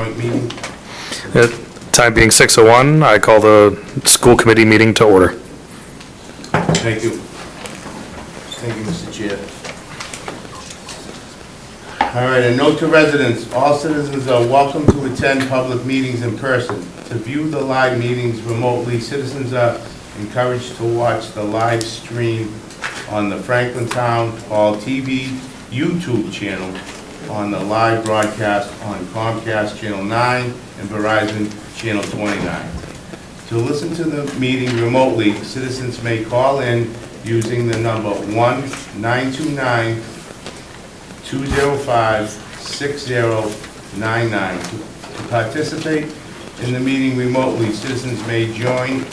joint meeting. Time being 6:01, I call the school committee meeting to order. Thank you. Thank you, Mr. Chair. All right, a note to residents, all citizens are welcome to attend public meetings in person. To view the live meetings remotely, citizens are encouraged to watch the live stream on the Franklin Town Hall TV YouTube channel, on the live broadcast on Comcast Channel 9 and Verizon Channel 29. To listen to the meeting remotely, citizens may call in using the number 1-929-205-6099. To participate in the meeting remotely, citizens may join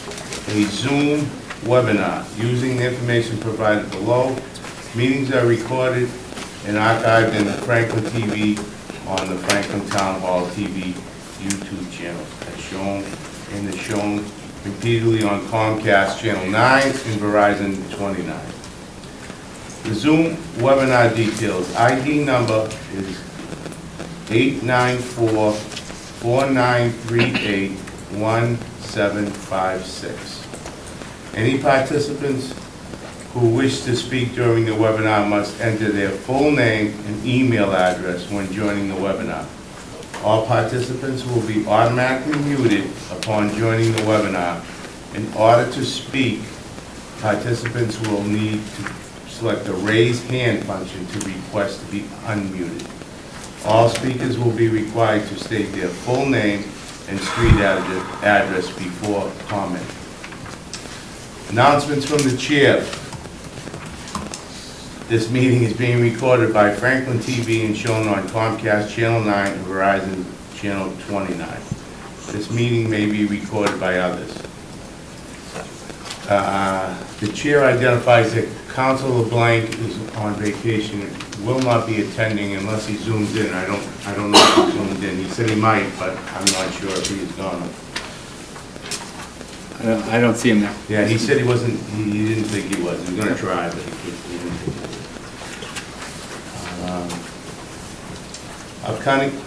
a Zoom webinar using the information provided below. Meetings are recorded and archived in the Franklin TV on the Franklin Town Hall TV YouTube channel, as shown and is shown repeatedly on Comcast Channel 9 and Verizon 29. The Zoom webinar details. ID number is 894-4938-1756. Any participants who wish to speak during the webinar must enter their full name and email address when joining the webinar. All participants will be automatically muted upon joining the webinar. In order to speak, participants will need to select the raise hand function to request to be unmuted. All speakers will be required to state their full name and street address before comment. Announcements from the chair. This meeting is being recorded by Franklin TV and shown on Comcast Channel 9 and Verizon Channel 29. This meeting may be recorded by others. The chair identifies that Councilor Blank is on vacation, will not be attending unless he zooms in. I don't know if he zoomed in. He said he might, but I'm not sure if he's gone. I don't see him now. Yeah, he said he wasn't, he didn't think he was. He was gonna try, but he didn't think he was.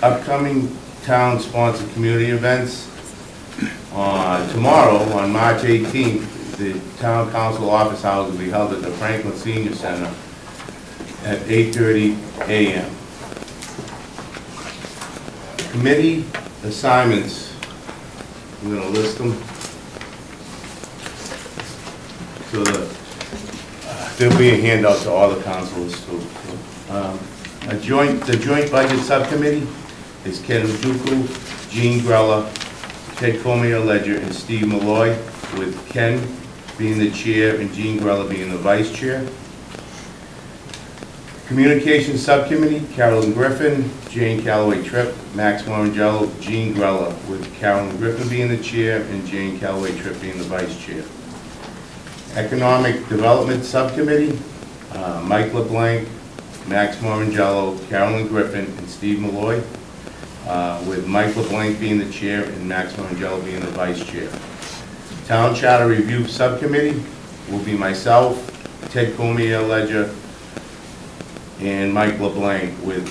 Upcoming town-sponsored community events. Tomorrow, on March 18th, the town council office hours will be held at the Franklin Senior Center at 8:30 a.m. Committee assignments. I'm gonna list them. So there'll be a handout to all the councilors too. The joint budget subcommittee is Ken Uduku, Jean Grella, Ted Cormier Ledger, and Steve Malloy, with Ken being the chair and Jean Grella being the vice chair. Communications subcommittee, Carolyn Griffin, Jane Calloway Tripp, Max Morangello, Jean Grella, with Carolyn Griffin being the chair and Jane Calloway Tripp being the vice chair. Economic Development Subcommittee, Mike LeBlanc, Max Morangello, Carolyn Griffin, and Steve Malloy, with Mike LeBlanc being the chair and Max Morangello being the vice chair. Town Charter Review Subcommittee will be myself, Ted Cormier Ledger, and Mike LeBlanc, with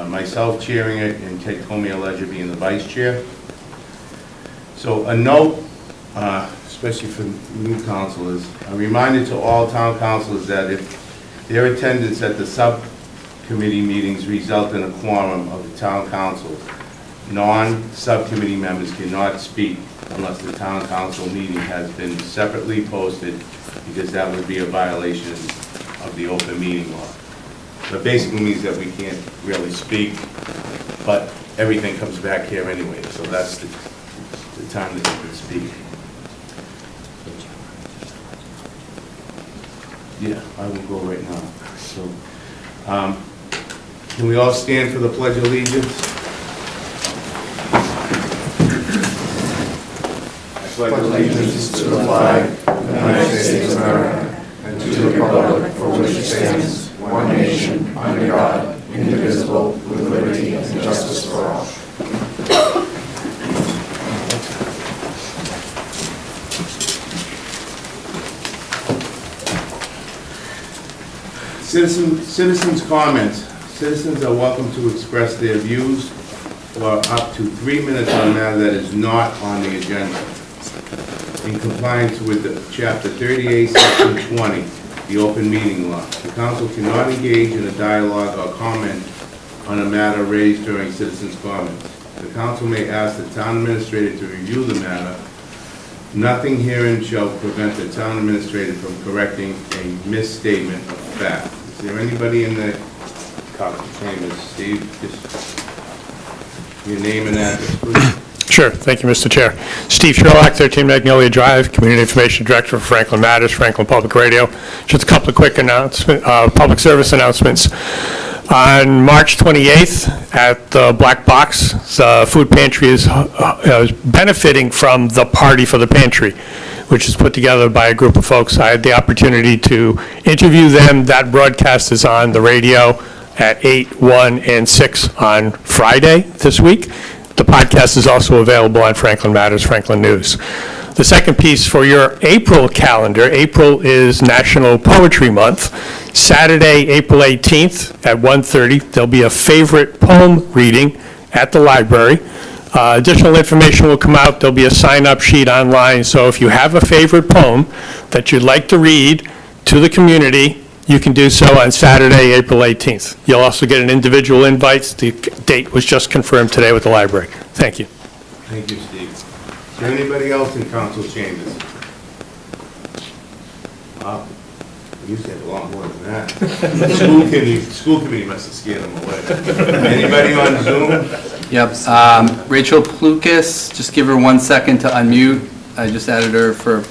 myself chairing it and Ted Cormier Ledger being the vice chair. So a note, especially for new councilors, a reminder to all town councilors that if their attendance at the subcommittee meetings result in a quorum of the town council, non-subcommittee members cannot speak unless the town council meeting has been separately posted, because that would be a violation of the open meeting law. That basically means that we can't really speak, but everything comes back here anyway, so that's the time that you can speak. Yeah, I will go right now. So, can we all stand for the Pledge of Allegiance? I pledge allegiance to the flag of the United States of America and to the republic for which it stands, one nation, under God, indivisible, with liberty and justice for all. Citizens' comments. Citizens are welcome to express their views or up to 3 minutes on a matter that is not on the agenda. In compliance with Chapter 38, Section 20, the open meeting law, the council cannot engage in a dialogue or comment on a matter raised during citizens' comments. The council may ask the town administrator to review the matter. Nothing herein shall prevent the town administrator from correcting a misstatement of fact. Is there anybody in the chambers? Steve, just your name and address, please. Sure. Thank you, Mr. Chair. Steve Sherlock, 13 Magnolia Drive, Community Information Director for Franklin Matters, Franklin Public Radio. Just a couple of quick public service announcements. On March 28th at the Black Box, the food pantry is benefiting from the Party for the Pantry, which is put together by a group of folks. I had the opportunity to interview them. That broadcast is on the radio at 8, 1, and 6 on Friday this week. The podcast is also available on Franklin Matters, Franklin News. The second piece for your April calendar, April is National Poetry Month. Saturday, April 18th at 1:30, there'll be a favorite poem reading at the library. Additional information will come out. There'll be a sign-up sheet online. So if you have a favorite poem that you'd like to read to the community, you can do so on Saturday, April 18th. You'll also get an individual invite. The date was just confirmed today with the library. Thank you. Thank you, Steve. Is there anybody else in council chambers? Wow, you said a lot more than that. School committee must have scared them away. Anybody on Zoom? Yep, Rachel Plukas, just give her 1 second to unmute. I just added her for,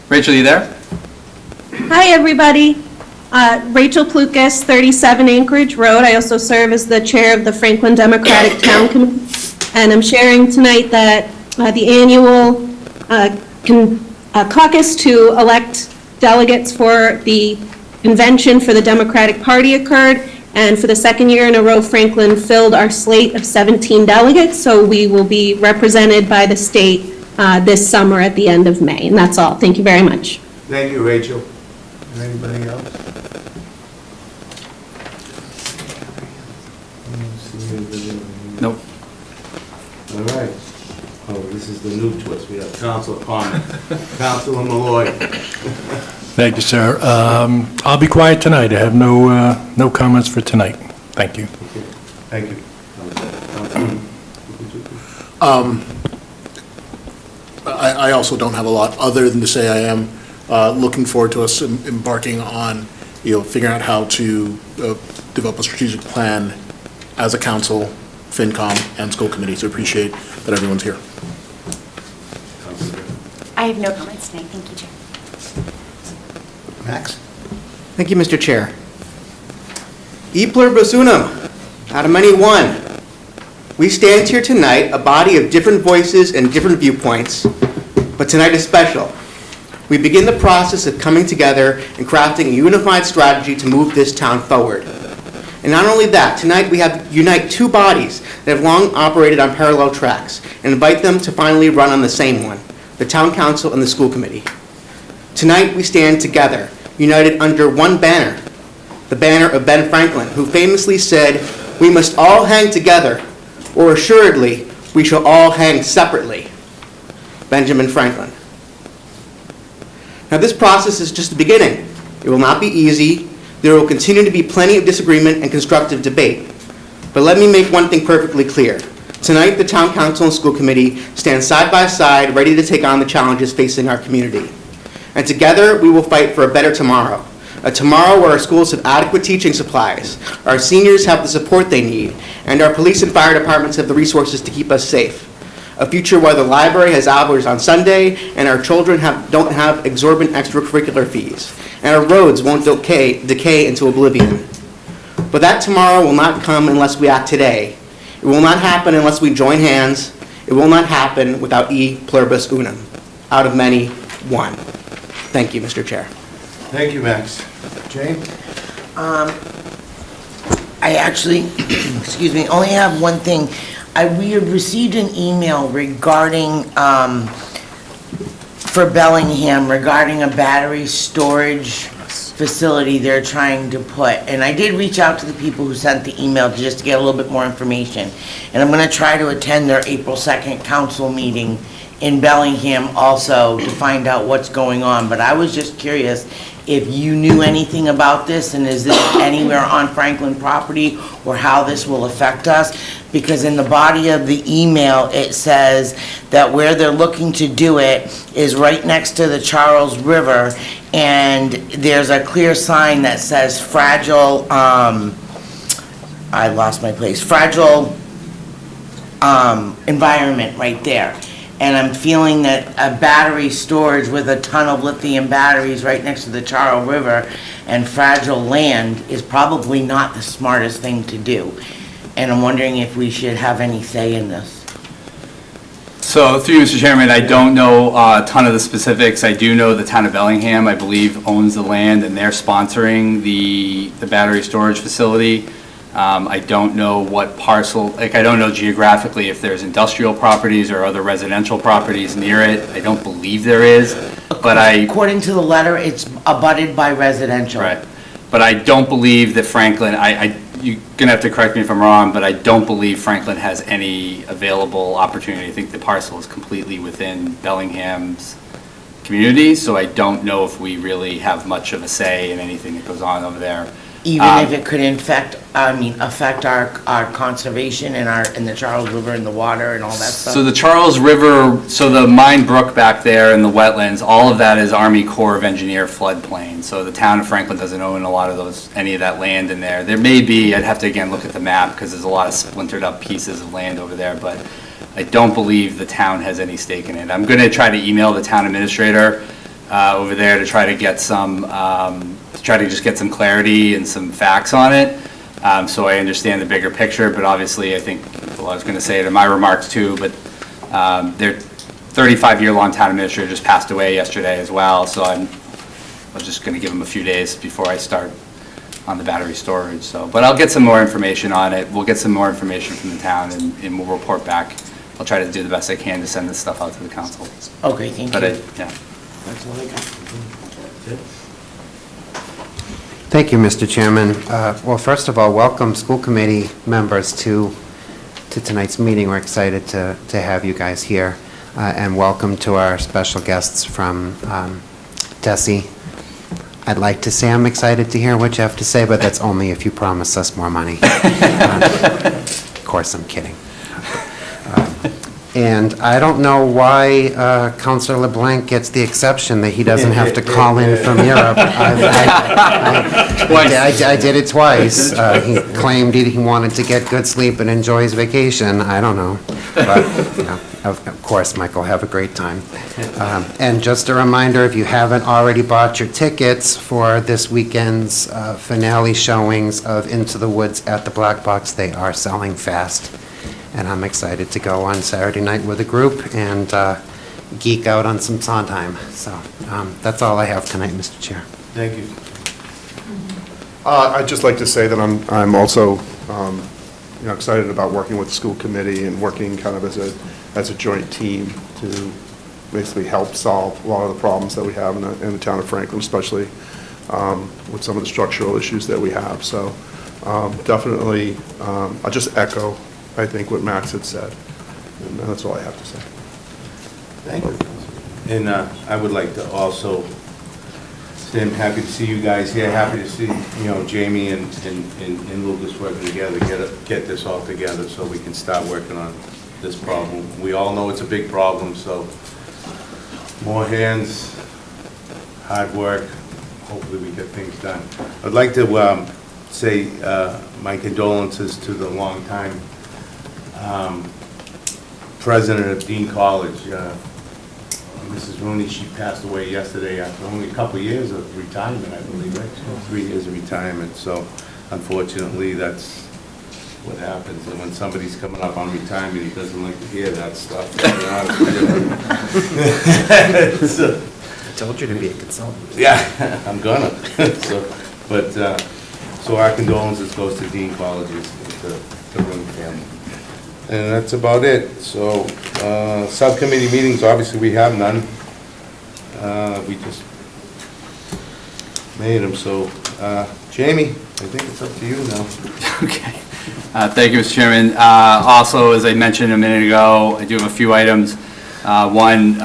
Rachel, you there? Hi, everybody. Rachel Plukas, 37 Anchorage Road. I also serve as the chair of the Franklin Democratic Town Committee. And I'm sharing tonight that the annual caucus to elect delegates for the convention for the Democratic Party occurred. And for the second year in a row, Franklin filled our slate of 17 delegates. So we will be represented by the state this summer at the end of May. And that's all. Thank you very much. Thank you, Rachel. Anybody else? Nope. All right. Oh, this is the new twist. We have council comment. Councilor Malloy. Thank you, sir. I'll be quiet tonight. I have no comments for tonight. Thank you. Thank you. I also don't have a lot other than to say I am looking forward to us embarking on, figuring out how to develop a strategic plan as a council, FinCom, and school committee. So appreciate that everyone's here. I have no comments tonight. Thank you, Chair. Max? Thank you, Mr. Chair. E pluribus unum, out of many one. We stand here tonight, a body of different voices and different viewpoints, but tonight is special. We begin the process of coming together and crafting a unified strategy to move this town forward. And not only that, tonight we have unite two bodies that have long operated on parallel tracks and invite them to finally run on the same one, the Town Council and the School Committee. Tonight we stand together, united under one banner, the banner of Ben Franklin, who famously said, "We must all hang together, or assuredly we shall all hang separately." Benjamin Franklin. Now this process is just the beginning. It will not be easy. There will continue to be plenty of disagreement and constructive debate. But let me make one thing perfectly clear. Tonight, the Town Council and School Committee stand side by side, ready to take on the challenges facing our community. And together, we will fight for a better tomorrow. A tomorrow where our schools have adequate teaching supplies, our seniors have the support they need, and our police and fire departments have the resources to keep us safe. A future where the library has hours on Sunday, and our children don't have exorbitant extracurricular fees, and our roads won't decay into oblivion. But that tomorrow will not come unless we act today. It will not happen unless we join hands. It will not happen without E pluribus unum. Out of many, one. Thank you, Mr. Chair. Thank you, Max. Jane? I actually, excuse me, only have one thing. We have received an email regarding, for Bellingham, regarding a battery storage facility they're trying to put. And I did reach out to the people who sent the email just to get a little bit more information. And I'm gonna try to attend their April 2nd council meeting in Bellingham also to find out what's going on. But I was just curious if you knew anything about this, and is this anywhere on Franklin property, or how this will affect us? Because in the body of the email, it says that where they're looking to do it is right next to the Charles River, and there's a clear sign that says fragile, I lost my place, fragile environment right there. And I'm feeling that a battery storage with a ton of lithium batteries right next to the Charles River and fragile land is probably not the smartest thing to do. And I'm wondering if we should have any say in this. So through you, Mr. Chairman, I don't know a ton of the specifics. I do know the town of Bellingham, I believe, owns the land, and they're sponsoring the battery storage facility. I don't know what parcel, like, I don't know geographically if there's industrial properties or other residential properties near it. I don't believe there is, but According to the letter, it's abutted by residential. Right. But I don't believe that Franklin, you're gonna have to correct me if I'm wrong, but I don't believe Franklin has any available opportunity. I think the parcel is completely within Bellingham's community, so I don't know if we really have much of a say in anything that goes on over there. Even if it could affect our conservation and the Charles River and the water and all that stuff? So the Charles River, so the Mine Brook back there and the wetlands, all of that is Army Corps of Engineer floodplain. So the town of Franklin doesn't own a lot of any of that land in there. There may be, I'd have to again look at the map because there's a lot of splintered up pieces of land over there, but I don't believe the town has any stake in it. I'm going to try to email the town administrator over there to try to get some, just get some clarity and some facts on it, so I understand the bigger picture. But obviously, I think, well, I was going to say it in my remarks too, but their 35-year-long town administrator just passed away yesterday as well, so I was just going to give him a few days before I start on the battery storage. So, but I'll get some more information on it. We'll get some more information from the town, and we'll report back. I'll try to do the best I can to send this stuff out to the council. Okay, thank you. But yeah. That's all I got. Thank you, Mr. Chairman. Well, first of all, welcome school committee members to tonight's meeting. We're excited to have you guys here. And welcome to our special guests from DESI. I'd like to say I'm excited to hear what you have to say, but that's only if you promise us more money. Of course, I'm kidding. And I don't know why Councilor LeBlanc gets the exception that he doesn't have to call in from Europe. I did it twice. He claimed he wanted to get good sleep and enjoy his vacation. I don't know. But, you know, of course, Michael, have a great time. And just a reminder, if you haven't already bought your tickets for this weekend's finale showings of Into the Woods at the Black Box, they are selling fast. And I'm excited to go on Saturday night with a group and geek out on some Sondheim. So that's all I have tonight, Mr. Chair. Thank you. I'd just like to say that I'm also excited about working with the school committee and working kind of as a joint team to basically help solve a lot of the problems that we have in the town of Franklin, especially with some of the structural issues that we have. So definitely, I'll just echo, I think, what Max had said, and that's all I have to say. Thank you. And I would like to also say I'm happy to see you guys here, happy to see, Jamie and Lucas working together, get this all together so we can start working on this problem. We all know it's a big problem, so more hands, hard work, hopefully we get things done. I'd like to say my condolences to the longtime president of Dean College, Mrs. Rooney. She passed away yesterday after only a couple of years of retirement, I believe, right? 3 years of retirement. So unfortunately, that's what happens. And when somebody's coming up on retirement, he doesn't like to hear that stuff. So, I told you to be a consultant. yeah, I'm gonna. So our condolences goes to Dean Colleges, the Rooney family. And that's about it. So, subcommittee meetings, obviously we have none. We just made them, so, Jamie, I think it's up to you now. Okay. Thank you, Mr. Chairman. Also, as I mentioned a minute ago, I do have a few items. One,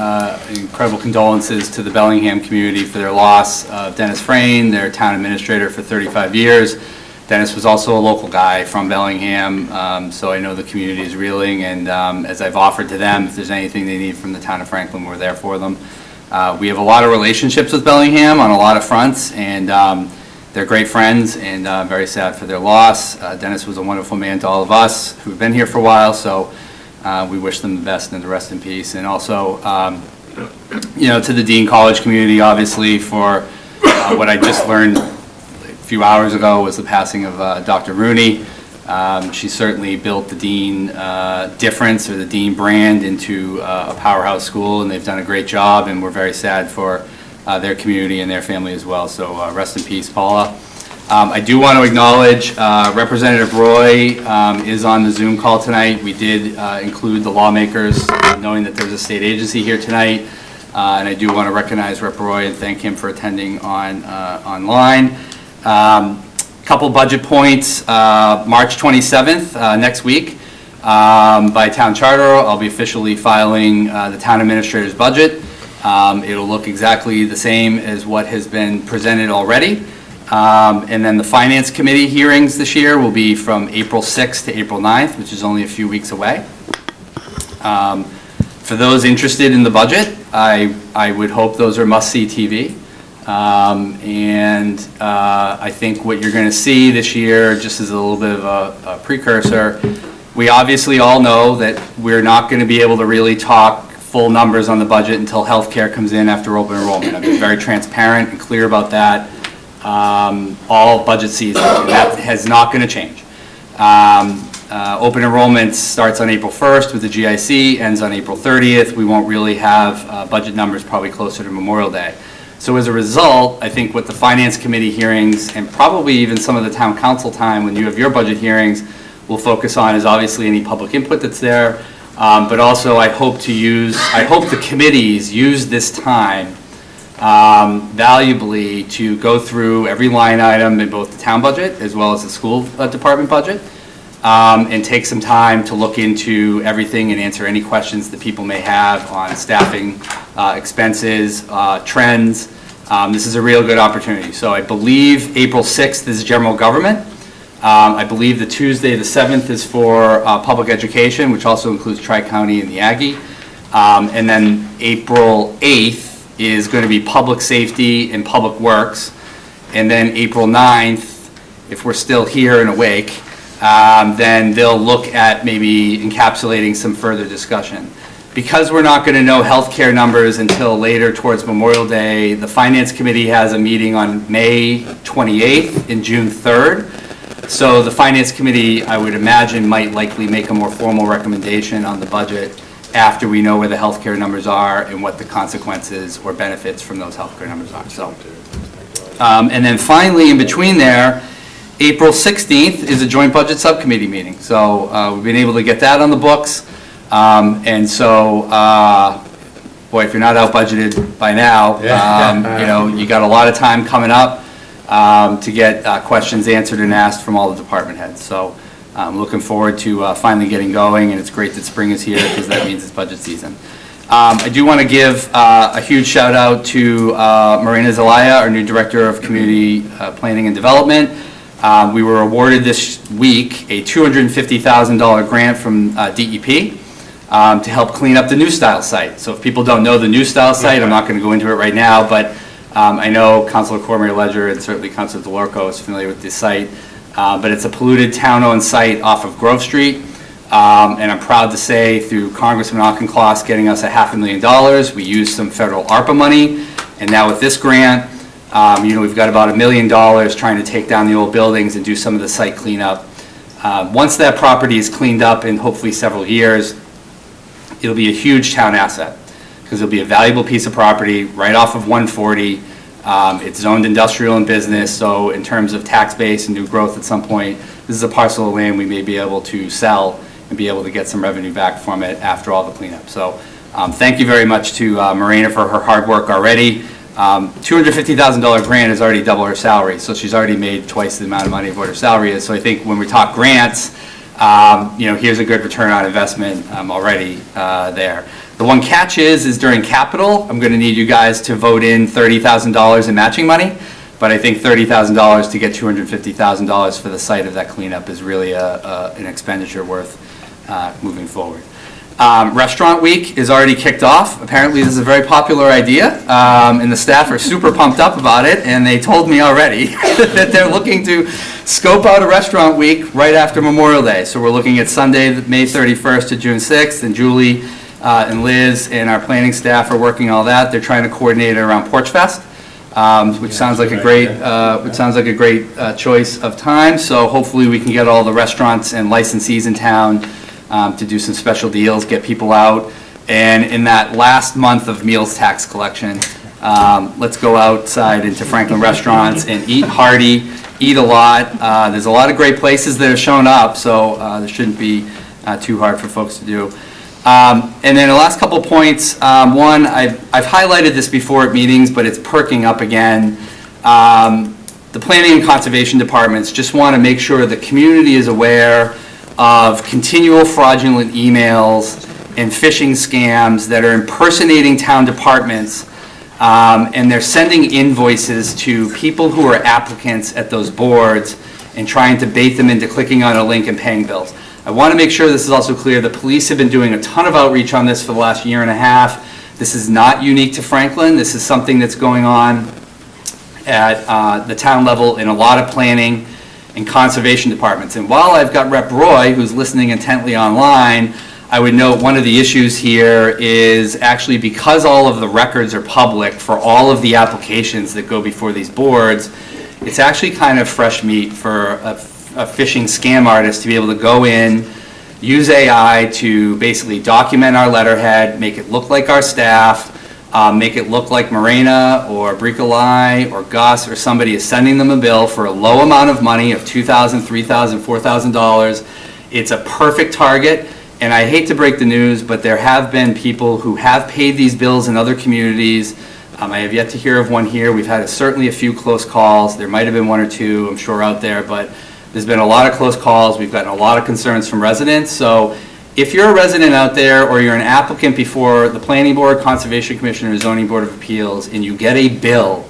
incredible condolences to the Bellingham community for their loss of Dennis Frayne, their town administrator for 35 years. Dennis was also a local guy from Bellingham, so I know the community is reeling, and as I've offered to them, if there's anything they need from the town of Franklin, we're there for them. We have a lot of relationships with Bellingham on a lot of fronts, and they're great friends, and very sad for their loss. Dennis was a wonderful man to all of us who've been here for a while, so we wish them the best and to rest in peace. And also, to the Dean College community, obviously, for what I just learned a few hours ago was the passing of Dr. Rooney. She certainly built the Dean difference, or the Dean brand, into a powerhouse school, and they've done a great job, and we're very sad for their community and their family as well. So rest in peace, Paula. I do want to acknowledge Representative Roy is on the Zoom call tonight. We did include the lawmakers, knowing that there's a state agency here tonight. And I do want to recognize Rep. Roy and thank him for attending online. Couple budget points. March 27th, next week, by town charter, I'll be officially filing the town administrator's budget. It'll look exactly the same as what has been presented already. And then the Finance Committee hearings this year will be from April 6th to April 9th, which is only a few weeks away. For those interested in the budget, I would hope those are must-see TV. I think what you're going to see this year, just as a little bit of a precursor, we obviously all know that we're not going to be able to really talk full numbers on the budget until healthcare comes in after open enrollment. I've been very transparent and clear about that all budget season, and that is not going to change. Open enrollment starts on April 1st with the GIC, ends on April 30th. We won't really have budget numbers probably closer to Memorial Day. So as a result, I think what the Finance Committee hearings, and probably even some of the Town Council time when you have your budget hearings, will focus on is obviously any public input that's there, but also I hope the committees use this time valuably to go through every line item in both the town budget as well as the school department budget, and take some time to look into everything and answer any questions that people may have on staffing, expenses, trends. This is a real good opportunity. So I believe April 6th is general government. I believe the Tuesday, the 7th, is for public education, which also includes Tri-County and the Aggie. And then April 8th is going to be public safety and public works. And then April 9th, if we're still here and awake, then they'll look at maybe encapsulating some further discussion. Because we're not going to know healthcare numbers until later towards Memorial Day, the Finance Committee has a meeting on May 28th and June 3rd. So the Finance Committee, I would imagine, might likely make a more formal recommendation on the budget after we know where the healthcare numbers are and what the consequences or benefits from those healthcare numbers are. So, and then finally, in between there, April 16th is a joint budget subcommittee meeting. So we've been able to get that on the books. And so, boy, if you're not out budgeted by now, you got a lot of time coming up to get questions answered and asked from all the department heads. So I'm looking forward to finally getting going, and it's great that spring is here because that means it's budget season. I do want to give a huge shout out to Marina Zelaya, our new Director of Community Planning and Development. We were awarded this week a $250,000 grant from DEP to help clean up the New Style site. So if people don't know the New Style site, I'm not going to go into it right now, but I know Councilor Cormier Ledger and certainly Councilor DeLorco is familiar with this site. But it's a polluted town-owned site off of Grove Street. And I'm proud to say through Congressman Auchincloss getting us $500,000, we used some federal ARPA money. And now with this grant, we've got about $1 million trying to take down the old buildings and do some of the site cleanup. Once that property is cleaned up in hopefully several years, it'll be a huge town asset because it'll be a valuable piece of property right off of 140. It's zoned industrial and business, so in terms of tax base and new growth at some point, this is a parcel of land we may be able to sell and be able to get some revenue back from it after all the cleanup. So thank you very much to Marina for her hard work already. $250,000 grant is already double her salary, so she's already made twice the amount of money of what her salary is. So I think when we talk grants, here's a good return on investment already there. The one catch is during capital, I'm going to need you guys to vote in $30,000 in matching money, but I think $30,000 to get $250,000 for the site of that cleanup is really an expenditure worth moving forward. Restaurant Week is already kicked off. Apparently, this is a very popular idea, and the staff are super pumped up about it, and they told me already that they're looking to scope out a restaurant week right after Memorial Day. So we're looking at Sunday, May 31st to June 6th, and Julie and Liz and our planning staff are working all that. They're trying to coordinate it around Porch Fest, which sounds like a great choice of time. So hopefully we can get all the restaurants and licensees in town to do some special deals, get people out. And in that last month of meals tax collection, let's go outside into Franklin restaurants and eat hearty, eat a lot. There's a lot of great places that have shown up, so there shouldn't be too hard for folks to do. And then the last couple points, one, I've highlighted this before at meetings, but it's perking up again. The planning and conservation departments just want to make sure the community is aware of continual fraudulent emails and phishing scams that are impersonating town departments, and they're sending invoices to people who are applicants at those boards and trying to bait them into clicking on a link and paying bills. I want to make sure this is also clear. The police have been doing a ton of outreach on this for the last year and a half. This is not unique to Franklin. This is something that's going on at the town level in a lot of planning and conservation departments. And while I've got Rep. Roy, who's listening intently online, I would note one of the issues here is actually because all of the records are public for all of the applications that go before these boards, it's actually kind of fresh meat for a phishing scam artist to be able to go in, use AI to basically document our letterhead, make it look like our staff, make it look like Morena or Bricolai or Gus or somebody is sending them a bill for a low amount of money of $2,000, $3,000, $4,000. It's a perfect target, and I hate to break the news, but there have been people who have paid these bills in other communities. I have yet to hear of one here. We've had certainly a few close calls. There might have been one or two, I'm sure, out there, but there's been a lot of close calls. We've gotten a lot of concerns from residents. So if you're a resident out there or you're an applicant before the Planning Board, Conservation Commission, or Zoning Board of Appeals, and you get a bill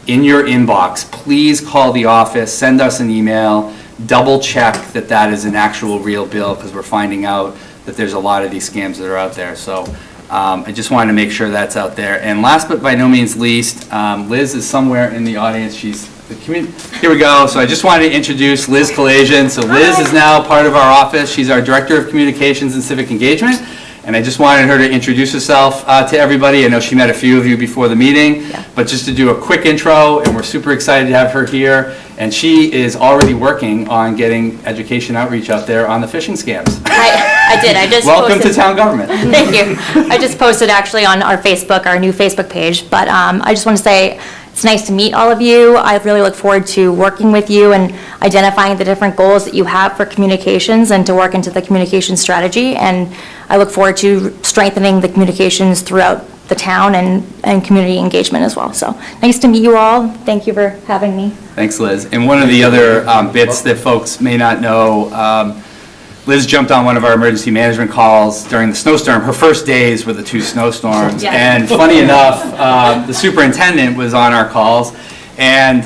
in your inbox, please call the office, send us an email, double check that that is an actual real bill, because we're finding out that there's a lot of these scams that are out there. So I just wanted to make sure that's out there. And last but by no means least, Liz is somewhere in the audience. Here we go. So I just wanted to introduce Liz Kalasian. So Liz is now part of our office. She's our Director of Communications and Civic Engagement. And I just wanted her to introduce herself to everybody. I know she met a few of you before the meeting, but just to do a quick intro, and we're super excited to have her here. And she is already working on getting education outreach out there on the phishing scams. I did. I just Welcome posted, to town government. Thank you. I just posted actually on our Facebook, our new Facebook page, but I just want to say it's nice to meet all of you. I really look forward to working with you and identifying the different goals that you have for communications and to work into the communication strategy. And I look forward to strengthening the communications throughout the town and community engagement as well. So nice to meet you all. Thank you for having me. Thanks, Liz. And one of the other bits that folks may not know, Liz jumped on one of our emergency management calls during the snowstorm. Her first days were the two snowstorms. Yeah. And funny enough, the superintendent was on our calls. And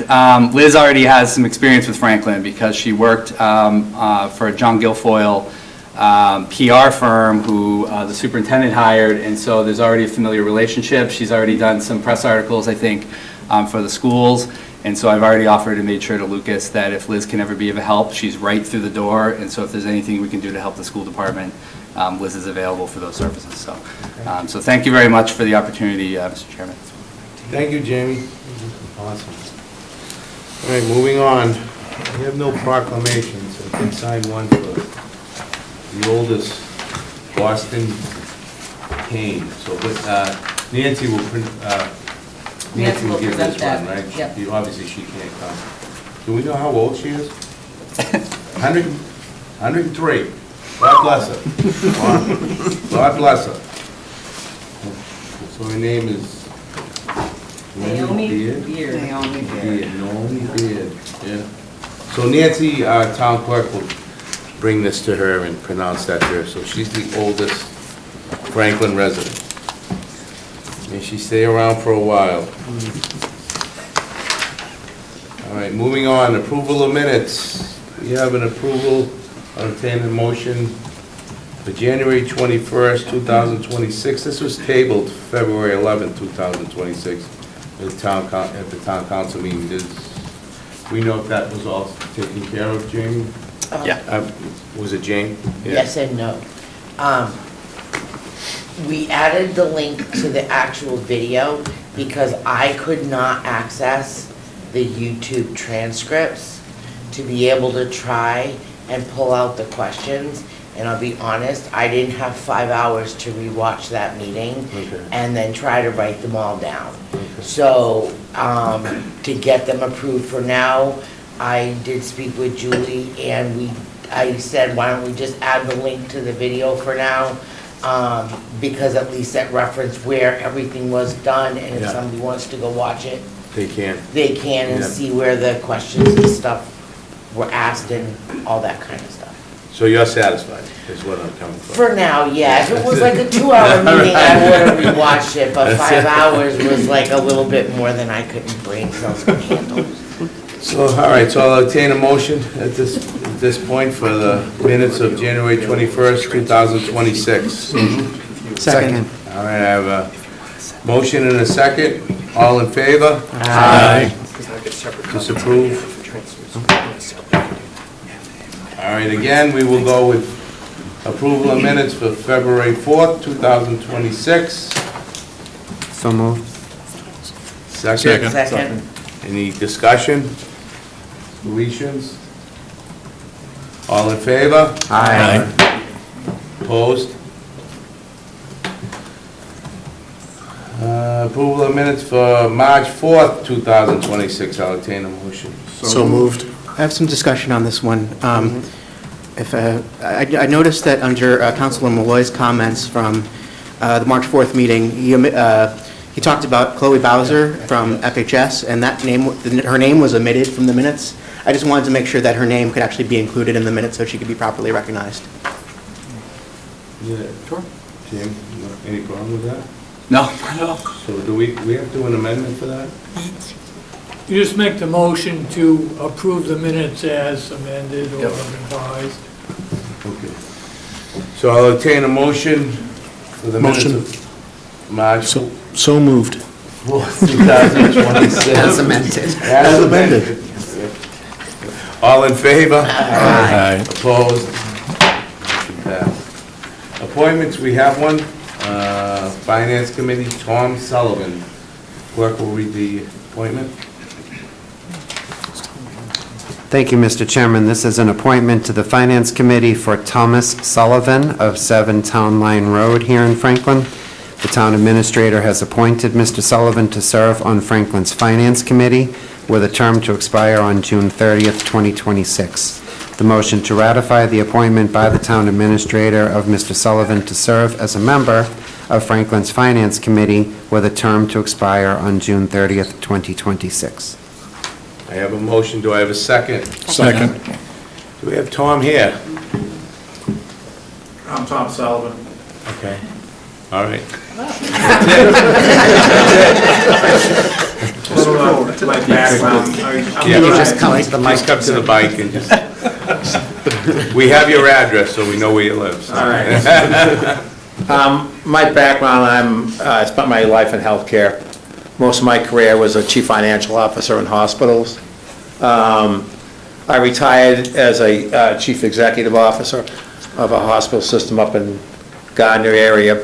Liz already has some experience with Franklin because she worked for John Guilfoyle PR firm who the superintendent hired. And so there's already a familiar relationship. She's already done some press articles, I think, for the schools. And so I've already offered and made sure to Lucas that if Liz can ever be of help, she's right through the door. And so if there's anything we can do to help the school department, Liz is available for those services. So, so thank you very much for the opportunity, Mr. Chairman. Thank you, Jamie. Awesome. All right, moving on. We have no proclamations, so I can sign one for the oldest Boston cane. So, but Nancy will print. Nancy will give this one, right? Yep. Obviously, she can't come. Do we know how old she is? 103. God bless her. God bless her. So her name is Naomi Beard. Naomi Beard, yeah. So Nancy, our town clerk, will bring this to her and pronounce that to her. So she's the oldest Franklin resident. May she stay around for a while. All right, moving on, approval of minutes. We have an approval, entertain a motion for January 21st, 2026. This was tabled February 11th, 2026, at the town council meeting. We know if that was all taken care of, Jamie? Was it Jane? Yeah. Yes and no. We added the link to the actual video because I could not access the YouTube transcripts to be able to try and pull out the questions. And I'll be honest, I didn't have 5 hours to rewatch that meeting and then try to write them all down. So, to get them approved for now, I did speak with Julie and I said, why don't we just add the link to the video for now? Because at least that reference where everything was done, and if somebody wants to go watch it, They can. they can and see where the questions and stuff were asked and all that kind of stuff. So you're satisfied, is what I'm coming from. For now, yeah. If it was like a 2-hour meeting, I would have rewatched it, but 5 hours was like a little bit more than I could brain cells could handle. So, all right, so I'll obtain a motion at this point for the minutes of January 21st, 2026. Second. All right, I have a motion and a second. All in favor? Aye. Disapprove? All right, again, we will go with approval of minutes for February 4th, 2026. So moved. Second. Second. Any discussion? Deletions? All in favor? Aye. Opposed? Approval of minutes for March 4th, 2026. I'll entertain a motion. So moved. I have some discussion on this one. I noticed that under Councilor Malloy's comments from the March 4th meeting, he talked about Chloe Bowser from FHS, and that name, her name was omitted from the minutes. I just wanted to make sure that her name could actually be included in the minutes so she could be properly recognized. Yeah. Sure. Jim, any problem with that? No. So do we have to do an amendment for that? You just make the motion to approve the minutes as amended or revised. Okay. So I'll entertain a motion for the minutes of March So moved. 4th, 2026. As amended. As amended. All in favor? Aye. Opposed? Passed. Appointments, we have one. Finance Committee, Tom Sullivan. Clerk will read the appointment. Thank you, Mr. Chairman. This is an appointment to the Finance Committee for Thomas Sullivan of 7 Town Line Road here in Franklin. The town administrator has appointed Mr. Sullivan to serve on Franklin's Finance Committee with a term to expire on June 30th, 2026. The motion to ratify the appointment by the town administrator of Mr. Sullivan to serve as a member of Franklin's Finance Committee with a term to expire on June 30th, 2026. I have a motion. Do I have a second? Second. Do we have Tom here? I'm Tom Sullivan. Okay. All right. My background. Yeah, just come to the mic. Just come to the mic and just, we have your address, so we know where you live. so. All right. My background, I spent my life in healthcare. Most of my career was a chief financial officer in hospitals. I retired as a chief executive officer of a hospital system up in Gardner area,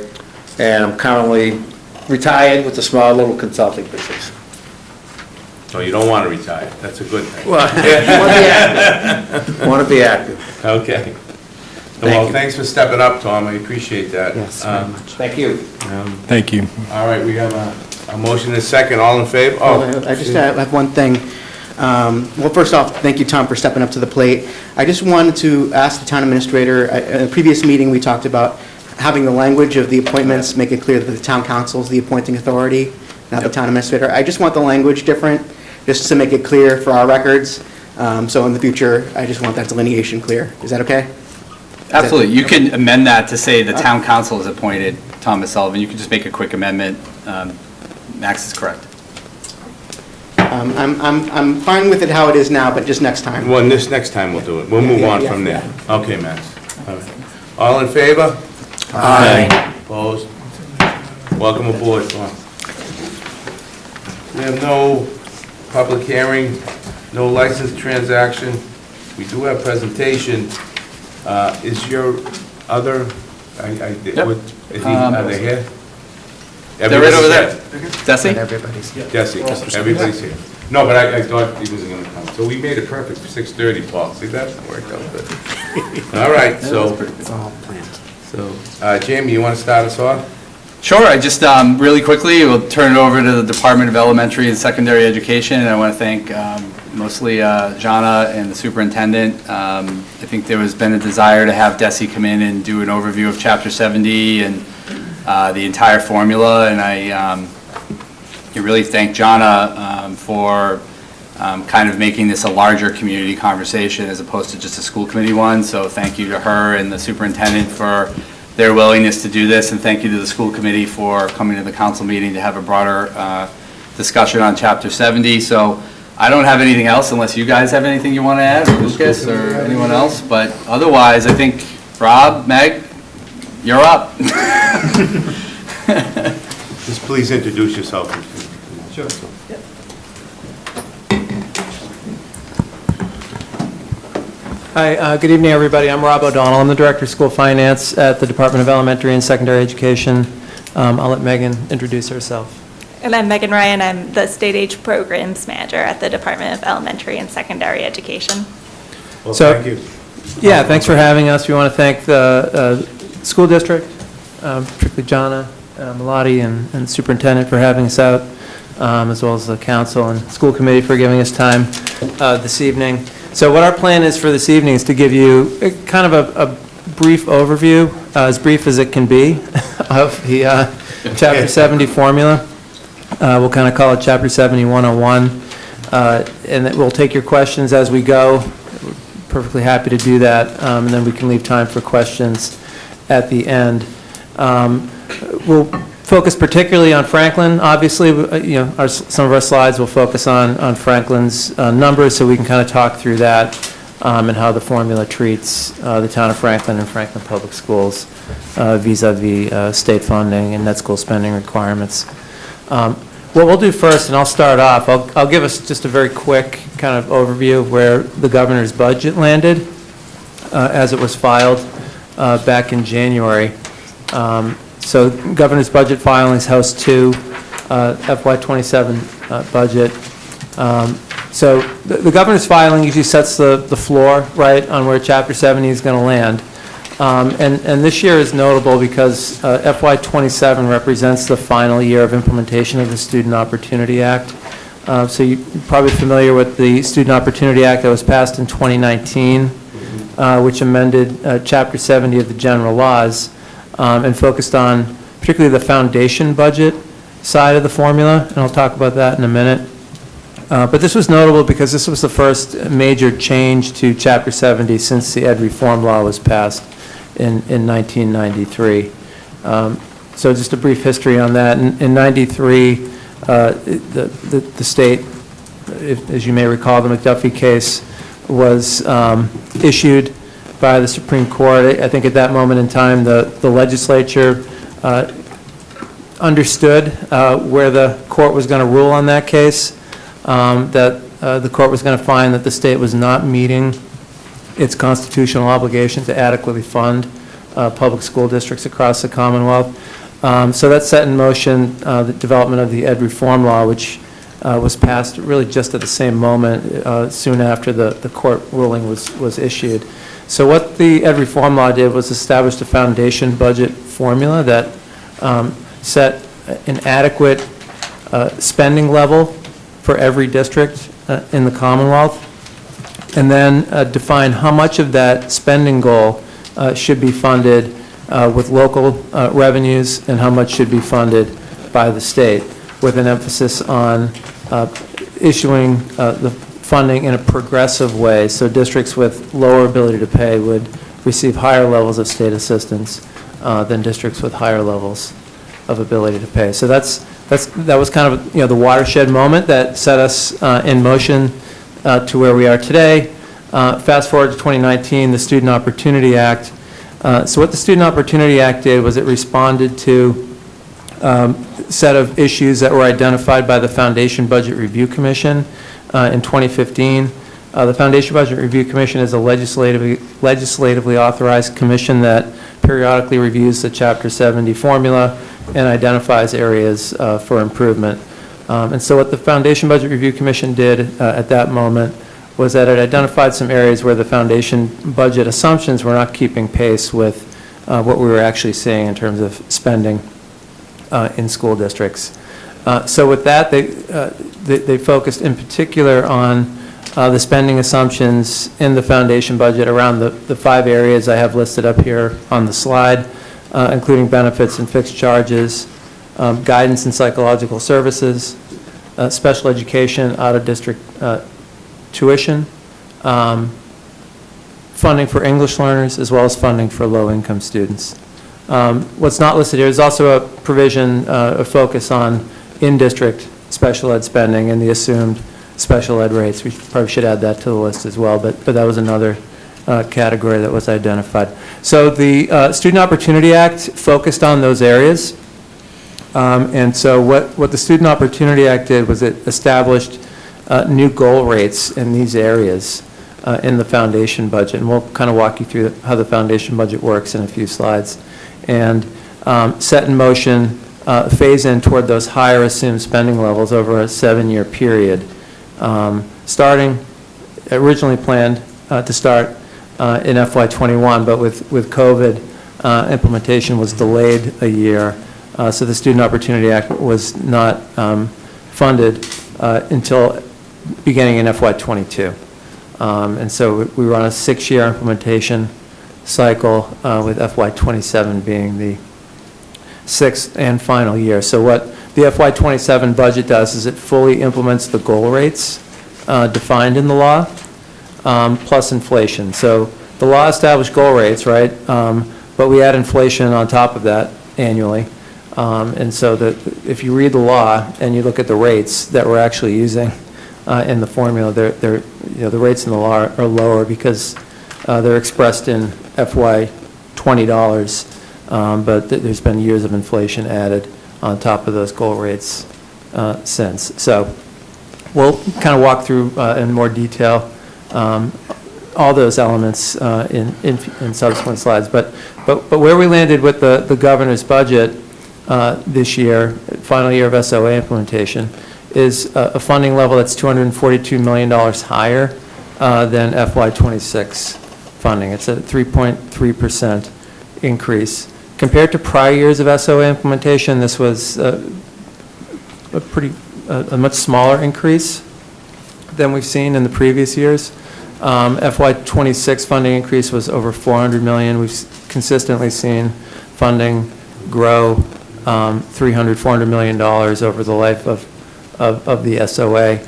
and I'm currently retired with a small little consulting business. So you don't want to retire. That's a good thing. Want to be active. Okay. Thank Well, you. thanks for stepping up, Tom. I appreciate that. Yes, very much. Thank you. Thank you. All right, we have a motion and a second. All in favor? I just have one thing. Well, first off, thank you, Tom, for stepping up to the plate. I just wanted to ask the town administrator, in a previous meeting, we talked about having the language of the appointments, make it clear that the town council is the appointing authority. not the town administrator. I just want the language different, just to make it clear for our records. So in the future, I just want that delineation clear. Is that okay? Absolutely. You can amend that to say the town council has appointed Thomas Sullivan. You can just make a quick amendment. Max is correct. I'm fine with it how it is now, but just next time. Well, next time we'll do it. We'll move on from there. Okay, Max. All right. All in favor? Aye. Opposed? Welcome aboard, Sean. We have no public hearing, no license transaction. We do have presentation. Is your other, Yep. are they here? They're right over there. Everybody's Desi? Everybody's here. here. Desi, everybody's here. No, but I thought he wasn't gonna come. So we made it perfect for 6:30, Paul. See, that worked out good. All right, so, It's all planned. Jamie, you wanna start us off? Sure, I just, really quickly, we'll turn it over to the Department of Elementary and Secondary Education, and I want to thank mostly Jana and the superintendent. I think there has been a desire to have Desi come in and do an overview of Chapter 70 and the entire formula, and I really thank Jana for kind of making this a larger community conversation as opposed to just a school committee one, so thank you to her and the superintendent for their willingness to do this, and thank you to the school committee for coming to the council meeting to have a broader discussion on Chapter 70. So I don't have anything else unless you guys have anything you want to add, or Lucas, or anyone else, but otherwise, I think, Rob, Meg, you're up. Just please introduce yourself. Sure. Hi, good evening, everybody. I'm Rob O'Donnell. I'm the Director of School Finance at the Department of Elementary and Secondary Education. I'll let Megan introduce herself. And I'm Megan Ryan. I'm the State Age Programs Manager at the Department of Elementary and Secondary Education. Well, So- thank you. Yeah, thanks for having us. We want to thank the school district, particularly Jana Malati and the superintendent for having us out, as well as the council and school committee for giving us time this evening. So what our plan is for this evening is to give you kind of a brief overview, as brief as it can be, of the Chapter 70 formula. We'll kind of call it Chapter 70 101, and that we'll take your questions as we go. We're perfectly happy to do that, and then we can leave time for questions at the end. We'll focus particularly on Franklin. Obviously, some of our slides will focus on Franklin's numbers, so we can kind of talk through that and how the formula treats the town of Franklin and Franklin Public Schools vis-a-vis state funding and net school spending requirements. What we'll do first, and I'll start off, I'll give us just a very quick kind of overview of where the governor's budget landed as it was filed back in January. So governor's budget filings, House 2, FY27 budget. So the governor's filing usually sets the floor, right, on where Chapter 70 is going to land. And this year is notable because FY27 represents the final year of implementation of the Student Opportunity Act. So you're probably familiar with the Student Opportunity Act that was passed in 2019, which amended Chapter 70 of the general laws and focused on particularly the foundation budget side of the formula, and I'll talk about that in a minute. But this was notable because this was the first major change to Chapter 70 since the Ed Reform Law was passed in 1993. So just a brief history on that. In 93, the state, as you may recall, the McDuffie case was issued by the Supreme Court. I think at that moment in time, the legislature understood where the court was going to rule on that case, that the court was going to find that the state was not meeting its constitutional obligation to adequately fund public school districts across the Commonwealth. So that set in motion the development of the Ed Reform Law, which was passed really just at the same moment, soon after the court ruling was issued. So what the Ed Reform Law did was establish a foundation budget formula that set an adequate spending level for every district in the Commonwealth, and then define how much of that spending goal should be funded with local revenues and how much should be funded by the state. with an emphasis on issuing the funding in a progressive way, so districts with lower ability to pay would receive higher levels of state assistance than districts with higher levels of ability to pay. So that was kind of, the watershed moment that set us in motion to where we are today. Fast forward to 2019, the Student Opportunity Act. So what the Student Opportunity Act did was it responded to a set of issues that were identified by the Foundation Budget Review Commission in 2015. The Foundation Budget Review Commission is a legislatively authorized commission that periodically reviews the Chapter 70 formula and identifies areas for improvement. And so what the Foundation Budget Review Commission did at that moment was that it identified some areas where the foundation budget assumptions were not keeping pace with what we were actually seeing in terms of spending in school districts. So with that, they focused in particular on the spending assumptions in the foundation budget around the 5 areas I have listed up here on the slide, including benefits and fixed charges, guidance and psychological services, special education, out-of-district tuition, funding for English learners, as well as funding for low-income students. What's not listed here is also a provision, a focus on in-district special ed spending and the assumed special ed rates. We probably should add that to the list as well, but that was another category that was identified. So the Student Opportunity Act focused on those areas. And so what the Student Opportunity Act did was it established new goal rates in these areas in the foundation budget. And we'll kind of walk you through how the foundation budget works in a few slides. And set in motion phase in toward those higher assumed spending levels over a 7-year period. Starting, originally planned to start in FY21, but with COVID, implementation was delayed a year. So the Student Opportunity Act was not funded until beginning in FY22. And so we were on a 6-year implementation cycle with FY27 being the 6th and final year. So what the FY27 budget does is it fully implements the goal rates defined in the law, plus inflation. So the law established goal rates, right? But we add inflation on top of that annually. And so if you read the law and you look at the rates that we're actually using in the formula, the rates in the law are lower because they're expressed in FY20 dollars. But there's been years of inflation added on top of those goal rates since. So we'll kind of walk through in more detail all those elements in subsequent slides. But where we landed with the governor's budget this year, final year of SOA implementation, is a funding level that's $242 million higher than FY26 funding. It's a 3.3% increase. Compared to prior years of SOA implementation, this was a much smaller increase than we've seen in the previous years. FY26 funding increase was over $400 million. We've consistently seen funding grow $400 million over the life of the SOA.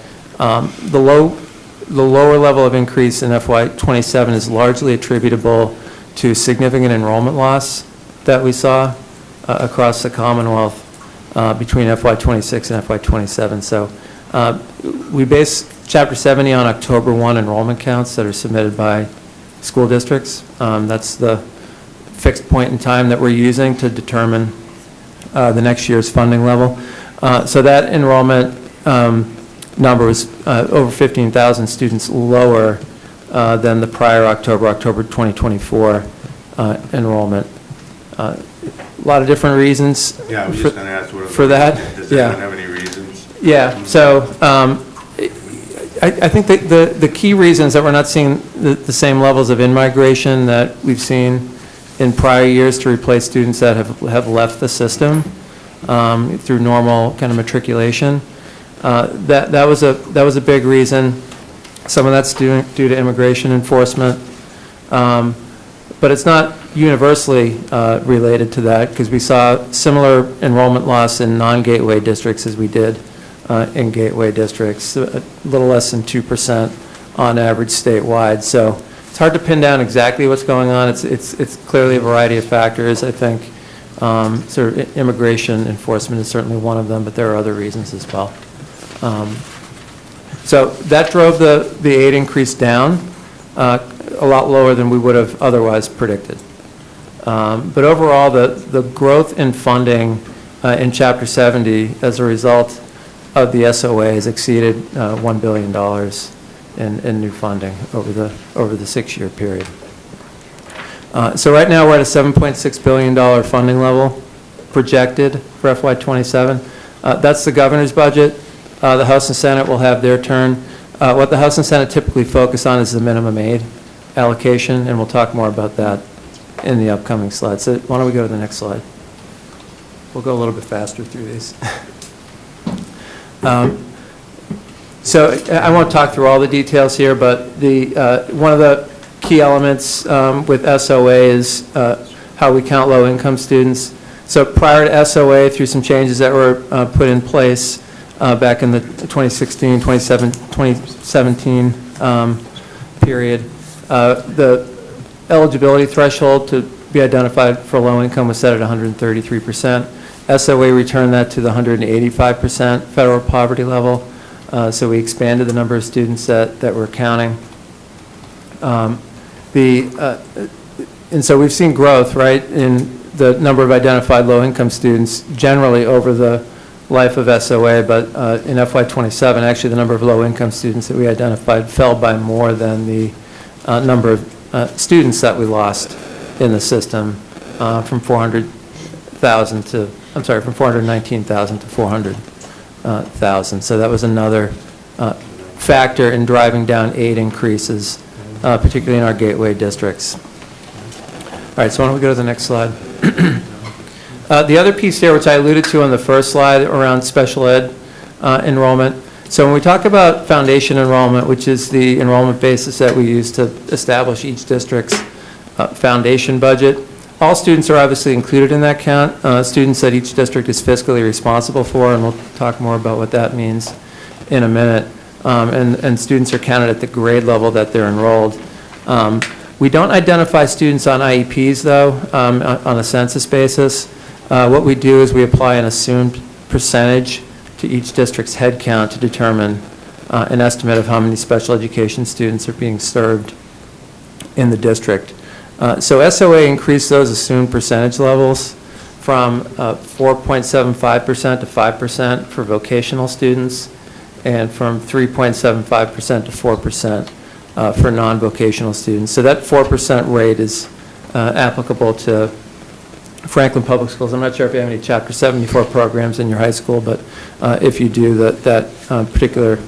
The lower level of increase in FY27 is largely attributable to significant enrollment loss that we saw across the Commonwealth between FY26 and FY27. So we base Chapter 70 on October 1 enrollment counts that are submitted by school districts. That's the fixed point in time that we're using to determine the next year's funding level. So that enrollment number was over 15,000 students lower than the prior October 2024 enrollment. A lot of different reasons. Yeah, I was just going to ask what for that. Does anyone have any reasons? Yeah. So I think the key reasons that we're not seeing the same levels of in-migration that we've seen in prior years to replace students that have left the system through normal kind of matriculation. That was a big reason. Some of that's due to immigration enforcement, but it's not universally related to that, because we saw similar enrollment loss in non-gateway districts as we did in gateway districts, a little less than 2% on average statewide. So it's hard to pin down exactly what's going on. It's clearly a variety of factors. I think sort of immigration enforcement is certainly one of them, but there are other reasons as well. So that drove the aid increase down a lot lower than we would have otherwise predicted. But overall, the growth in funding in Chapter 70 as a result of the SOA has exceeded $1 billion in new funding over the 6-year period. So right now, we're at a $7.6 billion funding level projected for FY27. That's the governor's budget. The House and Senate will have their turn. What the House and Senate typically focus on is the minimum aid allocation, and we'll talk more about that in the upcoming slides. So why don't we go to the next slide? We'll go a little bit faster through these. So I won't talk through all the details here, but the one of the key elements with SOA is how we count low-income students. So prior to SOA, through some changes that were put in place back in the 2016, 2017 period, the eligibility threshold to be identified for low income was set at 133%. SOA returned that to the 185% federal poverty level. So we expanded the number of students that we're counting. And so we've seen growth, right, in the number of identified low-income students generally over the life of SOA, but in FY27, actually the number of low-income students that we identified fell by more than the number of students that we lost in the system from 419,000 to 400,000. So that was another factor in driving down aid increases, particularly in our gateway districts. All right, so why don't we go to the next slide? The other piece here, which I alluded to on the first slide around special ed enrollment. So when we talk about foundation enrollment, which is the enrollment basis that we use to establish each district's foundation budget, all students are obviously included in that count. Students that each district is fiscally responsible for, and we'll talk more about what that means in a minute. And students are counted at the grade level that they're enrolled. We don't identify students on IEPs, though, on a census basis. What we do is we apply an assumed percentage to each district's head count to determine an estimate of how many special education students are being served in the district. So SOA increased those assumed percentage levels from 4.75% to 5% for vocational students, and from 3.75% to 4% for non-vocational students. So that 4% rate is applicable to Franklin Public Schools. I'm not sure if you have any Chapter 74 programs in your high school, but if you do, that particular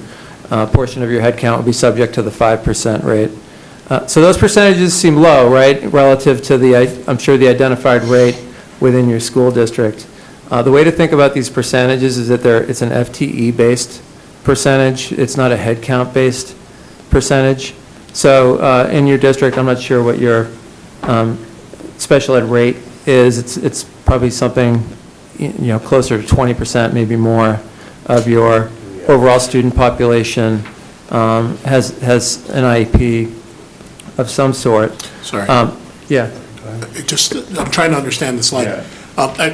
portion of your head count will be subject to the 5% rate. So those percentages seem low, right, relative to I'm sure the identified rate within your school district. The way to think about these percentages is that it's an FTE-based percentage. It's not a head count-based percentage. So in your district, I'm not sure what your special ed rate is. It's probably something, closer to 20%, maybe more, of your overall student population has an IEP of some sort. Sorry. Yeah. I'm trying to understand the slide. Yeah.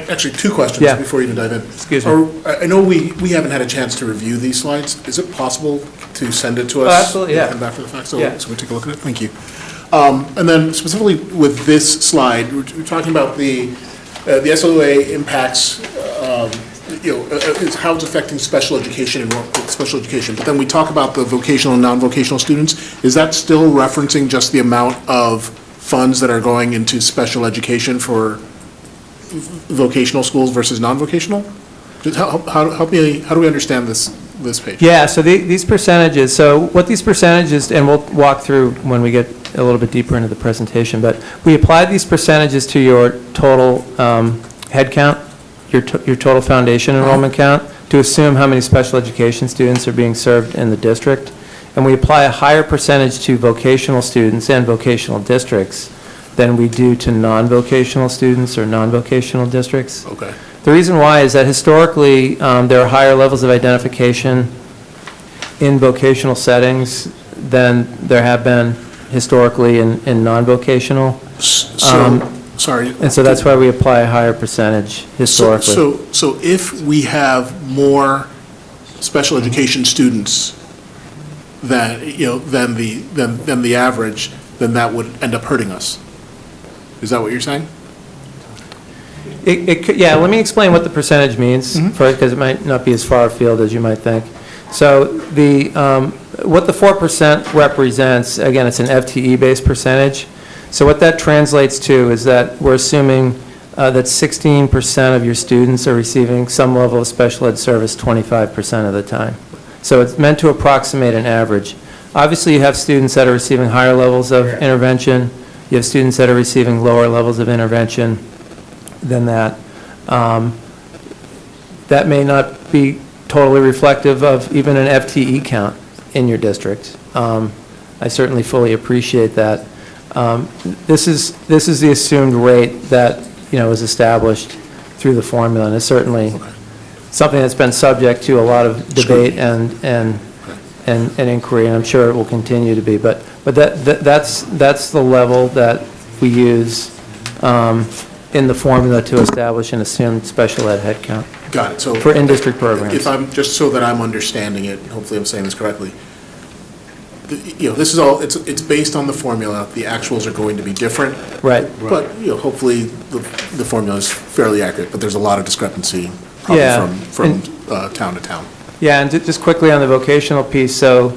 Actually, two questions Yeah. before you dive in. Excuse me. I know we haven't had a chance to review these slides. Is it possible to send it to us? Oh, absolutely, yeah. And after the fact, so Yeah. we take a look at it? Thank you. And then specifically with this slide, we're talking about the SOA impacts, is how it's affecting special education and special education. But then we talk about the vocational and non-vocational students. Is that still referencing just the amount of funds that are going into special education for vocational schools versus non-vocational? Just help me, how do we understand this page? Yeah, so these percentages, so what these percentages, and we'll walk through when we get a little bit deeper into the presentation, but we applied these percentages to your total head count, your total foundation enrollment count, to assume how many special education students are being served in the district. And we apply a higher percentage to vocational students and vocational districts than we do to non-vocational students or non-vocational districts. Okay. The reason why is that historically, there are higher levels of identification in vocational settings than there have been historically in non-vocational. So, sorry. And so that's why we apply a higher percentage historically. So if we have more special education students than, than the average, then that would end up hurting us. Is that what you're saying? Yeah, let me explain what the percentage means first, because it might not be as far afield as you might think. So what the 4% represents, again, it's an FTE-based percentage. So what that translates to is that we're assuming that 16% of your students are receiving some level of special ed service 25% of the time. So it's meant to approximate an average. Obviously, you have students that are receiving higher levels of intervention. You have students that are receiving lower levels of intervention than that. That may not be totally reflective of even an FTE count in your district. I certainly fully appreciate that. This is the assumed rate that, is established through the formula, and it's certainly something that's been subject to a lot of debate and inquiry, and I'm sure it will continue to be. But that's the level that we use in the formula to establish an assumed special ed head count. Got it. So for in-district programs. If I'm, just so that I'm understanding it, hopefully I'm saying this correctly, this is all, it's based on the formula. The actuals are going to be different. Right. But, hopefully the formula is fairly accurate, but there's a lot of discrepancy probably from town to town. Yeah, and just quickly on the vocational piece, so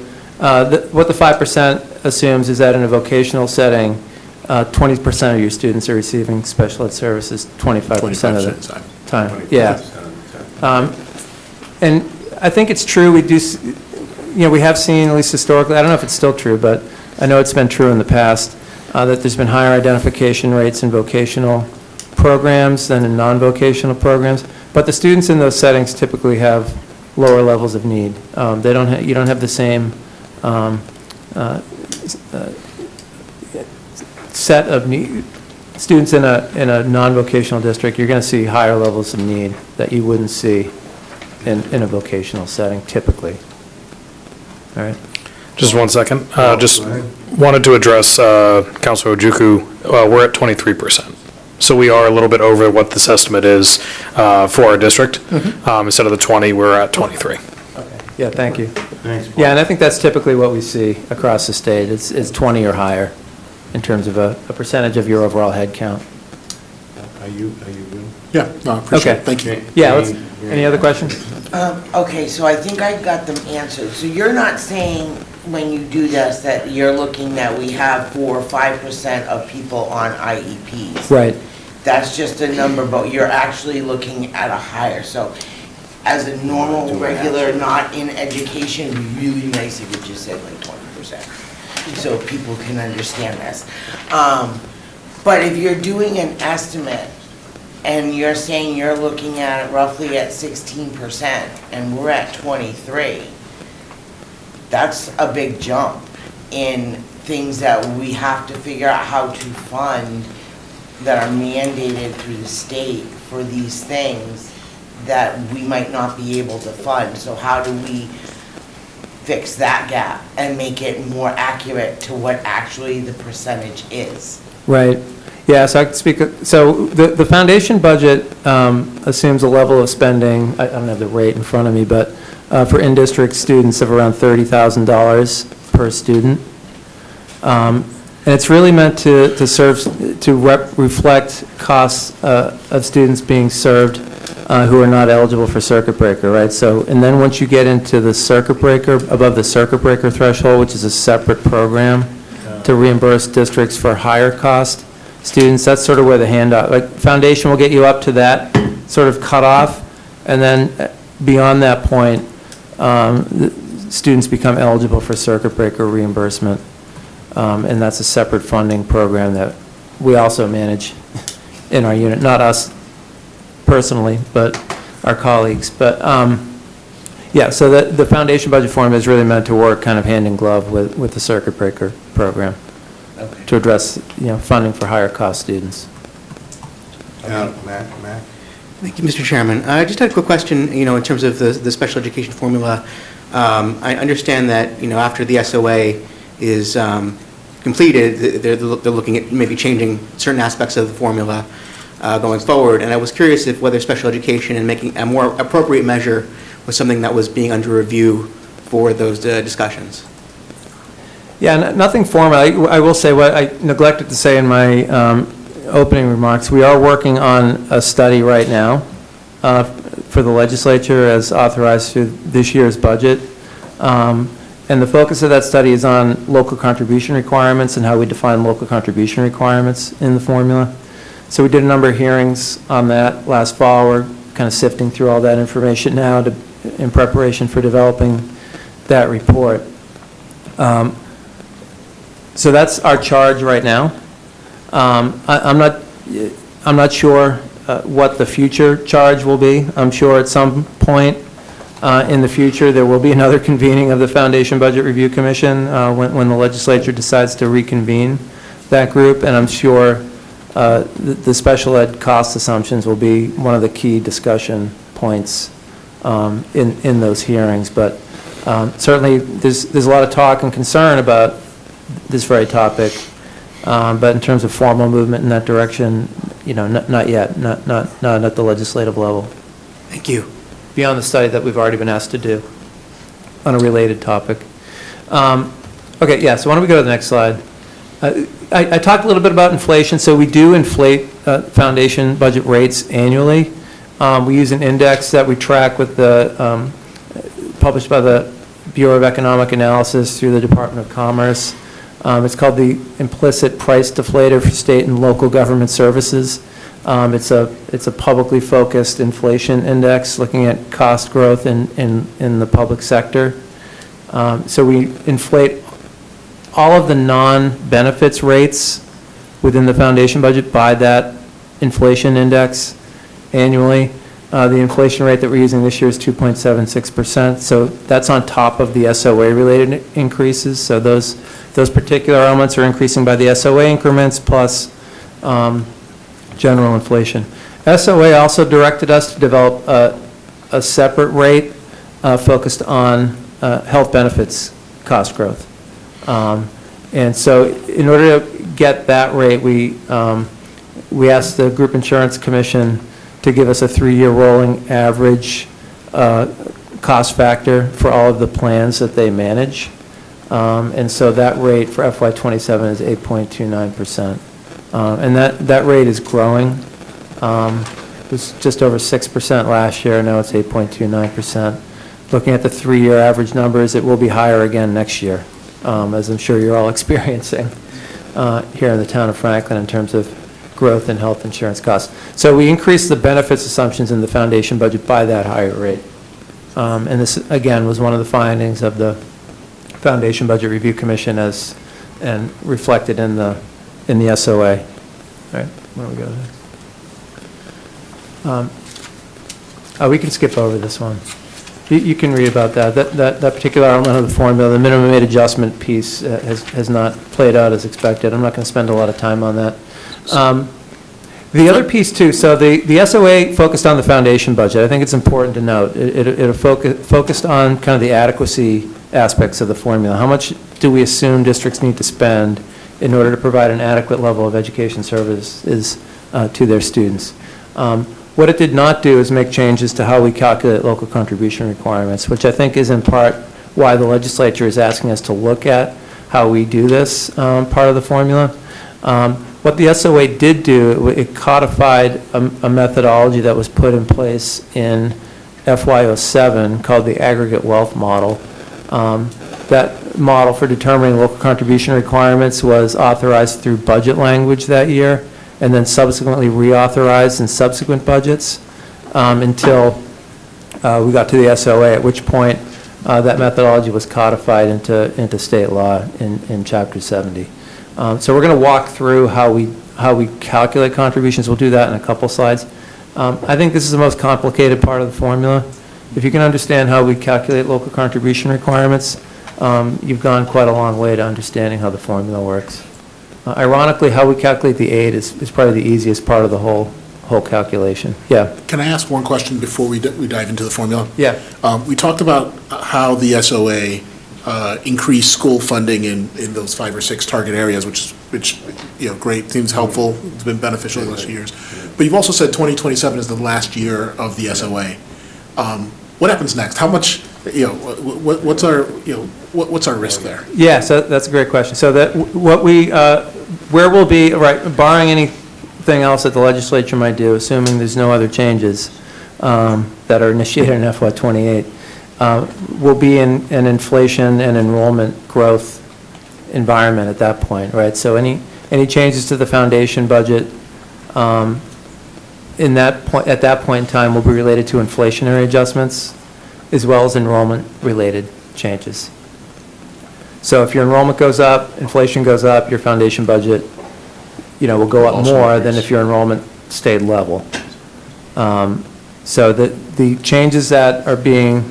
what the 5% assumes is that in a vocational setting, 20% of your students are receiving special ed services 25% of the time. Yeah. And I think it's true, we do, we have seen, at least historically, I don't know if it's still true, but I know it's been true in the past, that there's been higher identification rates in vocational programs than in non-vocational programs, but the students in those settings typically have lower levels of need. They don't you don't have the same set of need. Students in a non-vocational district, you're going to see higher levels of need that you wouldn't see in a vocational setting typically. All right. Just 1 second. Just wanted to address Councilor Ojukwu. We're at 23%. So we are a little bit over what this estimate is for our district. Instead of the 20, we're at 23. Okay. Yeah, thank you. Thanks, Paul. Yeah, and I think that's typically what we see across the state. It's 20 or higher in terms of a percentage of your overall head count. Are you good? Yeah, no, I appreciate it. Okay. Thank you. Yeah, any other questions? Okay, so I think I got them answered. So you're not saying when you do this that you're looking that we have 4 or 5% of people on IEPs? Right. That's just a number, but you're actually looking at a higher. So as a normal, regular, not in education, it'd be really nice if you just said like 20%, so people can understand this. But if you're doing an estimate, and you're saying you're looking at it roughly at 16%, and we're at 23, that's a big jump in things that we have to figure out how to fund that are mandated through the state for these things that we might not be able to fund. So how do we fix that gap and make it more accurate to what actually the percentage is? Right. Yeah, so I can speak, so the foundation budget assumes a level of spending, I don't have the rate in front of me, but for in-district students of around $30,000 per student. And it's really meant to serve, to reflect costs of students being served who are not eligible for circuit breaker, right? So, and then once you get into the circuit breaker, above the circuit breaker threshold, which is a separate program to reimburse districts for higher cost students, that's sort of where the handout, like foundation will get you up to that sort of cutoff, and then beyond that point, the students become eligible for circuit breaker reimbursement. And that's a separate funding program that we also manage in our unit, not us personally, but our colleagues. But yeah, so the foundation budget formula is really meant to work kind of hand in glove with the circuit breaker program. to address, funding for higher cost students. Mac? Thank you, Mr. Chairman. I just had a quick question, in terms of the special education formula. I understand that, after the SOA is completed, they're looking at maybe changing certain aspects of the formula going forward. And I was curious if whether special education and making a more appropriate measure was something that was being under review for those discussions. Yeah, nothing formal. I will say what I neglected to say in my opening remarks. We are working on a study right now for the legislature as authorized through this year's budget. And the focus of that study is on local contribution requirements and how we define local contribution requirements in the formula. So we did a number of hearings on that last fall. We're kind of sifting through all that information now in preparation for developing that report. So that's our charge right now. I'm not sure what the future charge will be. I'm sure at some point in the future there will be another convening of the Foundation Budget Review Commission when the legislature decides to reconvene that group, and I'm sure the special ed cost assumptions will be one of the key discussion points in those hearings. But certainly there's a lot of talk and concern about this very topic. But in terms of formal movement in that direction, not yet, not at the legislative level. Thank you. Beyond the study that we've already been asked to do on a related topic. Okay, yeah, so why don't we go to the next slide. I talked a little bit about inflation. So we do inflate foundation budget rates annually. We use an index that we track with the, published by the Bureau of Economic Analysis through the Department of Commerce. It's called the Implicit Price Deflator for State and Local Government Services. It's a publicly focused inflation index looking at cost growth in the public sector. So we inflate all of the non-benefits rates within the foundation budget by that inflation index annually. The inflation rate that we're using this year is 2.76%. So that's on top of the SOA-related increases. So those particular elements are increasing by the SOA increments plus general inflation. SOA also directed us to develop a separate rate focused on health benefits cost growth. And so in order to get that rate, we asked the Group Insurance Commission to give us a 3-year rolling average cost factor for all of the plans that they manage. And so that rate for FY27 is 8.29%. And that rate is growing. It was just over 6% last year. Now it's 8.29%. Looking at the 3-year average numbers, it will be higher again next year, as I'm sure you're all experiencing here in the town of Franklin in terms of growth in health insurance costs. So we increased the benefits assumptions in the foundation budget by that higher rate. And this, again, was one of the findings of the Foundation Budget Review Commission and reflected in the SOA. All right, where do we go next? We can skip over this one. You can read about that. That particular element of the formula, the minimum rate adjustment piece, has not played out as expected. I'm not going to spend a lot of time on that. The other piece too, so the SOA focused on the foundation budget. I think it's important to note. It focused on kind of the adequacy aspects of the formula. How much do we assume districts need to spend in order to provide an adequate level of education services to their students? What it did not do is make changes to how we calculate local contribution requirements, which I think is in part why the legislature is asking us to look at how we do this part of the formula. What the SOA did do, it codified a methodology that was put in place in FY07 called the aggregate wealth model. That model for determining local contribution requirements was authorized through budget language that year and then subsequently reauthorized in subsequent budgets until we got to the SOA, at which point that methodology was codified into state law in Chapter 70. So we're going to walk through how we calculate contributions. We'll do that in a couple slides. I think this is the most complicated part of the formula. If you can understand how we calculate local contribution requirements, you've gone quite a long way to understanding how the formula works. Ironically, how we calculate the aid is probably the easiest part of the whole calculation. Yeah. Can I ask one question before we dive into the formula? Yeah. We talked about how the SOA increased school funding in those 5 or 6 target areas, which great, seems helpful, it's been beneficial the last few years. But you've also said 2027 is the last year of the SOA. What happens next? How much, what's our risk there? Yeah, so that's a great question. So that where we'll be, right, barring anything else that the legislature might do, assuming there's no other changes that are initiated in FY '28, we'll be in an inflation and enrollment growth environment at that point, right? So any changes to the foundation budget at that point in time will be related to inflationary adjustments as well as enrollment-related changes. So if your enrollment goes up, inflation goes up, your foundation budget, will go up more than if your enrollment stayed level. So the changes that are being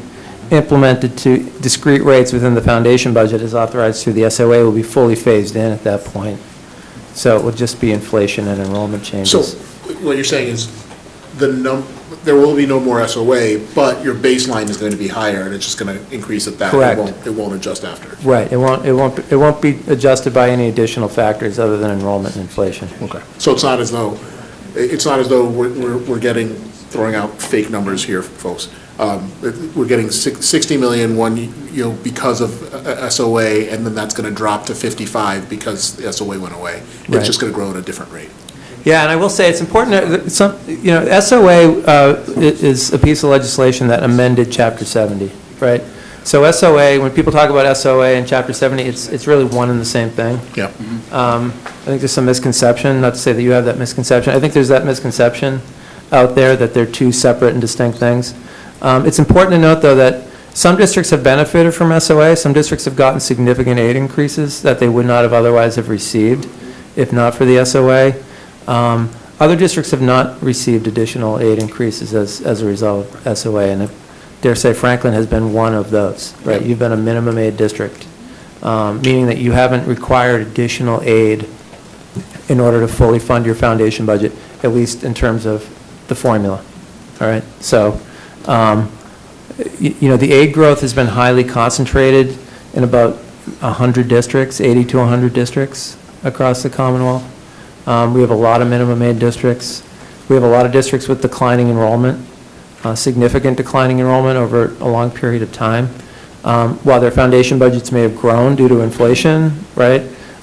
implemented to discrete rates within the foundation budget as authorized through the SOA will be fully phased in at that point. So it will just be inflation and enrollment changes. So what you're saying is there will be no more SOA, but your baseline is going to be higher, and it's just going to increase at that. Correct. It won't adjust after. Right. It won't be adjusted by any additional factors other than enrollment and inflation. Okay. So it's not as though we're throwing out fake numbers here, folks. We're getting 60 million because of SOA, and then that's going to drop to 55 because the SOA went away. Right. It's just going to grow at a different rate. Yeah, and I will say it's important, SOA is a piece of legislation that amended Chapter 70, right? So SOA, when people talk about SOA and Chapter 70, it's really one and the same thing. Yeah. I think there's some misconception, not to say that you have that misconception. I think there's that misconception out there that they're two separate and distinct things. It's important to note, though, that some districts have benefited from SOA. Some districts have gotten significant aid increases that they would not have otherwise have received if not for the SOA. Other districts have not received additional aid increases as a result of SOA, and I dare say Franklin has been one of those, right? You've been a minimum aid district, meaning that you haven't required additional aid in order to fully fund your foundation budget, at least in terms of the formula, all right? So, the aid growth has been highly concentrated in about 100 districts, 80 to 100 districts across the Commonwealth. We have a lot of minimum aid districts. We have a lot of districts with declining enrollment, significant declining enrollment over a long period of time. While their foundation budgets may have grown due to inflation, right?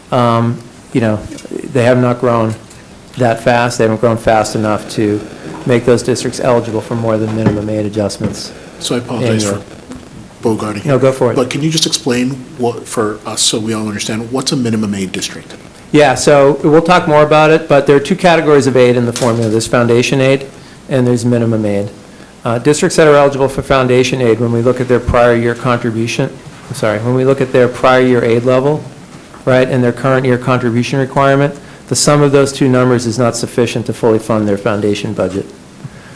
They have not grown that fast. They haven't grown fast enough to make those districts eligible for more than minimum aid adjustments. So I apologize for bogarting. No, go for it. But can you just explain for us so we all understand, what's a minimum aid district? Yeah, so we'll talk more about it, but there are two categories of aid in the formula. There's foundation aid and there's minimum aid. Districts that are eligible for foundation aid, when we look at their prior year when we look at their prior year aid level, right, and their current year contribution requirement, the sum of those two numbers is not sufficient to fully fund their foundation budget.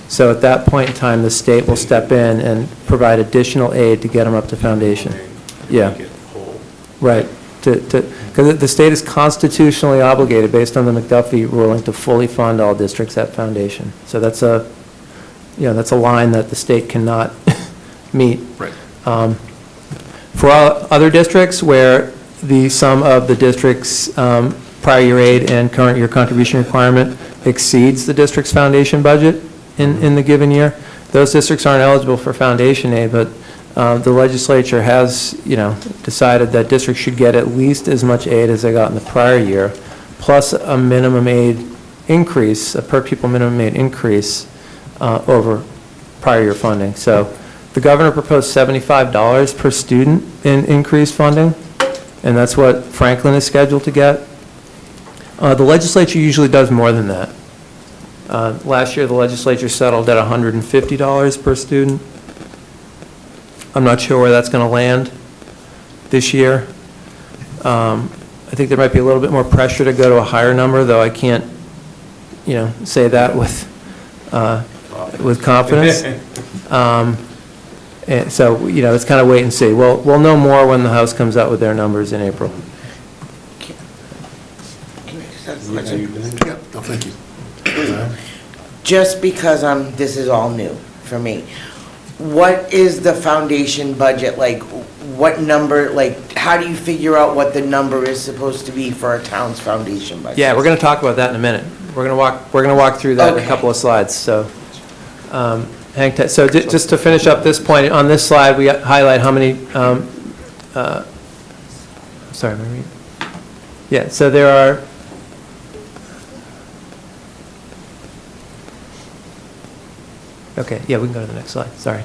So at that point in time, the state will step in and provide additional aid to get them up to foundation. Yeah. Right. Because the state is constitutionally obligated, based on the McDuffie ruling, to fully fund all districts at foundation. So that's a line that the state cannot meet. Right. For all other districts where the sum of the district's prior year aid and current year contribution requirement exceeds the district's foundation budget in the given year, those districts aren't eligible for foundation aid, but the legislature has, decided that districts should get at least as much aid as they got in the prior year, plus a minimum aid increase, a per pupil minimum aid increase over prior year funding. So the governor proposed $75 per student in increased funding, and that's what Franklin is scheduled to get. The legislature usually does more than that. Last year, the legislature settled at $150 per student. I'm not sure where that's going to land this year. I think there might be a little bit more pressure to go to a higher number, though I can't, say that with confidence. And so, it's kind of wait and see. We'll know more when the House comes out with their numbers in April. Yeah, no, thank you. Just because this is all new for me, what is the foundation budget like? What number, like, how do you figure out what the number is supposed to be for a town's foundation budget? Yeah, we're going to talk about that in a minute. We're going to walk through that in a Okay. couple of slides, so. Hang tight. So just to finish up this point, on this slide, we highlight how many, sorry, am I reading? Yeah, so there are, okay, yeah, we can go to the next slide, sorry.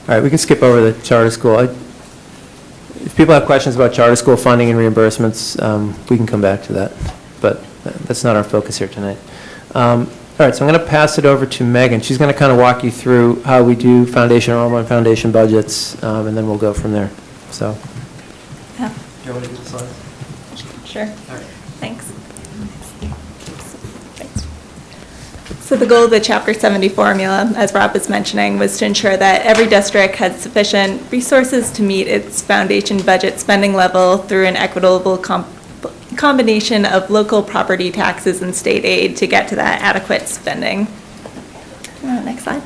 All right, we can skip over the charter school. If people have questions about charter school funding and reimbursements, we can come back to that, but that's not our focus here tonight. All right, so I'm going to pass it over to Megan. She's going to kind of walk you through how we do foundation enrollment and foundation budgets, and then we'll go from there, so. Yeah. Do you want to do the slides? Sure. Thanks. So the goal of the Chapter 70 formula, as Rob was mentioning, was to ensure that every district had sufficient resources to meet its foundation budget spending level through an equitable combination of local property taxes and state aid to get to that adequate spending. Next slide.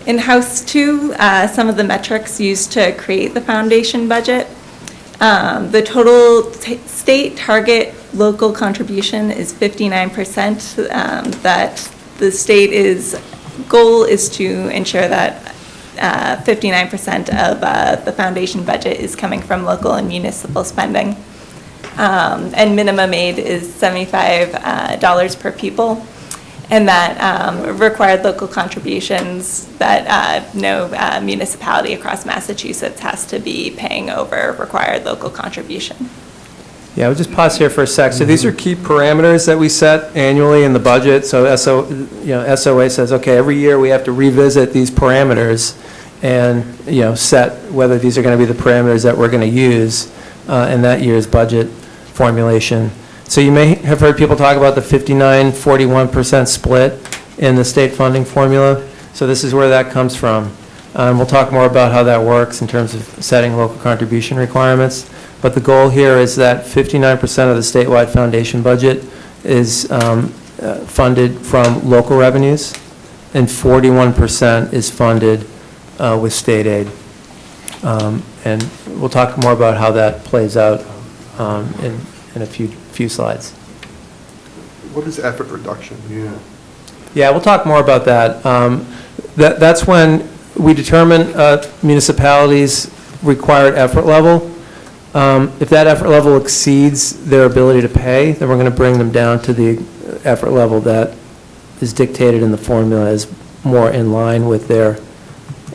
In House 2, some of the metrics used to create the foundation budget. The total state target local contribution is 59%. That the state goal is to ensure that 59% of the foundation budget is coming from local and municipal spending. And minimum aid is $75 per pupil. And that required local contributions that no municipality across Massachusetts has to be paying over required local contribution. Yeah, we'll just pause here for a sec. So these are key parameters that we set annually in the budget. So SOA says, okay, every year we have to revisit these parameters and, set whether these are going to be the parameters that we're going to use in that year's budget formulation. So you may have heard people talk about the 59-41% split in the state funding formula. So this is where that comes from. We'll talk more about how that works in terms of setting local contribution requirements. But the goal here is that 59% of the statewide foundation budget is funded from local revenues, and 41% is funded with state aid. And we'll talk more about how that plays out in a few slides. What is effort reduction? Yeah, we'll talk more about that. That's when we determine municipalities' required effort level. If that effort level exceeds their ability to pay, then we're going to bring them down to the effort level that is dictated in the formula as more in line with their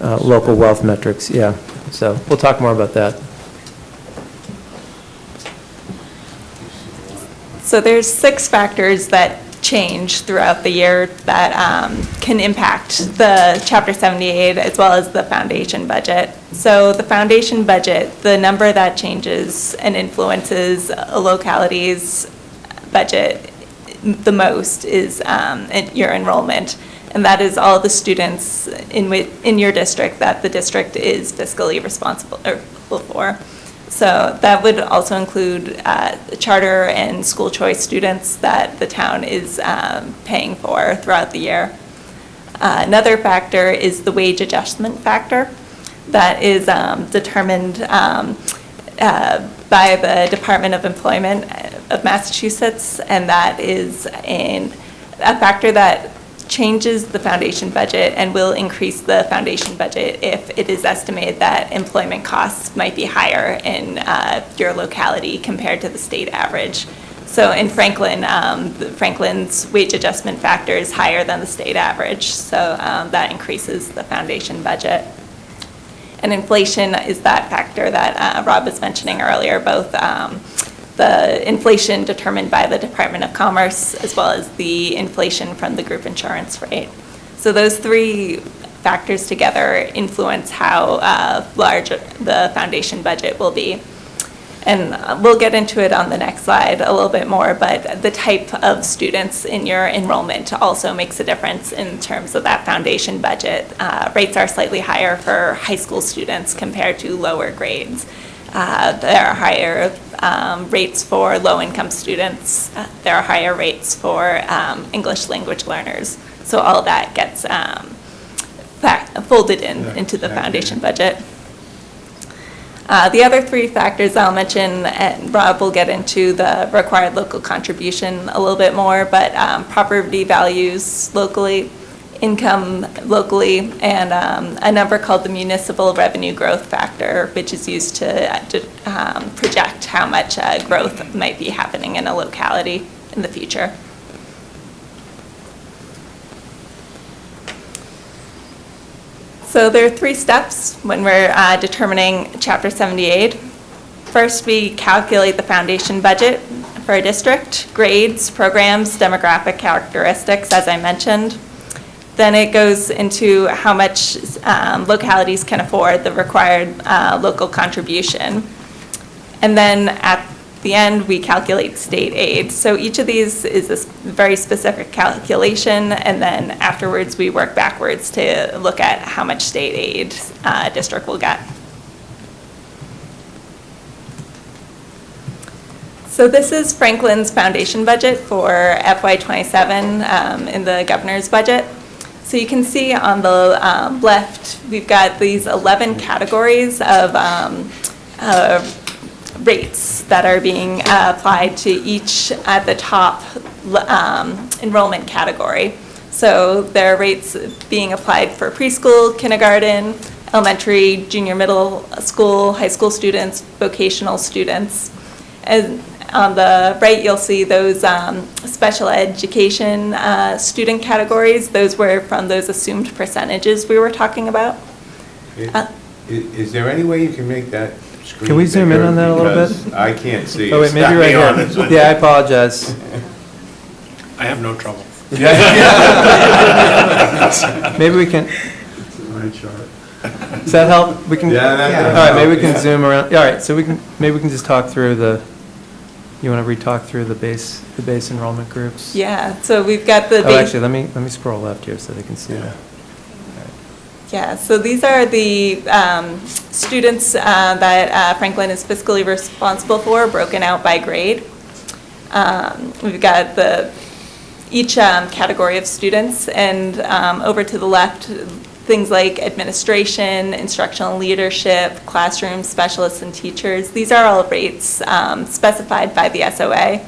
local wealth metrics. Yeah, so we'll talk more about that. So there's 6 factors that change throughout the year that can impact the Chapter 78 as well as the foundation budget. So the foundation budget, the number that changes and influences a locality's budget the most is your enrollment. And that is all the students in your district that the district is fiscally responsible for. So that would also include charter and school choice students that the town is paying for throughout the year. Another factor is the wage adjustment factor that is determined by the Department of Employment of Massachusetts, and that is a factor that changes the foundation budget and will increase the foundation budget if it is estimated that employment costs might be higher in your locality compared to the state average. So in Franklin, Franklin's wage adjustment factor is higher than the state average, so that increases the foundation budget. And inflation is that factor that Rob was mentioning earlier, both the inflation determined by the Department of Commerce as well as the inflation from the group insurance rate. So those 3 factors together influence how large the foundation budget will be. And we'll get into it on the next slide a little bit more, but the type of students in your enrollment also makes a difference in terms of that foundation budget. Rates are slightly higher for high school students compared to lower grades. There are higher rates for low-income students. There are higher rates for English language learners. So all of that gets folded into the foundation budget. The other three factors I'll mention, and Rob will get into the required local contribution a little bit more, but property values locally, income locally, and a number called the municipal revenue growth factor, which is used to project how much growth might be happening in a locality in the future. So there are 3 steps when we're determining Chapter 78. First, we calculate the foundation budget for a district, grades, programs, demographic characteristics, as I mentioned. Then it goes into how much localities can afford the required local contribution. And then at the end, we calculate state aid. So each of these is a very specific calculation, and then afterwards we work backwards to look at how much state aid a district will get. So this is Franklin's foundation budget for FY27 in the governor's budget. So you can see on the left, we've got these 11 categories of rates that are being applied to each at the top enrollment category. So there are rates being applied for preschool, kindergarten, elementary, junior middle school, high school students, vocational students. And on the right, you'll see those special education student categories. Those were from those assumed percentages we were talking about. Is there any way you can make that screen Can we zoom in bigger? on that a little bit? Because I can't see. Oh, wait, It's maybe not right me on this here. one. Yeah, I apologize. I have no trouble. Maybe we can, My chart. does that help? We can. Yeah, that does All right, maybe we help, can yeah. zoom around. All right, so maybe we can just talk through you want to re-talk through the base enrollment groups? Yeah, so we've got the Oh, actually, let me scroll left here so they can see that. Yeah, so these are the students that Franklin is fiscally responsible for, broken out by grade. We've got each category of students, and over to the left, things like administration, instructional leadership, classroom specialists and teachers. These are all rates specified by the SOA,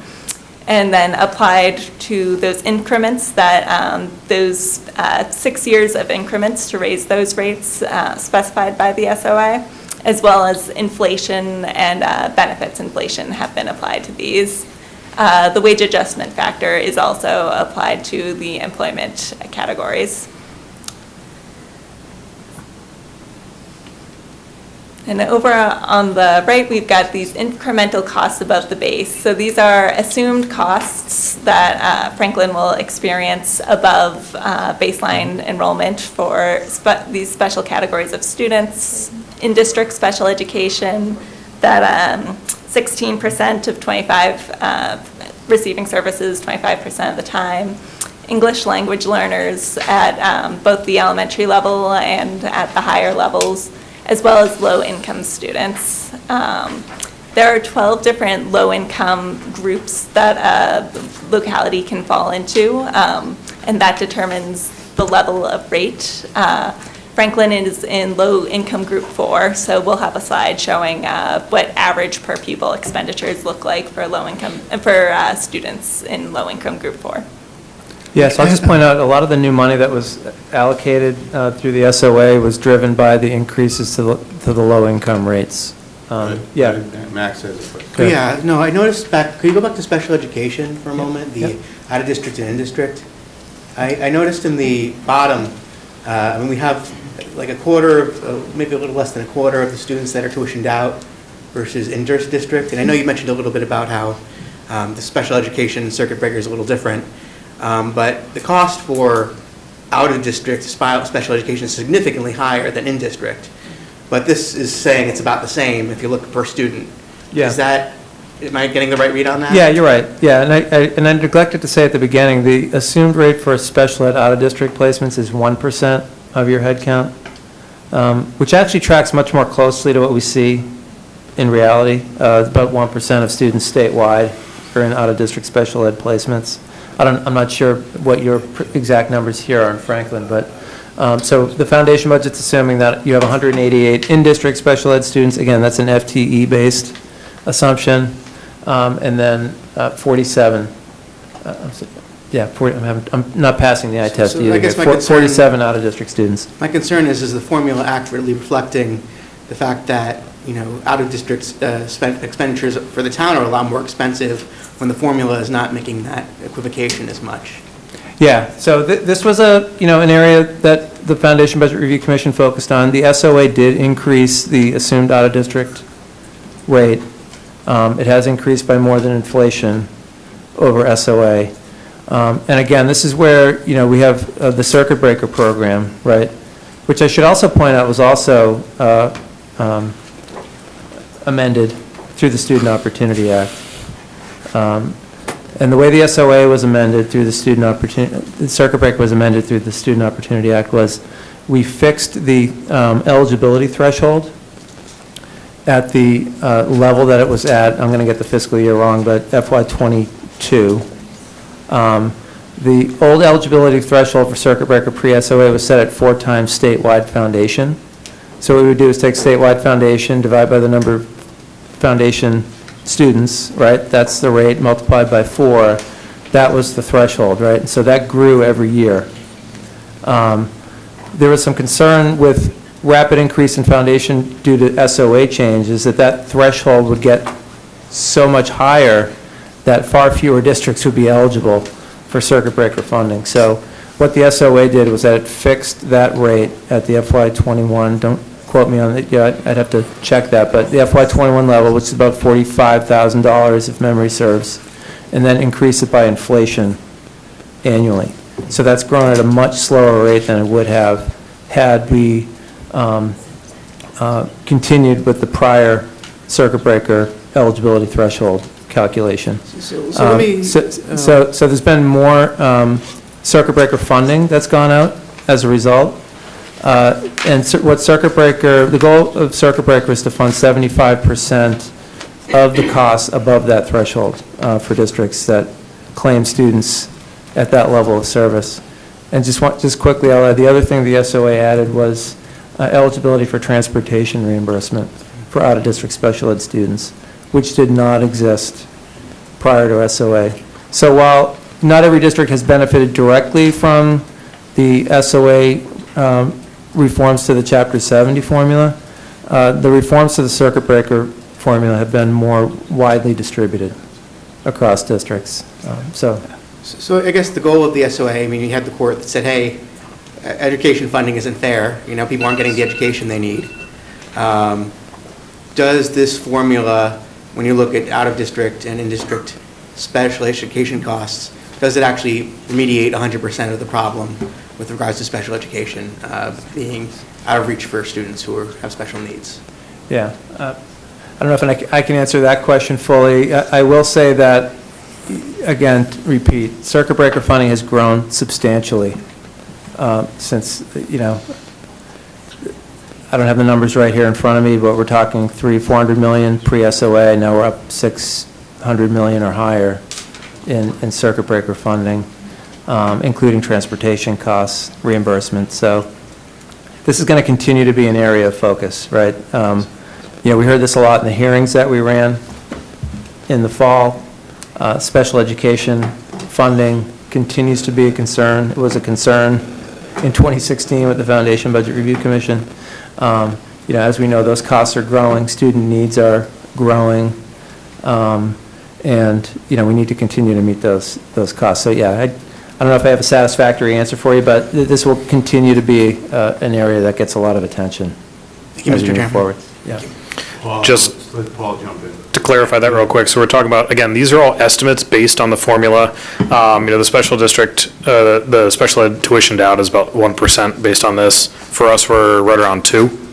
and then applied to those increments that those 6 years of increments to raise those rates specified by the SOA, as well as inflation and benefits inflation have been applied to these. The wage adjustment factor is also applied to the employment categories. And over on the right, we've got these incremental costs above the base. So these are assumed costs that Franklin will experience above baseline enrollment for these special categories of students, in-district special education, that 16% of 25 receiving services 25% of the time, English language learners at both the elementary level and at the higher levels, as well as low-income students. There are 12 different low-income groups that a locality can fall into, and that determines the level of rate. Franklin is in low-income group 4, so we'll have a slide showing what average per pupil expenditures look like for students in low-income group 4. Yeah, so I'll just point out, a lot of the new money that was allocated through the SOA was driven by the increases to the low-income rates. Yeah. Max has a question. Good. Yeah, no, I noticed could you go back to special education for a moment, the Yep. out-of-district and in-district? I noticed in the bottom, we have like a quarter, maybe a little less than a quarter of the students that are tuitioned out versus inter-district, and I know you mentioned a little bit about how the special education circuit breaker is a little different. But the cost for out-of-district special education is significantly higher than in-district. But this is saying it's about the same if you look per student. Yeah. Am I getting the right read on that? Yeah, you're right. Yeah, and I neglected to say at the beginning, the assumed rate for special ed out-of-district placements is 1% of your head count, which actually tracks much more closely to what we see in reality. About 1% of students statewide are in out-of-district special ed placements. I'm not sure what your exact numbers here are in Franklin, but, so the foundation budget's assuming that you have 188 in-district special ed students. Again, that's an FTE-based assumption. And then 47, I'm not passing the eye test So either. I guess my 47 out-of-district students. My concern is the formula accurately reflecting the fact that, out-of-district expenditures for the town are a lot more expensive when the formula is not making that equivocation as much? Yeah, so this was an area that the Foundation Budget Review Commission focused on. The SOA did increase the assumed out-of-district rate. It has increased by more than inflation over SOA. And again, this is where, we have the circuit breaker program, right? Which I should also point out was also amended through the Student Opportunity Act. And the way the SOA was amended through the circuit breaker was amended through the Student Opportunity Act was we fixed the eligibility threshold at the level that it was at. I'm going to get the fiscal year wrong, but FY22. The old eligibility threshold for circuit breaker pre-SOA was set at 4 times statewide foundation. So what we would do is take statewide foundation, divide by the number of foundation students, right? That's the rate multiplied by 4. That was the threshold, right? And so that grew every year. There was some concern with rapid increase in foundation due to SOA changes that threshold would get so much higher that far fewer districts would be eligible for circuit breaker funding. So what the SOA did was that it fixed that rate at the FY21, don't quote me on it yet, I'd have to check that, but the FY21 level, which is about $45,000 if memory serves, and then increase it by inflation annually. So that's grown at a much slower rate than it would have had we continued with the prior circuit breaker eligibility threshold calculation. So let me... So there's been more circuit breaker funding that's gone out as a result. And what the goal of circuit breaker is to fund 75% of the costs above that threshold for districts that claim students at that level of service. And just quickly, I'll add, the other thing the SOA added was eligibility for transportation reimbursement for out-of-district special ed students, which did not exist prior to SOA. So while not every district has benefited directly from the SOA reforms to the Chapter 70 formula, the reforms to the circuit breaker formula have been more widely distributed across districts. So I guess the goal of the SOA, you had the court that said, hey, education funding isn't fair, people aren't getting the education they need. Does this formula, when you look at out-of-district and in-district special education costs, does it actually remediate 100% of the problem with regards to special education being out of reach for students who have special needs? Yeah. I don't know if I can answer that question fully. I will say that, again, repeat, circuit breaker funding has grown substantially since, I don't have the numbers right here in front of me, but we're talking $400 million pre-SOA. Now we're up $600 million or higher in circuit breaker funding, including transportation costs, reimbursement. So this is going to continue to be an area of focus, right? We heard this a lot in the hearings that we ran in the fall. Special education funding continues to be a concern. It was a concern in 2016 with the Foundation Budget Review Commission. As we know, those costs are growing, student needs are growing, and we need to continue to meet those costs. So yeah, I don't know if I have a satisfactory answer for you, but this will continue to be an area that gets a lot of attention. Thank you, Mr. Chairman. Forward. Yeah. Just let Paul jump in. to clarify that real quick, so we're talking about, again, these are all estimates based on the formula. The special district, the special ed tuition down is about 1% based on this. For us, we're right around 2%.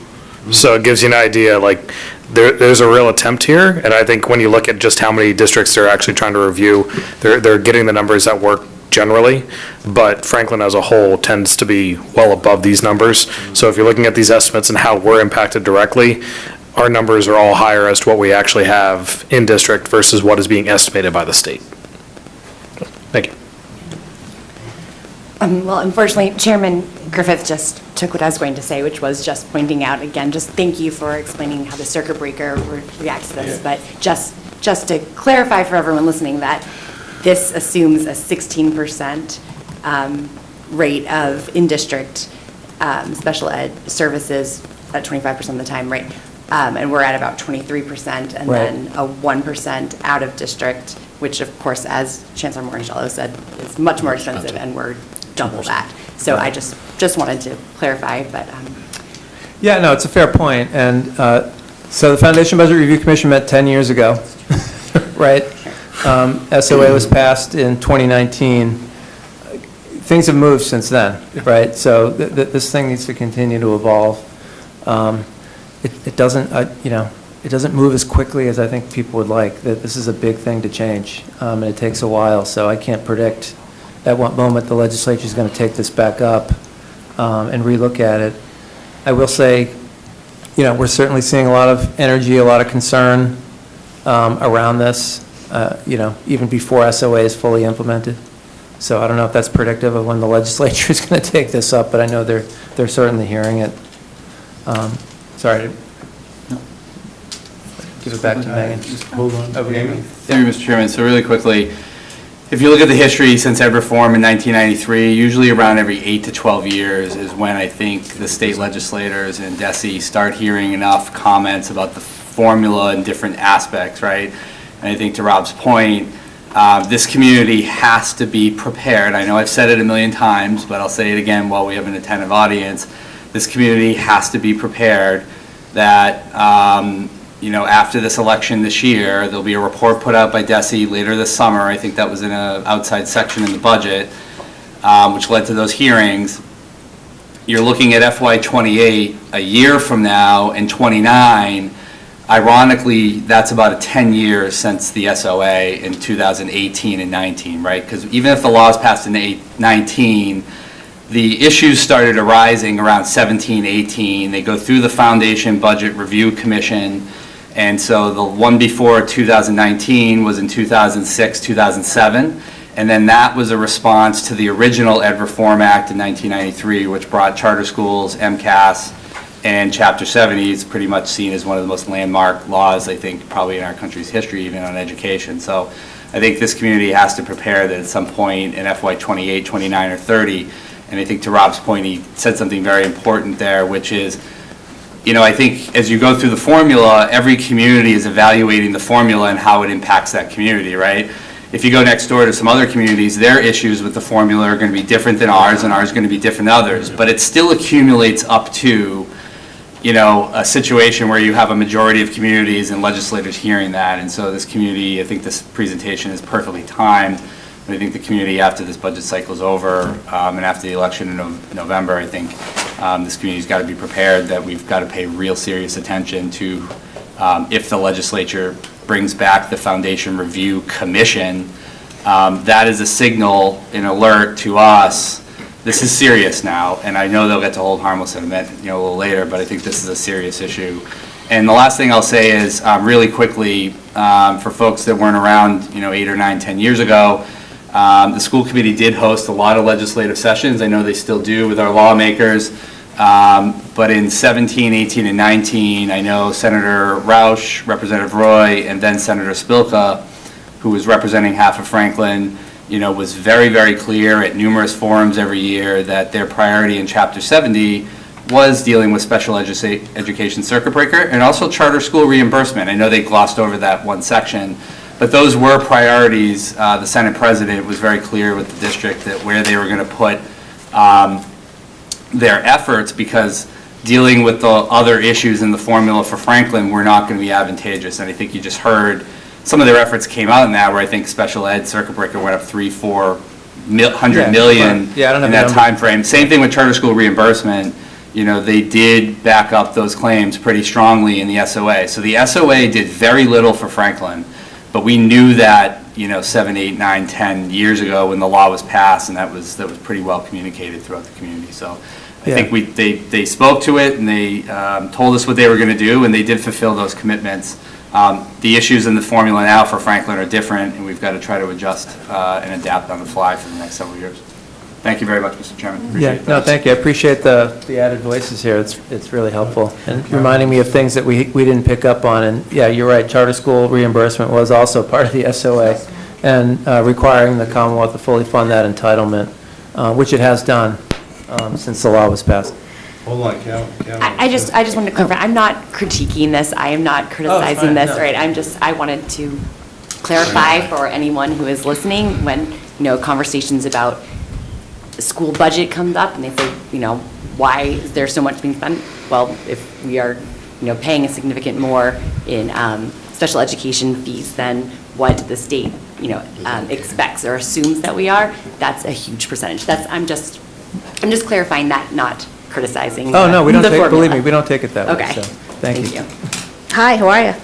So it gives you an idea, like, there's a real attempt here, and I think when you look at just how many districts they're actually trying to review, they're getting the numbers that work generally, but Franklin as a whole tends to be well above these numbers. So if you're looking at these estimates and how we're impacted directly, our numbers are all higher as to what we actually have in district versus what is being estimated by the state. Thank you. Well, unfortunately, Chairman Griffith just took what I was going to say, which was just pointing out, again, just thank you for explaining how the circuit breaker reacts to this. But just to clarify for everyone listening that this assumes a 16% rate of in-district special ed services at 25% of the time, right? And we're at about 23%, and Right. then a 1% out of district, which of course, as Chancellor Morincello said, is much more expensive, and we're double that. So I just wanted to clarify, but. Yeah, no, it's a fair point. And so the Foundation Budget Review Commission met 10 years ago, right? SOA was passed in 2019. Things have moved since then, right? So this thing needs to continue to evolve. It doesn't, it doesn't move as quickly as I think people would like. That this is a big thing to change, and it takes a while. So I can't predict at what moment the legislature is going to take this back up and relook at it. I will say, we're certainly seeing a lot of energy, a lot of concern around this, even before SOA is fully implemented. So I don't know if that's predictive of when the legislature is going to take this up, but I know they're certainly hearing it. Sorry. Give it back to Megan. Just hold on. Over here. Thank you, Mr. Chairman. So really quickly, if you look at the history since ed reform in 1993, usually around every 8 to 12 years is when I think the state legislators and DESE start hearing enough comments about the formula and different aspects, right? And I think to Rob's point, this community has to be prepared. I know I've said it a million times, but I'll say it again while we have an attentive audience. This community has to be prepared that, after this election this year, there'll be a report put out by DESE later this summer. I think that was in an outside section in the budget, which led to those hearings. You're looking at FY28 a year from now, and 29. Ironically, that's about 10 years since the SOA in 2018 and 19, right? Because even if the law is passed in 19, the issues started arising around 17, 18. They go through the Foundation Budget Review Commission, and so the one before 2019 was in 2006, 2007, and then that was a response to the original Ed Reform Act in 1993, which brought charter schools, MCAS, and Chapter 70 is pretty much seen as one of the most landmark laws, I think, probably in our country's history, even on education. So I think this community has to prepare that at some point in FY 28, 29, or 30, and I think to Rob's point, he said something very important there, which is, I think as you go through the formula, every community is evaluating the formula and how it impacts that community, right? If you go next door to some other communities, their issues with the formula are going to be different than ours, and ours are going to be different than others, but it still accumulates up to a situation where you have a majority of communities and legislators hearing that. And so this community, I think this presentation is perfectly timed. And I think the community, after this budget cycle is over, and after the election in November, I think this community's got to be prepared that we've got to pay real serious attention to if the legislature brings back the Foundation Review Commission, that is a signal, an alert to us. This is serious now, and I know they'll get to hold harmless in a minute, a little later, but I think this is a serious issue. And the last thing I'll say is, really quickly, for folks that weren't around, 8 or 9, 10 years ago, the school committee did host a lot of legislative sessions. I know they still do with our lawmakers, but in 17, 18, and 19, I know Senator Roush, Representative Roy, and then Senator Spilka, who was representing half of Franklin, was very, very clear at numerous forums every year that their priority in Chapter 70 was dealing with special education circuit breaker and also charter school reimbursement. I know they glossed over that one section, but those were priorities. The Senate President was very clear with the district that where they were going to put their efforts, because dealing with the other issues in the formula for Franklin were not going to be advantageous. And I think you just heard some of their efforts came out in that, where I think special ed circuit breaker went up $300-400 million in that time frame. Same thing with charter school reimbursement. They did back up those claims pretty strongly in the SOA. So the SOA did very little for Franklin, but we knew that 7, 8, 9, 10 years ago when the law was passed, and that was pretty well communicated throughout the community. So I think they spoke to it, and they told us what they were going to do, and they did fulfill those commitments. The issues in the formula now for Franklin are different, and we've got to try to adjust and adapt on the fly for the next several years. Thank you very much, Mr. Chairman. Appreciate that. No, thank you. I appreciate the added voices here. It's really helpful. And reminding me of things that we didn't pick up on. And yeah, you're right, charter school reimbursement was also part of the SOA, and requiring the Commonwealth to fully fund that entitlement, which it has done since the law was passed. Hold on, Cal. I just wanted to clarify, I'm not critiquing this, I am not criticizing this, right? I wanted to clarify for anyone who is listening, when, conversations about the school budget comes up, and they say, why is there so much being spent? Well, if we are, paying a significant more in special education fees than what the state, expects or assumes that we are, that's a huge percentage. I'm just clarifying that, not criticizing Oh, no, we don't the take, formula. believe me, we don't take it that way. Okay. So, thank you. Hi, how are you?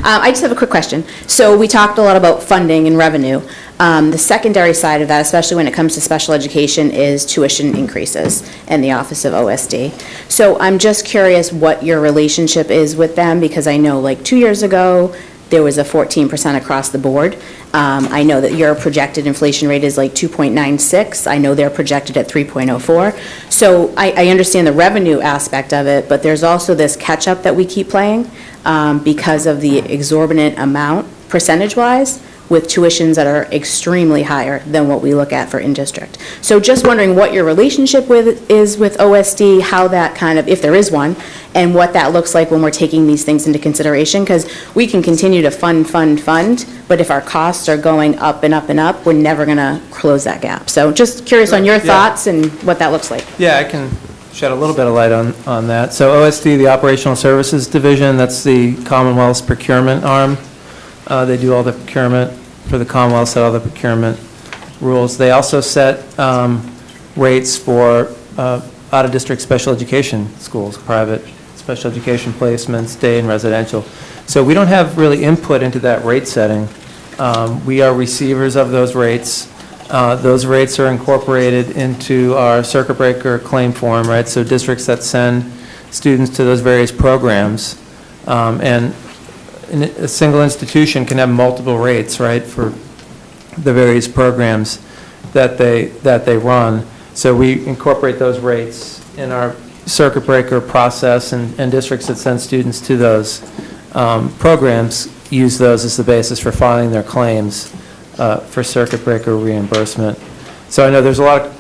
I just have a quick question. So we talked a lot about funding and revenue. The secondary side of that, especially when it comes to special education, is tuition increases in the Office of OSD. So I'm just curious what your relationship is with them, because I know like 2 years ago, there was a 14% across the board. I know that your projected inflation rate is like 2.96. I know they're projected at 3.04. So I understand the revenue aspect of it, but there's also this catch-up that we keep playing because of the exorbitant amount, percentage-wise, with tuitions that are extremely higher than what we look at for in-district. So just wondering what your relationship is with OSD, how that kind of, if there is one, and what that looks like when we're taking these things into consideration, because we can continue to fund, but if our costs are going up and up and up, we're never going to close that gap. So just curious on your thoughts and what that looks like. Yeah, I can shed a little bit of light on that. So OSD, the Operational Services Division, that's the Commonwealth's procurement arm. They do all the procurement for the Commonwealth, set all the procurement rules. They also set rates for out-of-district special education schools, private special education placements, day and residential. So we don't have really input into that rate setting. We are receivers of those rates. Those rates are incorporated into our circuit breaker claim form, right? So districts that send students to those various programs, and a single institution can have multiple rates, right, for the various programs that they run. So we incorporate those rates in our circuit breaker process, and districts that send students to those programs use those as the basis for filing their claims for circuit breaker reimbursement. So I know there's a lot of,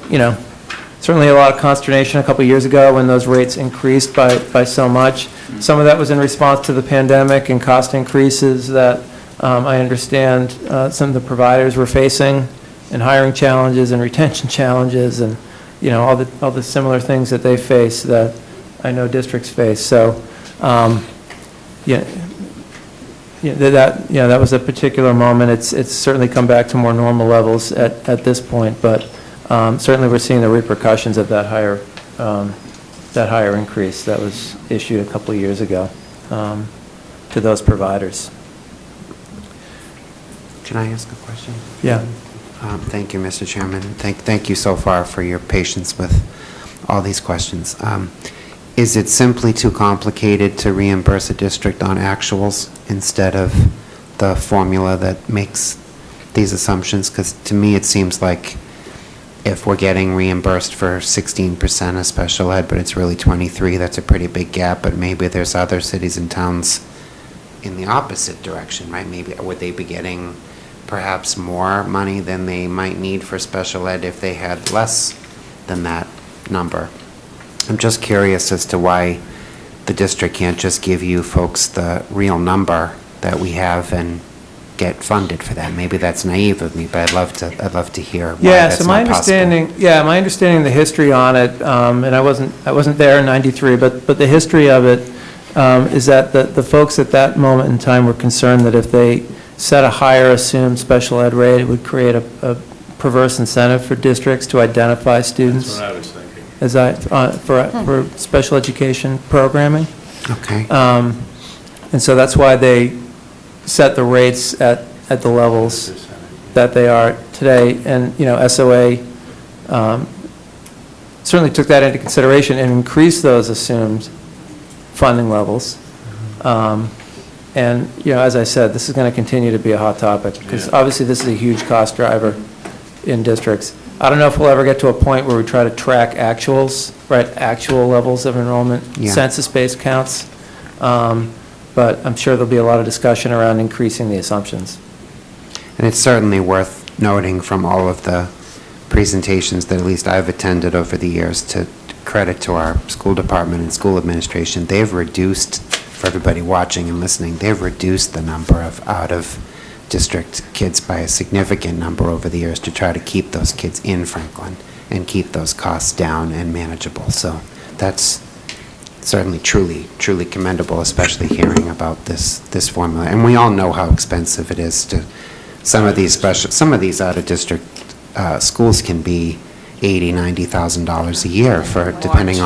certainly a lot of consternation a couple of years ago when those rates increased by so much. Some of that was in response to the pandemic and cost increases that I understand some of the providers were facing, and hiring challenges and retention challenges, and all the similar things that they face that I know districts face. So that was a particular moment. It's certainly come back to more normal levels at this point, but certainly we're seeing the repercussions of that higher increase that was issued a couple of years ago to those providers. Can I ask a question? Yeah. Thank you, Mr. Chairman. Thank you so far for your patience with all these questions. Is it simply too complicated to reimburse a district on actuals instead of the formula that makes these assumptions? Because to me, it seems like if we're getting reimbursed for 16% of special ed, but it's really 23, that's a pretty big gap, but maybe there's other cities and towns in the opposite direction, right? Maybe would they be getting perhaps more money than they might need for special ed if they had less than that number? I'm just curious as to why the district can't just give you folks the real number that we have and get funded for that. Maybe that's naive of me, but I'd love to hear why that's not possible. My understanding of the history on it, and I wasn't there in '93, but the history of it is that the folks at that moment in time were concerned that if they set a higher assumed special ed rate, it would create a perverse incentive for districts to identify students. That's what I was thinking. For special education programming. Okay. And so that's why they set the rates at the levels that they are today. And, SOA certainly took that into consideration and increased those assumed funding levels. And, as I said, this is going to continue to be a hot topic, because obviously this is a huge cost driver in districts. I don't know if we'll ever get to a point where we try to track actuals, right, actual levels of enrollment, census-based counts, but I'm sure there'll be a lot of discussion around increasing the assumptions. And it's certainly worth noting from all of the presentations that at least I've attended over the years, to credit to our school department and school administration, they've reduced, for everybody watching and listening, they've reduced the number of out-of-district kids by a significant number over the years to try to keep those kids in Franklin and keep those costs down and manageable. So that's certainly truly commendable, especially hearing about this formula. And we all know how expensive it is to, some of these out-of-district schools can be $80,000-$90,000 a year for depending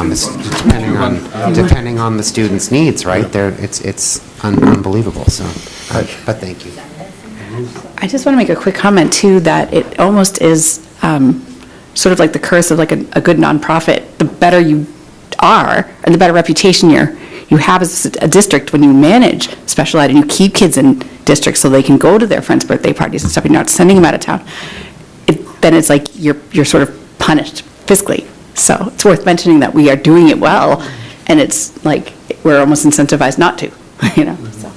on the student's needs, right? It's unbelievable. So, but thank you. I just want to make a quick comment too, that it almost is sort of like the curse of like a good nonprofit. The better you are, and the better reputation you have as a district when you manage special ed and you keep kids in districts so they can go to their friends' birthday parties and stuff, and you're not sending them out of town, then it's like you're sort of punished fiscally. So it's worth mentioning that we are doing it well, and it's like we're almost incentivized not to, so.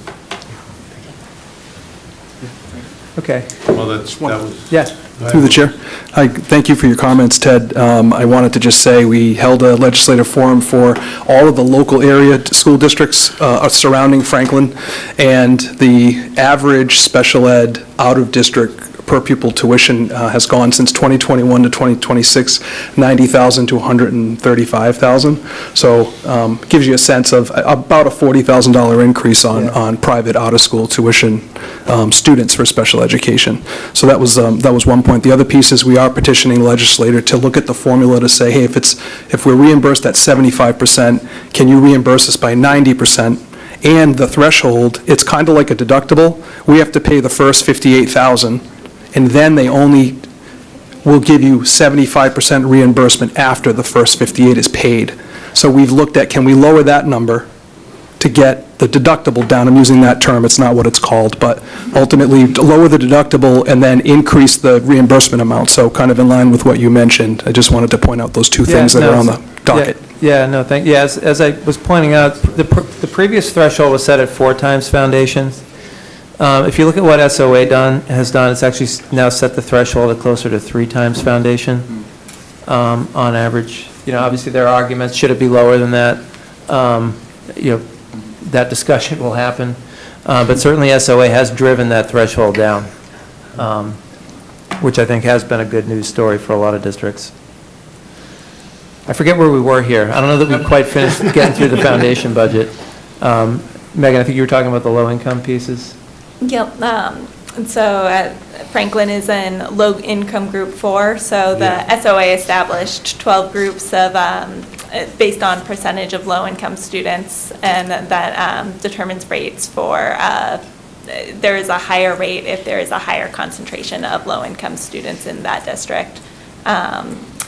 Okay. Well, that was... Yes. Through the chair. Hi, thank you for your comments, Ted. I wanted to just say we held a legislative forum for all of the local area school districts surrounding Franklin, and the average special ed out-of-district per pupil tuition has gone since 2021 to 2026, $90,000 to $135,000. So gives you a sense of about a $40,000 increase on private out-of-school tuition students for special education. So that was one point. The other piece is we are petitioning the legislator to look at the formula to say, hey, if we're reimbursed at 75%, can you reimburse us by 90%? And the threshold, it's kind of like a deductible. We have to pay the first $58,000, and then they only will give you 75% reimbursement after the first 58 is paid. So we've looked at, can we lower that number to get the deductible down? I'm using that term, it's not what it's called, but ultimately to lower the deductible and then increase the reimbursement amount. So kind of in line with what you mentioned. I just wanted to point out those two things that are on the docket. As I was pointing out, the previous threshold was set at 4 times foundation. If you look at what SOA has done, it's actually now set the threshold at closer to 3 times foundation on average. Obviously there are arguments, should it be lower than that? That discussion will happen. But certainly SOA has driven that threshold down, which I think has been a good news story for a lot of districts. I forget where we were here. I don't know that we've quite finished getting through the foundation budget. Megan, I think you were talking about the low-income pieces. Yep. And so Franklin is in low-income group 4, so the SOA established 12 groups of based on percentage of low-income students, and that determines rates for there is a higher rate if there is a higher concentration of low-income students in that district.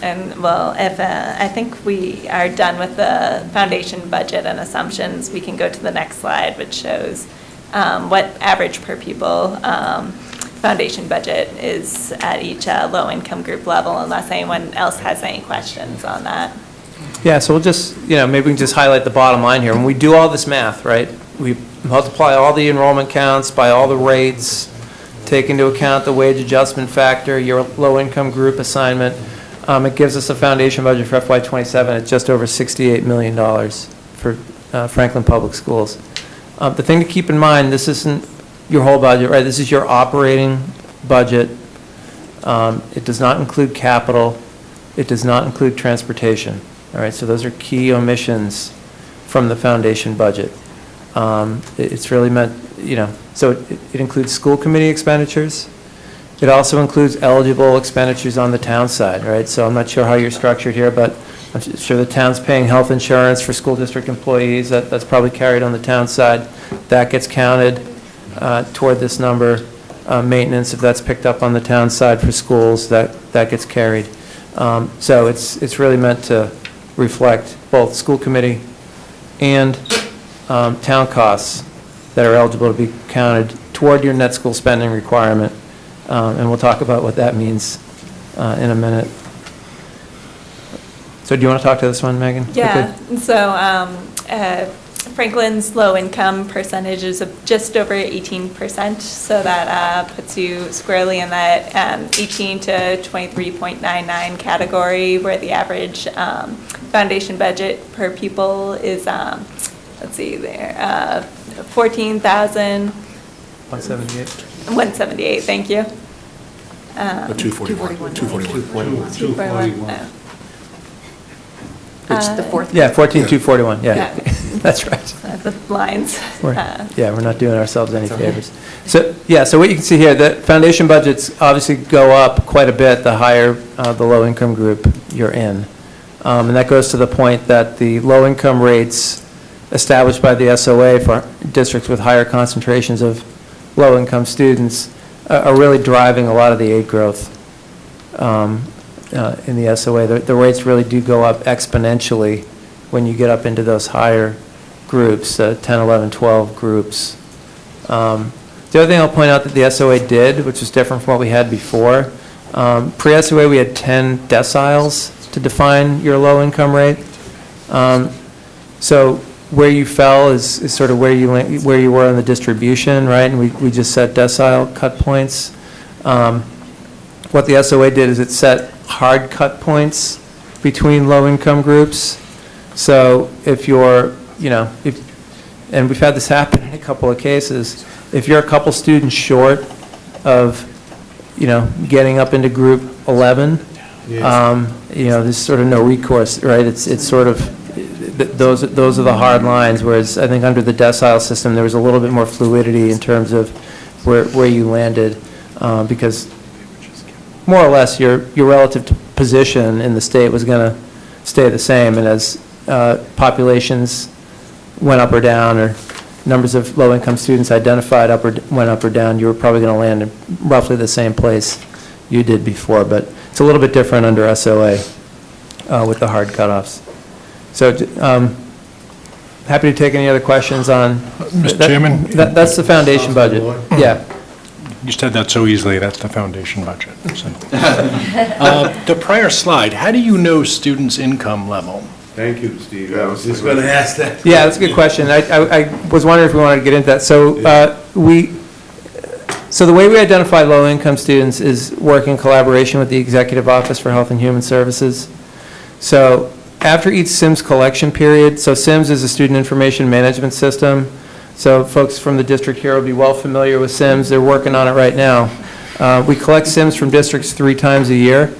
And well, if I think we are done with the foundation budget and assumptions, we can go to the next slide, which shows what average per pupil foundation budget is at each low-income group level, unless anyone else has any questions on that. Yeah, so we'll just, maybe we can just highlight the bottom line here. When we do all this math, right, we multiply all the enrollment counts by all the rates, take into account the wage adjustment factor, your low-income group assignment, it gives us a foundation budget for FY27 at just over $68 million for Franklin Public Schools. The thing to keep in mind, this isn't your whole budget, right? This is your operating budget. It does not include capital. It does not include transportation. All right, so those are key omissions from the foundation budget. It's really meant, so it includes school committee expenditures. It also includes eligible expenditures on the town side, right? So I'm not sure how you're structured here, but I'm sure the town's paying health insurance for school district employees. That's probably carried on the town side. That gets counted toward this number. Maintenance, if that's picked up on the town side for schools, that gets carried. So it's really meant to reflect both school committee and town costs that are eligible to be counted toward your net school spending requirement. And we'll talk about what that means in a minute. So do you want to talk to this one, Megan? Yeah, quickly? so Franklin's low-income percentage is just over 18%, so that puts you squarely in that 18 to 23.99 category, where the average foundation budget per pupil is, let's see there, 14,000. 178. 178, thank you. 241. 241. Which the fourth. Yeah, 14,241, yeah. That's right. The lines. Yeah, we're not doing ourselves any favors. So, yeah, so what you can see here, the foundation budgets obviously go up quite a bit the higher the low-income group you're in. And that goes to the point that the low-income rates established by the SOA for districts with higher concentrations of low-income students are really driving a lot of the aid growth in the SOA. The rates really do go up exponentially when you get up into those higher groups, 10, 11, 12 groups. The other thing I'll point out that the SOA did, which was different from what we had before, pre-SOA we had 10 deciles to define your low-income rate. So where you fell is sort of where you were in the distribution, right? And we just set decile cut points. What the SOA did is it set hard cut points between low-income groups. So if you're, and we've had this happen in a couple of cases, if you're a couple students short of, getting up into group 11, there's sort of no recourse, right? It's sort of, those are the hard lines, whereas I think under the decile system, there was a little bit more fluidity in terms of where you landed, because more or less your relative position in the state was going to stay the same, and as populations went up or down, or numbers of low-income students identified went up or down, you were probably going to land in roughly the same place you did before. But it's a little bit different under SOA with the hard cutoffs. So happy to take any other questions on. Mr. Chairman? That's the foundation budget. Yeah. You said that so easily, that's the foundation budget. So. The prior slide, how do you know students' income level? Thank you, Steve. I was just going to ask that. Yeah, that's a good question. I was wondering if we wanted to get into that. So so the way we identify low-income students is work in collaboration with the Executive Office for Health and Human Services. So after each SIMS collection period, so SIMS is a student information management system. So folks from the district here will be well familiar with SIMS. They're working on it right now. We collect SIMS from districts 3 times a year.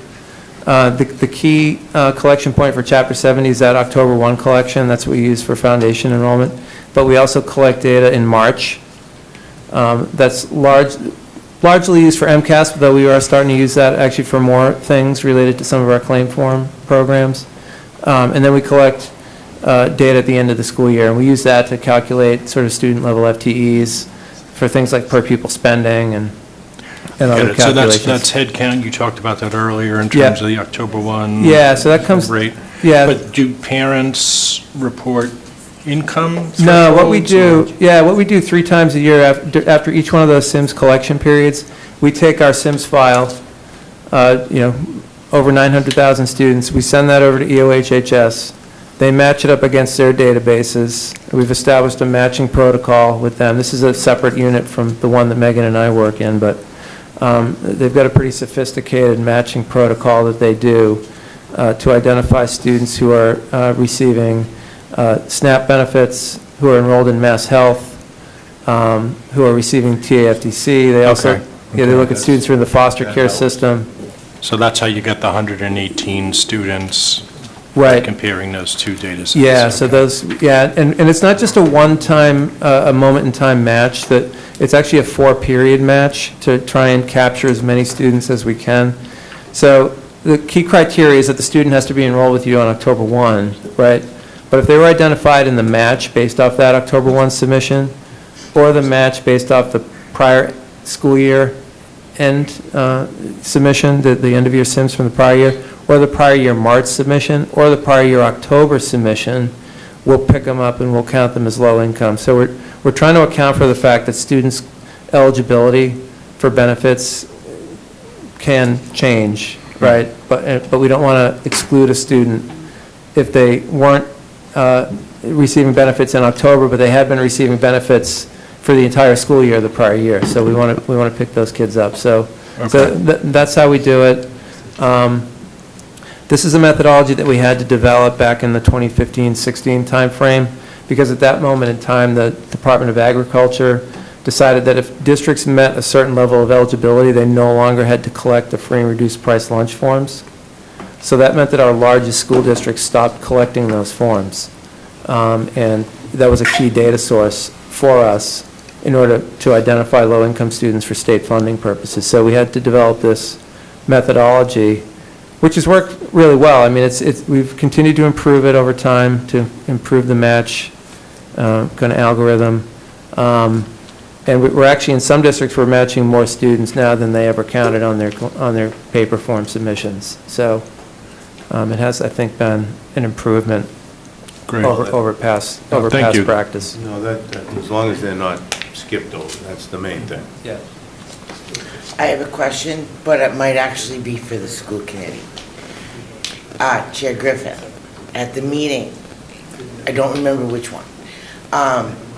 The key collection point for Chapter 70 is that October 1 collection. That's what we use for foundation enrollment. But we also collect data in March. That's largely used for MCAS, though we are starting to use that actually for more things related to some of our claim form programs. And then we collect data at the end of the school year, and we use that to calculate sort of student level FTEs for things like per pupil spending and other calculations. So that's head count, you talked about that earlier in terms of the October 1 Yeah, so that comes, rate. yeah. But do parents report income No, what we thresholds, do, what we do 3 times a year after each one of those SIMS collection periods, we take our SIMS file, over 900,000 students, we send that over to EOHHS. They match it up against their databases. We've established a matching protocol with them. This is a separate unit from the one that Megan and I work in, but they've got a pretty sophisticated matching protocol that they do to identify students who are receiving SNAP benefits, who are enrolled in Mass Health, who are receiving TAFDC. They also, they look at students who are in the foster care system. So that's how you get the 118 students. Right. Comparing those 2 data sets. Yeah, so those, and it's not just a one-time, a moment-in-time match, that it's actually a 4-period match to try and capture as many students as we can. So the key criteria is that the student has to be enrolled with you on October 1, right? But if they were identified in the match based off that October 1 submission, or the match based off the prior school year end submission, the end of year SIMS from the prior year, or the prior year March submission, or the prior year October submission, we'll pick them up and we'll count them as low income. So we're trying to account for the fact that students' eligibility for benefits can change, right? But we don't want to exclude a student if they weren't receiving benefits in October, but they had been receiving benefits for the entire school year the prior year. So we want to pick those kids up. So that's how we do it. This is a methodology that we had to develop back in the 2015-16 timeframe, because at that moment in time, the Department of Agriculture decided that if districts met a certain level of eligibility, they no longer had to collect the free and reduced price lunch forms. So that meant that our largest school districts stopped collecting those forms. And that was a key data source for us in order to identify low-income students for state funding purposes. So we had to develop this methodology, which has worked really well. I mean, we've continued to improve it over time to improve the match kind of algorithm. And we're actually, in some districts, we're matching more students now than they ever counted on their paper form submissions. So it has, I think, been an improvement over past practice. No, that, as long as they're not skipped over, that's the main thing. Yeah. I have a question, but it might actually be for the school committee. Chair Griffin, at the meeting, I don't remember which one,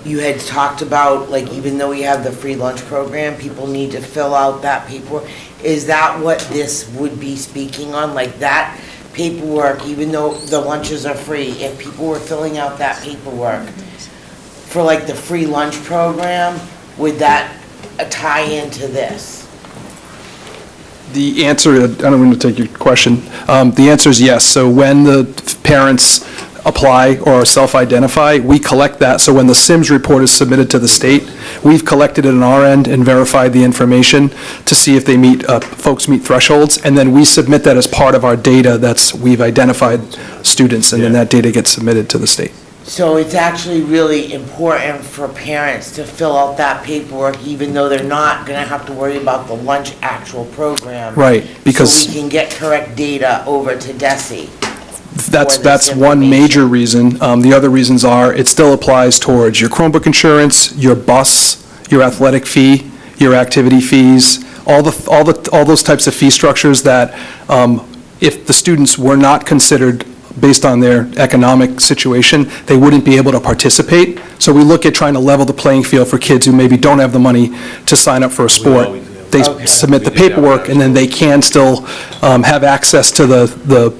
you had talked about, like, even though we have the free lunch program, people need to fill out that paperwork. Is that what this would be speaking on? Like, that paperwork, even though the lunches are free, if people were filling out that paperwork for, like, the free lunch program, would that tie into this? The answer, I don't want to take your question. The answer is yes. So when the parents apply or self-identify, we collect that. So when the SIMS report is submitted to the state, we've collected it on our end and verified the information to see if they folks meet thresholds, and then we submit that as part of our data we've identified students, and then that data gets submitted to the state. So it's actually really important for parents to fill out that paperwork, even though they're not going to have to worry about the lunch actual program. Right, because so we can get correct data over to DESI. That's one major reason. The other reasons are it still applies towards your Chromebook insurance, your bus, your athletic fee, your activity fees, all those types of fee structures that if the students were not considered based on their economic situation, they wouldn't be able to participate. So we look at trying to level the playing field for kids who maybe don't have the money to sign up for a sport. They submit the paperwork, and then they can still have access to the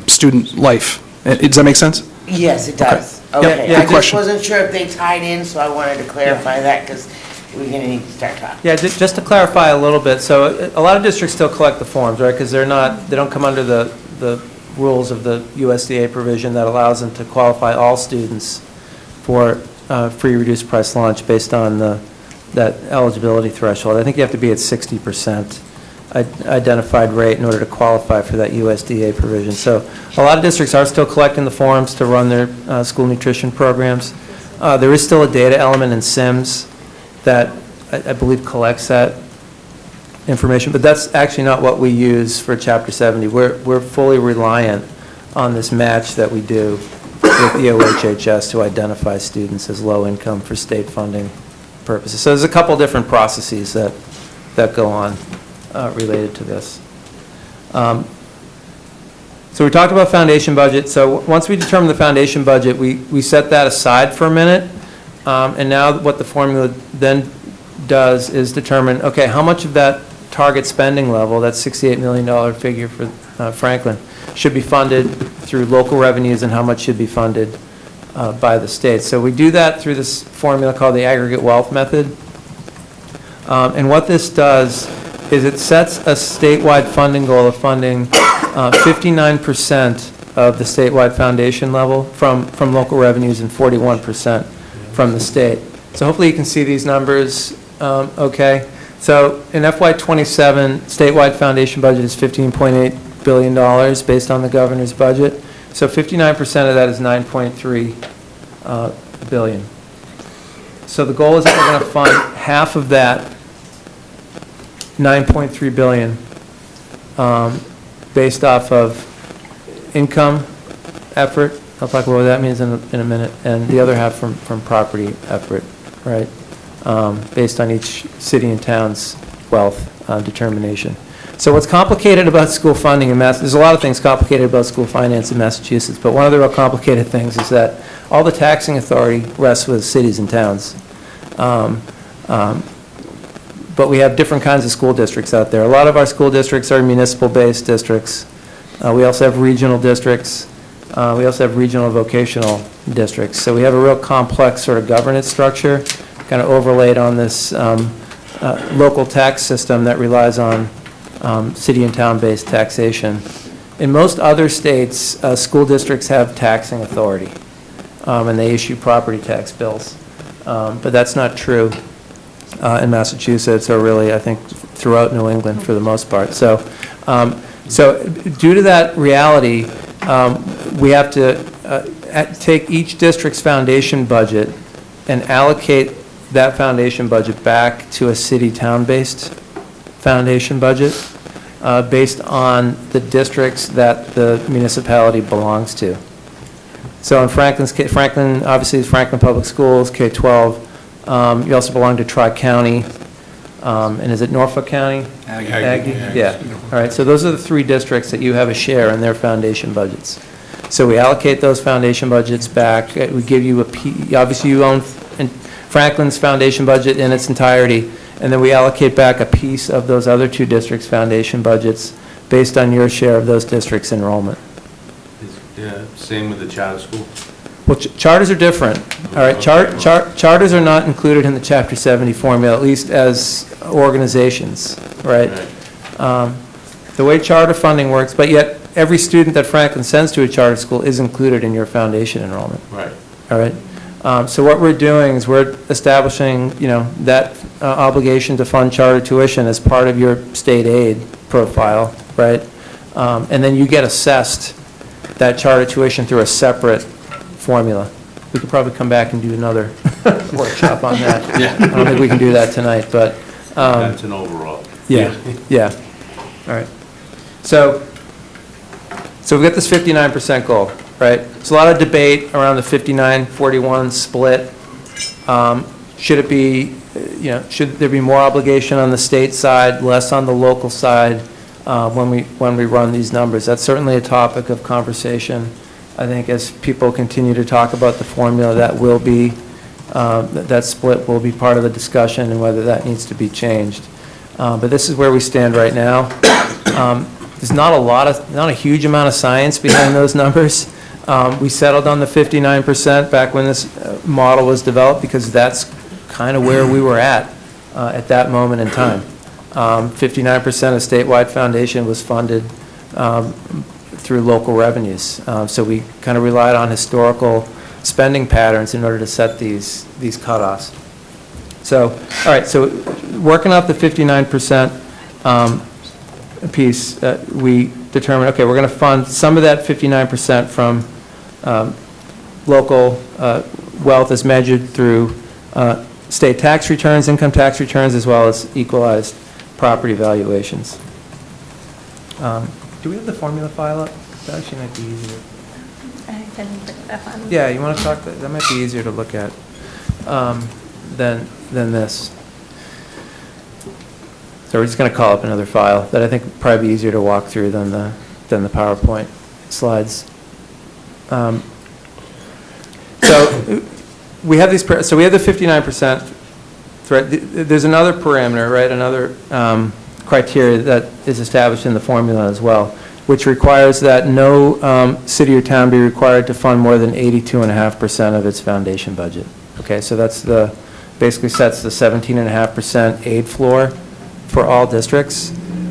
student life. Does that make sense? Yes, it does. Okay. I just wasn't sure if they tied in, so I wanted to clarify that, because we're going to need to start talking. Yeah, just to clarify a little bit, so a lot of districts still collect the forms, right? Because they don't come under the rules of the USDA provision that allows them to qualify all students for free reduced price lunch based on that eligibility threshold. I think you have to be at 60% identified rate in order to qualify for that USDA provision. So a lot of districts are still collecting the forms to run their school nutrition programs. There is still a data element in SIMS that I believe collects that information, but that's actually not what we use for Chapter 70. We're fully reliant on this match that we do with the OHHS to identify students as low income for state funding purposes. So there's a couple different processes that go on related to this. So we talked about foundation budget. So once we determine the foundation budget, we set that aside for a minute. And now what the formula then does is determine, okay, how much of that target spending level, that $68 million figure for Franklin, should be funded through local revenues and how much should be funded by the state. So we do that through this formula called the aggregate wealth method. And what this does is it sets a statewide funding goal of funding 59% of the statewide foundation level from local revenues and 41% from the state. So hopefully you can see these numbers okay. So in FY27, statewide foundation budget is $15.8 billion based on the governor's budget. So 59% of that is $9.3 billion. So the goal is that we're going to fund half of that $9.3 billion based off of income effort. I'll talk about what that means in a minute. And the other half from property effort, right? Based on each city and town's wealth determination. So what's complicated about school funding in there's a lot of things complicated about school finance in Massachusetts, but one of the real complicated things is that all the taxing authority rests with cities and towns. But we have different kinds of school districts out there. A lot of our school districts are municipal-based districts. We also have regional districts. We also have regional vocational districts. So we have a real complex sort of governance structure kind of overlaid on this local tax system that relies on city and town-based taxation. In most other states, school districts have taxing authority, and they issue property tax bills. But that's not true in Massachusetts, or really, I think, throughout New England for the most part. So due to that reality, we have to take each district's foundation budget and allocate that foundation budget back to a city-town-based foundation budget based on the districts that the municipality belongs to. So in Franklin, obviously, it's Franklin Public Schools, K-12. You also belong to Tri-County, and is it Norfolk County? Aggie. Yeah, all right, so those are the three districts that you have a share in their foundation budgets. So we allocate those foundation budgets back. We give you obviously you own Franklin's foundation budget in its entirety, and then we allocate back a piece of those other two districts' foundation budgets based on your share of those districts' enrollment. Yeah, same with the charter school? Well, charters are different. All right, charters are not included in the Chapter 70 formula, at least as organizations, right? The way charter funding works, but yet every student that Franklin sends to a charter school is included in your foundation enrollment. Right. All right. So what we're doing is we're establishing, that obligation to fund charter tuition as part of your state aid profile, right? And then you get assessed that charter tuition through a separate formula. We could probably come back and do another workshop on that. Yeah. I don't think we can do that tonight, but. That's an overall. Yeah, yeah. All right. So we've got this 59% goal, right? There's a lot of debate around the 59-41 split. Should it be, should there be more obligation on the state side, less on the local side when we run these numbers? That's certainly a topic of conversation. I think as people continue to talk about the formula, that will be, that split will be part of the discussion and whether that needs to be changed. But this is where we stand right now. There's not a huge amount of science behind those numbers. We settled on the 59% back when this model was developed because that's kind of where we were at that moment in time. 59% of statewide foundation was funded through local revenues. So we kind of relied on historical spending patterns in order to set these cutoffs. So, all right, so working off the 59% piece, we determined, okay, we're going to fund some of that 59% from local wealth as measured through state tax returns, income tax returns, as well as equalized property valuations. Do we have the formula file up? That actually might be easier. I can bring it up on. Yeah, you want to talk, that might be easier to look at than this. So we're just going to call up another file that I think would probably be easier to walk through than the PowerPoint slides. So we have these, so we have the 59% threat. There's another parameter, right, another criteria that is established in the formula as well, which requires that no city or town be required to fund more than 82.5% of its foundation budget. Okay, so that's basically sets the 17.5% aid floor for all districts.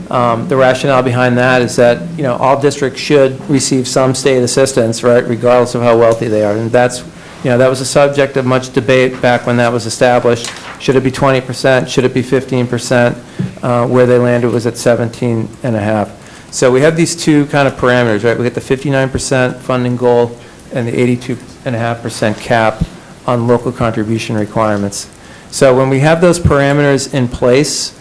The rationale behind that is that, all districts should receive some state assistance, right, regardless of how wealthy they are. And that's, that was a subject of much debate back when that was established. Should it be 20%? Should it be 15%? Where they landed was at 17.5%. So we have these two kind of parameters, right? We get the 59% funding goal and the 82.5% cap on local contribution requirements. So when we have those parameters in place,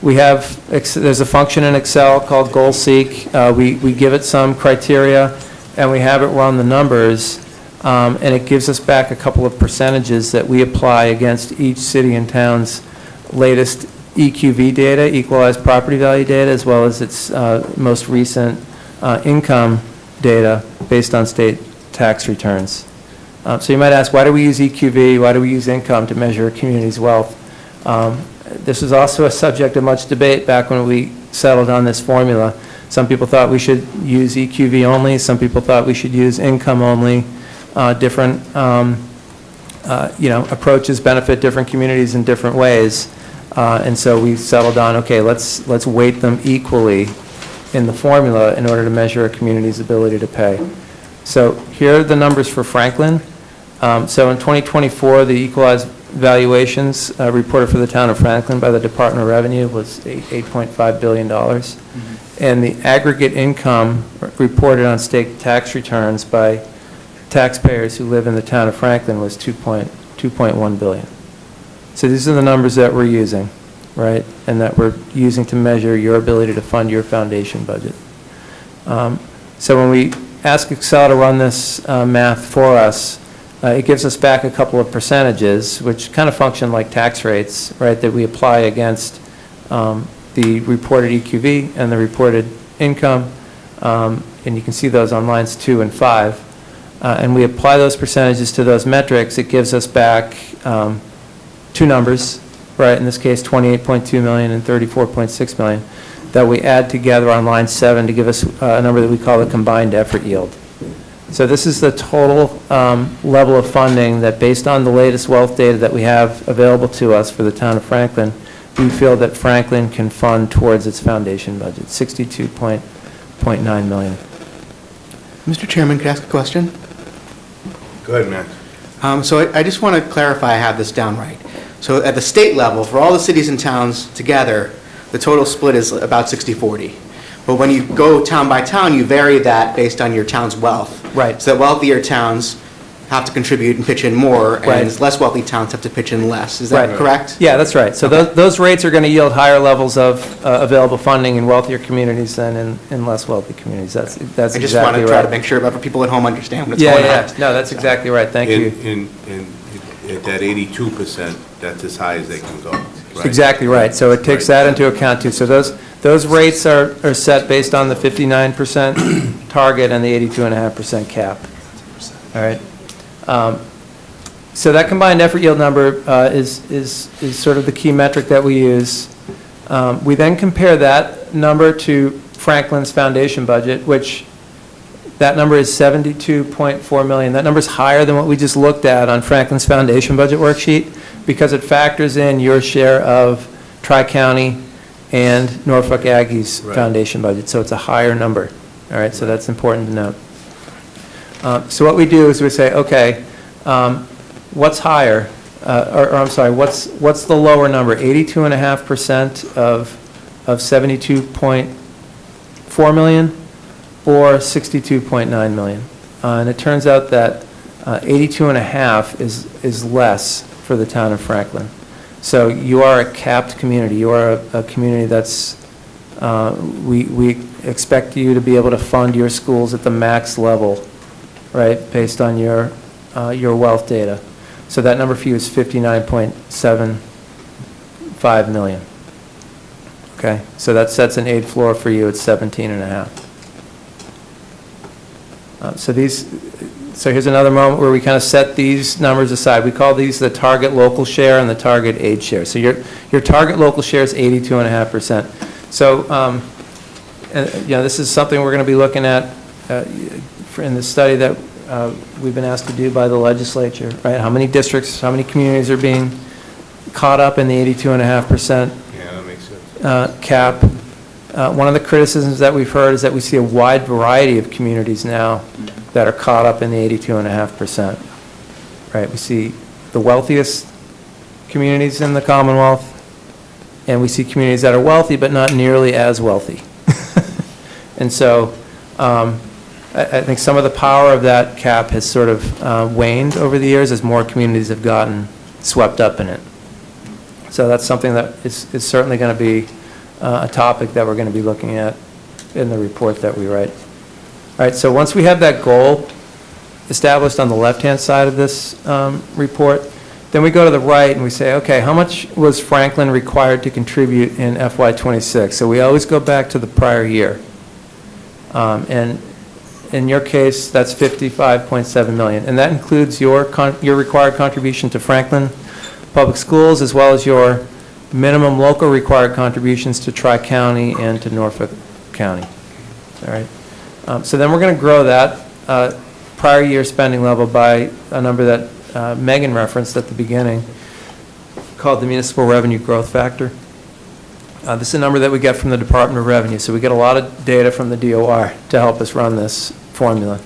We have, there's a function in Excel called Goal Seek. We give it some criteria, and we have it run the numbers, and it gives us back a couple of percentages that we apply against each city and town's latest EQV data, equalized property value data, as well as its most recent income data based on state tax returns. So you might ask, why do we use EQV? Why do we use income to measure a community's wealth? This was also a subject of much debate back when we settled on this formula. Some people thought we should use EQV only. Some people thought we should use income only. Different approaches benefit different communities in different ways. And so we settled on, okay, let's weight them equally in the formula in order to measure a community's ability to pay. So here are the numbers for Franklin. So in 2024, the equalized valuations reported for the town of Franklin by the Department of Revenue was $8.5 billion. And the aggregate income reported on state tax returns by taxpayers who live in the town of Franklin was $2.1 billion. So these are the numbers that we're using, right? And that we're using to measure your ability to fund your foundation budget. So when we ask Excel to run this math for us, it gives us back a couple of percentages, which kind of function like tax rates, right, that we apply against the reported EQV and the reported income. And you can see those on lines 2 and 5. And we apply those percentages to those metrics. It gives us back two numbers, right, in this case 28.2 million and 34.6 million, that we add together on line 7 to give us a number that we call the combined effort yield. So this is the total level of funding that, based on the latest wealth data that we have available to us for the town of Franklin, we feel that Franklin can fund towards its foundation budget, $62.9 million. Mr. Chairman, could I ask a question? Go ahead, Matt. So I just want to clarify I have this down right. So at the state level, for all the cities and towns together, the total split is about 60-40. But when you go town by town, you vary that based on your town's wealth. Right. So that wealthier towns have to contribute and pitch in more, Right. and less wealthy towns have to pitch in less. Is that Right. correct? Yeah, that's right. So those rates are going to yield higher levels of available funding in wealthier communities than in less wealthy communities. That's exactly right. I just want to try to make sure that people at home understand what's going on. Yeah, no, that's exactly right. Thank you. At that 82%, that's as high as they can go, right? Exactly right. So it takes that into account too. So those rates are set based on the 59% target and the 82.5% cap. All right. So that combined effort yield number is sort of the key metric that we use. We then compare that number to Franklin's foundation budget, which that number is $72.4 million. That number is higher than what we just looked at on Franklin's foundation budget worksheet because it factors in your share of Tri-County and Norfolk Aggie's foundation budget. So it's a higher number. All right, so that's important to note. So what we do is we say, okay, what's higher? Or I'm sorry, what's the lower number? 82.5% of 72.4 million or 62.9 million? And it turns out that 82.5 is less for the town of Franklin. So you are a capped community. You are a community that's, we expect you to be able to fund your schools at the max level, right, based on your wealth data. So that number for you is 59.75 million. Okay, so that sets an aid floor for you at 17.5. So here's another moment where we kind of set these numbers aside. We call these the target local share and the target aid share. So your target local share is 82.5%. So this is something we're going to be looking at in the study that we've been asked to do by the legislature, right? How many districts, how many communities are being caught up in the 82.5% cap? One of the criticisms that we've heard is that we see a wide variety of communities now that are caught up in the 82.5%, right? We see the wealthiest communities in the Commonwealth, and we see communities that are wealthy but not nearly as wealthy. And so I think some of the power of that cap has sort of waned over the years as more communities have gotten swept up in it. So that's something that is certainly going to be a topic that we're going to be looking at in the report that we write. All right, so once we have that goal established on the left-hand side of this report, then we go to the right and we say, okay, how much was Franklin required to contribute in FY26? So we always go back to the prior year. And in your case, that's $55.7 million. And that includes your required contribution to Franklin Public Schools, as well as your minimum local required contributions to Tri-County and to Norfolk County. All right. So then we're going to grow that prior year spending level by a number that Megan referenced at the beginning, called the Municipal Revenue Growth Factor. This is a number that we get from the Department of Revenue, so we get a lot of data from the DOR to help us run this formula.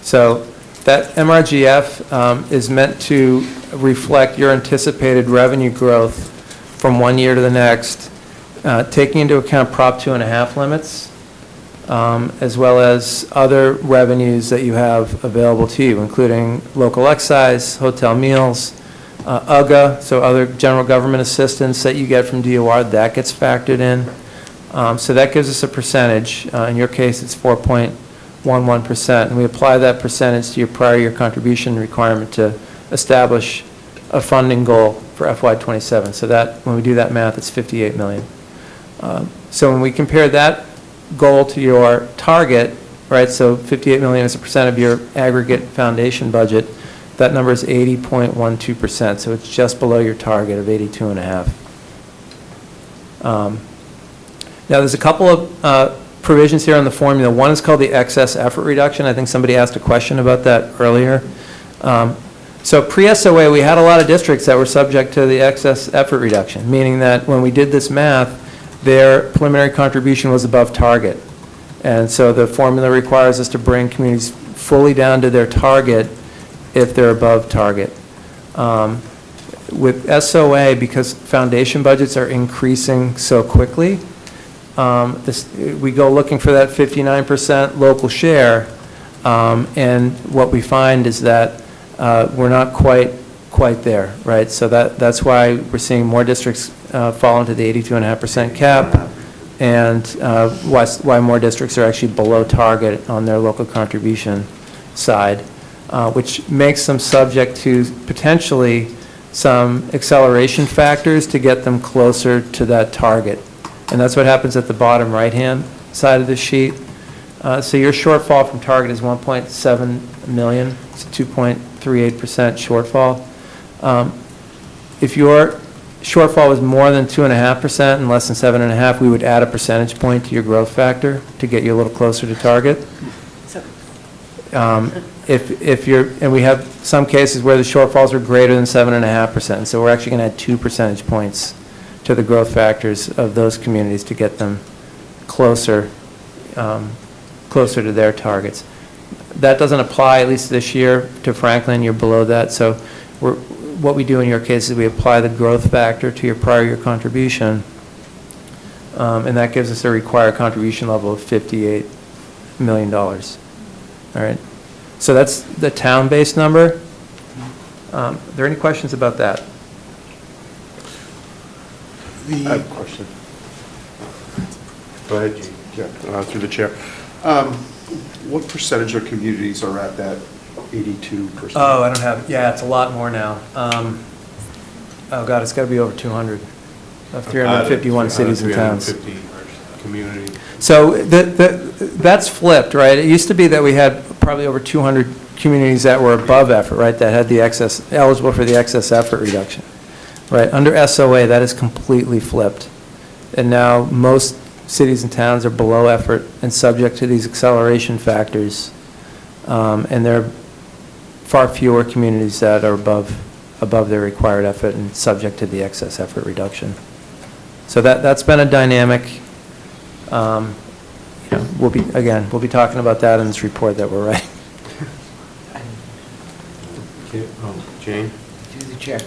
So that MRGF is meant to reflect your anticipated revenue growth from one year to the next, taking into account Prop 2.5 limits, as well as other revenues that you have available to you, including local excise, hotel meals, UGA, so other general government assistance that you get from DOR, that gets factored in. So that gives us a percentage. In your case, it's 4.11%. And we apply that percentage to your prior year contribution requirement to establish a funding goal for FY27. So that, when we do that math, it's $58 million. So when we compare that goal to your target, right, so $58 million is a percent of your aggregate foundation budget, that number is 80.12%, so it's just below your target of 82.5. Now, there's a couple of provisions here on the formula. One is called the excess effort reduction. I think somebody asked a question about that earlier. So pre-SOA, we had a lot of districts that were subject to the excess effort reduction, meaning that when we did this math, their preliminary contribution was above target. And so the formula requires us to bring communities fully down to their target if they're above target. With SOA, because foundation budgets are increasing so quickly, we go looking for that 59% local share, and what we find is that we're not quite there, right? So that's why we're seeing more districts fall into the 82.5% cap, and why more districts are actually below target on their local contribution side, which makes them subject to potentially some acceleration factors to get them closer to that target. And that's what happens at the bottom right-hand side of the sheet. So your shortfall from target is 1.7 million. It's a 2.38% shortfall. If your shortfall was more than 2.5% and less than 7.5%, we would add a percentage point to your growth factor to get you a little closer to target. If you're, and we have some cases where the shortfalls are greater than 7.5%, so we're actually going to add 2 percentage points to the growth factors of those communities to get them closer, closer to their targets. That doesn't apply, at least this year, to Franklin. You're below that. So what we do in your case is we apply the growth factor to your prior year contribution, and that gives us a required contribution level of $58 million. All right. So that's the town-based number. Are there any questions about that? I have a question. Go ahead, Gene. Yeah, through the chair. What percentage of communities are at that 82%? Oh, I don't have, yeah, it's a lot more now. Oh, God, it's got to be over 200 of 351 cities and towns. 350 community. So that's flipped, right? It used to be that we had probably over 200 communities that were above effort, right, that had the excess, eligible for the excess effort reduction, right? Under SOA, that is completely flipped. And now most cities and towns are below effort and subject to these acceleration factors. And there are far fewer communities that are above their required effort and subject to the excess effort reduction. So that's been a dynamic. You know, we'll be talking about that in this report that we're writing. Jane? Through the chair.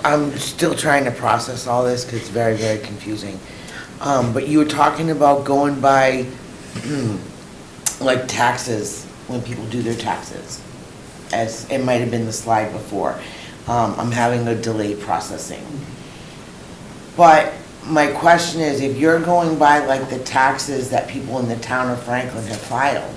I'm still trying to process all this because it's very, very confusing. But you were talking about going by, like taxes, when people do their taxes, as it might have been the slide before. I'm having a delay processing. But my question is, if you're going by like the taxes that people in the town of Franklin have filed,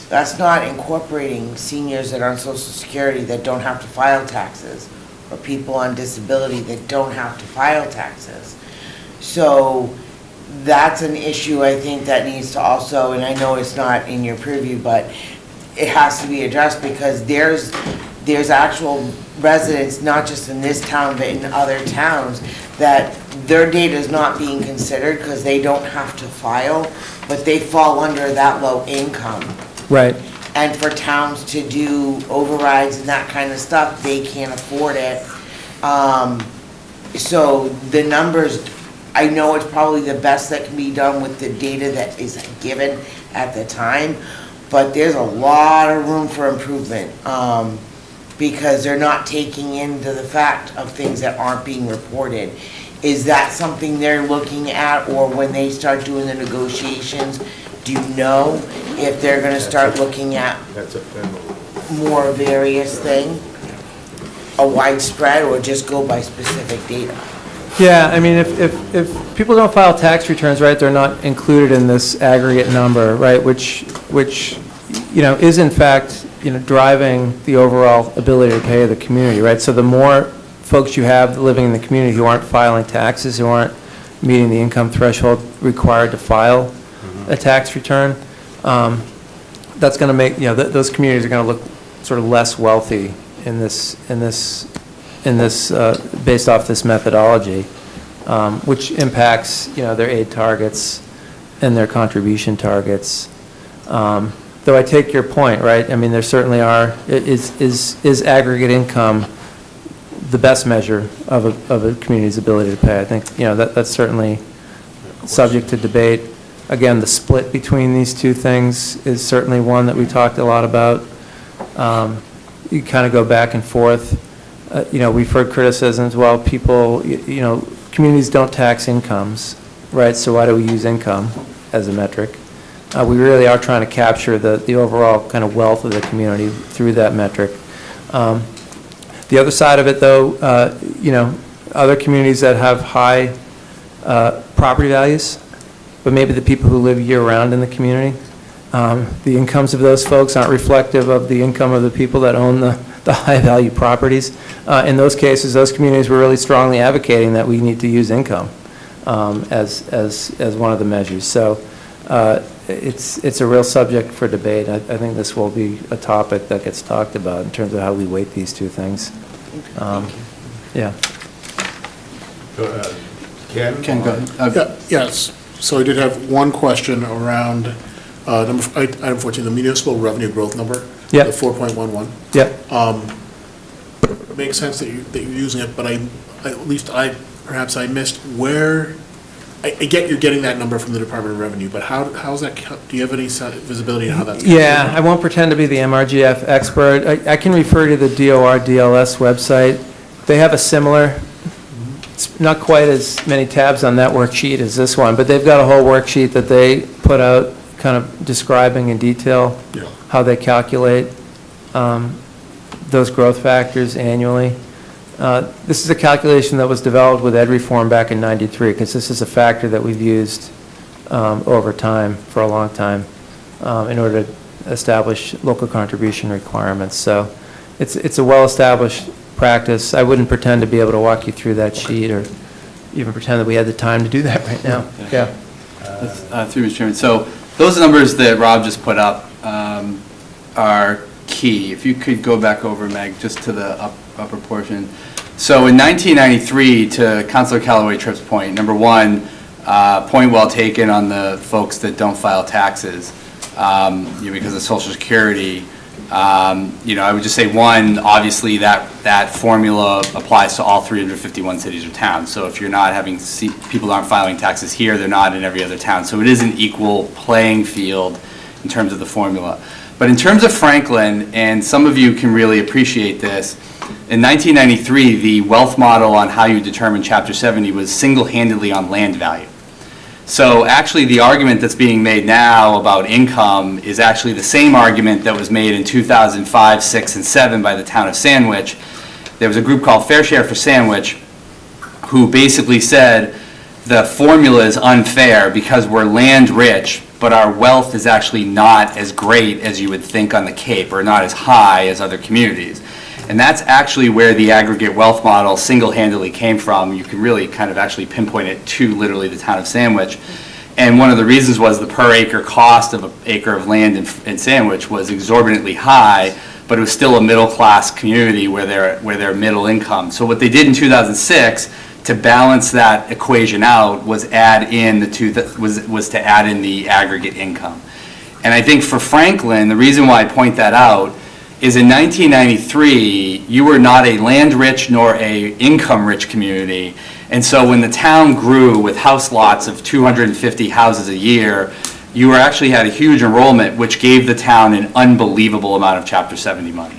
that's not incorporating seniors that are on Social Security that don't have to file taxes, or people on disability that don't have to file taxes. So that's an issue I think that needs to also, and I know it's not in your purview, but it has to be addressed, because there's actual residents, not just in this town, but in other towns, that their data is not being considered because they don't have to file, but they fall under that low income. Right. And for towns to do overrides and that kind of stuff, they can't afford it. So the numbers, I know it's probably the best that can be done with the data that is given at the time, but there's a lot of room for improvement, because they're not taking into the fact of things that aren't being reported. Is that something they're looking at, or when they start doing the negotiations, do you know if they're gonna start looking at more various thing, a widespread, or just go by specific data? Yeah, I mean, if people don't file tax returns, right, they're not included in this aggregate number, right, which, you know, is in fact, you know, driving the overall ability to pay of the community, right? So the more folks you have living in the community who aren't filing taxes, who aren't meeting the income threshold required to file a tax return, that's going to make, you know, those communities are going to look sort of less wealthy in this based off this methodology, which impacts, you know, their aid targets and their contribution targets. Though I take your point, right? I mean, there certainly are, is aggregate income the best measure of a community's ability to pay? I think, you know, that's certainly subject to debate. Again, the split between these two things is certainly one that we talked a lot about. You kind of go back and forth. You know, we've heard criticisms, well, people, you know, communities don't tax incomes, right? So why do we use income as a metric? We really are trying to capture the overall kind of wealth of the community through that metric. The other side of it, though, you know, other communities that have high property values, but maybe the people who live year-round in the community, the incomes of those folks aren't reflective of the income of the people that own the high-value properties. In those cases, those communities were really strongly advocating that we need to use income as one of the measures. So it's a real subject for debate. I think this will be a topic that gets talked about in terms of how we weight these two things. Yeah. Ken, go ahead. Yes, so I did have one question around item 14, the municipal revenue growth number. Yeah. The 4.11. Yeah. It makes sense that you're using it, but perhaps I missed where, I get you're getting that number from the Department of Revenue, but how's that, do you have any visibility on how that's? Yeah, I won't pretend to be the MRGF expert. I can refer to the DOR DLS website. They have a similar, it's not quite as many tabs on that worksheet as this one, but they've got a whole worksheet that they put out kind of describing in detail how they calculate those growth factors annually. This is a calculation that was developed with Ed Reform back in '93, because this is a factor that we've used over time, for a long time, in order to establish local contribution requirements. So it's a well-established practice. I wouldn't pretend to be able to walk you through that sheet, or even pretend that we had the time to do that right now. Yeah. Through Mr. Chairman. So those numbers that Rob just put up are key. If you could go back over, Meg, just to the upper portion. So in 1993, to Councilor Callaway-Tripp's point, number one, point well taken on the folks that don't file taxes because of Social Security. I would just say, one, obviously that formula applies to all 351 cities or towns. So if you're not having, people aren't filing taxes here, they're not in every other town. So it is an equal playing field in terms of the formula. But in terms of Franklin, and some of you can really appreciate this, in 1993, the wealth model on how you determine Chapter 70 was single-handedly on land value. So actually the argument that's being made now about income is actually the same argument that was made in 2005, 6, and 7 by the town of Sandwich. There was a group called Fair Share for Sandwich who basically said, the formula is unfair because we're land rich, but our wealth is actually not as great as you would think on the Cape, or not as high as other communities. And that's actually where the aggregate wealth model single-handedly came from. You can really kind of actually pinpoint it to literally the town of Sandwich. And one of the reasons was the per acre cost of an acre of land in Sandwich was exorbitantly high, but it was still a middle-class community where they're middle income. So what they did in 2006 to balance that equation out was add in to add in the aggregate income. And I think for Franklin, the reason why I point that out is in 1993, you were not a land-rich nor a income-rich community. And so when the town grew with house lots of 250 houses a year, you actually had a huge enrollment, which gave the town an unbelievable amount of Chapter 70 money.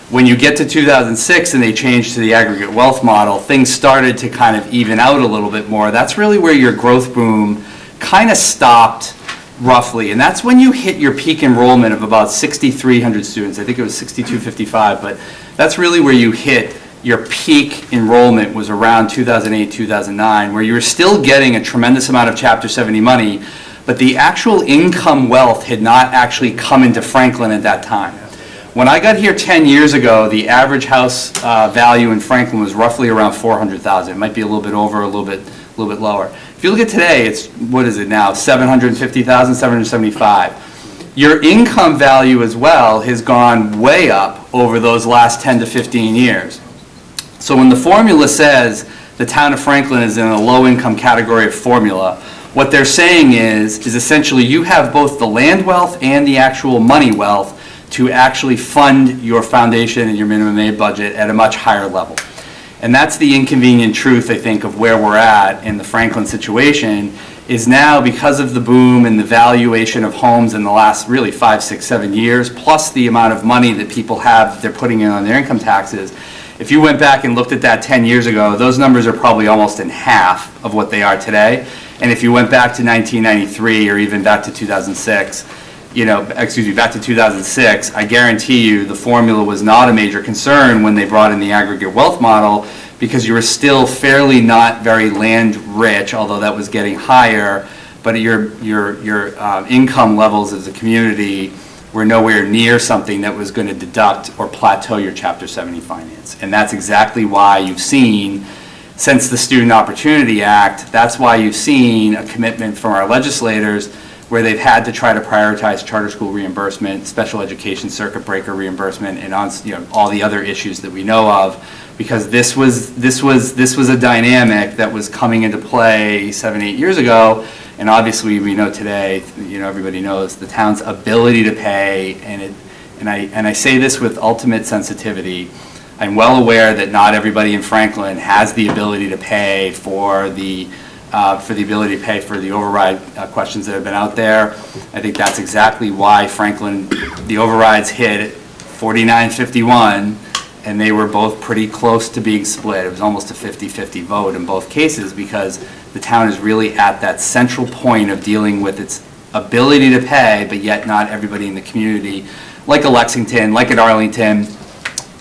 When you get to 2006 and they changed to the aggregate wealth model, things started to kind of even out a little bit more. That's really where your growth boom kind of stopped roughly. And that's when you hit your peak enrollment of about 6,300 students. I think it was 6,255, but that's really where you hit your peak enrollment was around 2008, 2009, where you were still getting a tremendous amount of Chapter 70 money, but the actual income wealth had not actually come into Franklin at that time. When I got here 10 years ago, the average house value in Franklin was roughly around $400,000. It might be a little bit over, a little bit lower. If you look at today, it's, what is it now, $750,000, $775,000. Your income value as well has gone way up over those last 10 to 15 years. So when the formula says the town of Franklin is in a low-income category of formula, what they're saying is essentially you have both the land wealth and the actual money wealth to actually fund your foundation and your minimum aid budget at a much higher level. And that's the inconvenient truth, I think, of where we're at in the Franklin situation, is now because of the boom and the valuation of homes in the last really 5, 6, 7 years, plus the amount of money that people have they're putting in on their income taxes. If you went back and looked at that 10 years ago, those numbers are probably almost in half of what they are today. And if you went back to 1993 or even back to 2006, back to 2006, I guarantee you the formula was not a major concern when they brought in the aggregate wealth model, because you were still fairly not very land rich, although that was getting higher, but your income levels as a community were nowhere near something that was going to deduct or plateau your Chapter 70 finance. And that's exactly why you've seen, since the Student Opportunity Act, that's why you've seen a commitment from our legislators where they've had to try to prioritize charter school reimbursement, special education circuit breaker reimbursement, and all the other issues that we know of, because this was a dynamic that was coming into play 7, 8 years ago, and obviously we know today, everybody knows the town's ability to pay, and I say this with ultimate sensitivity. I'm well aware that not everybody in Franklin has the ability to pay for the override questions that have been out there. I think that's exactly why Franklin, the overrides hit 49-51, and they were both pretty close to being split. It was almost a 50-50 vote in both cases, because the town is really at that central point of dealing with its ability to pay, but yet not everybody in the community, like a Lexington, like an Arlington,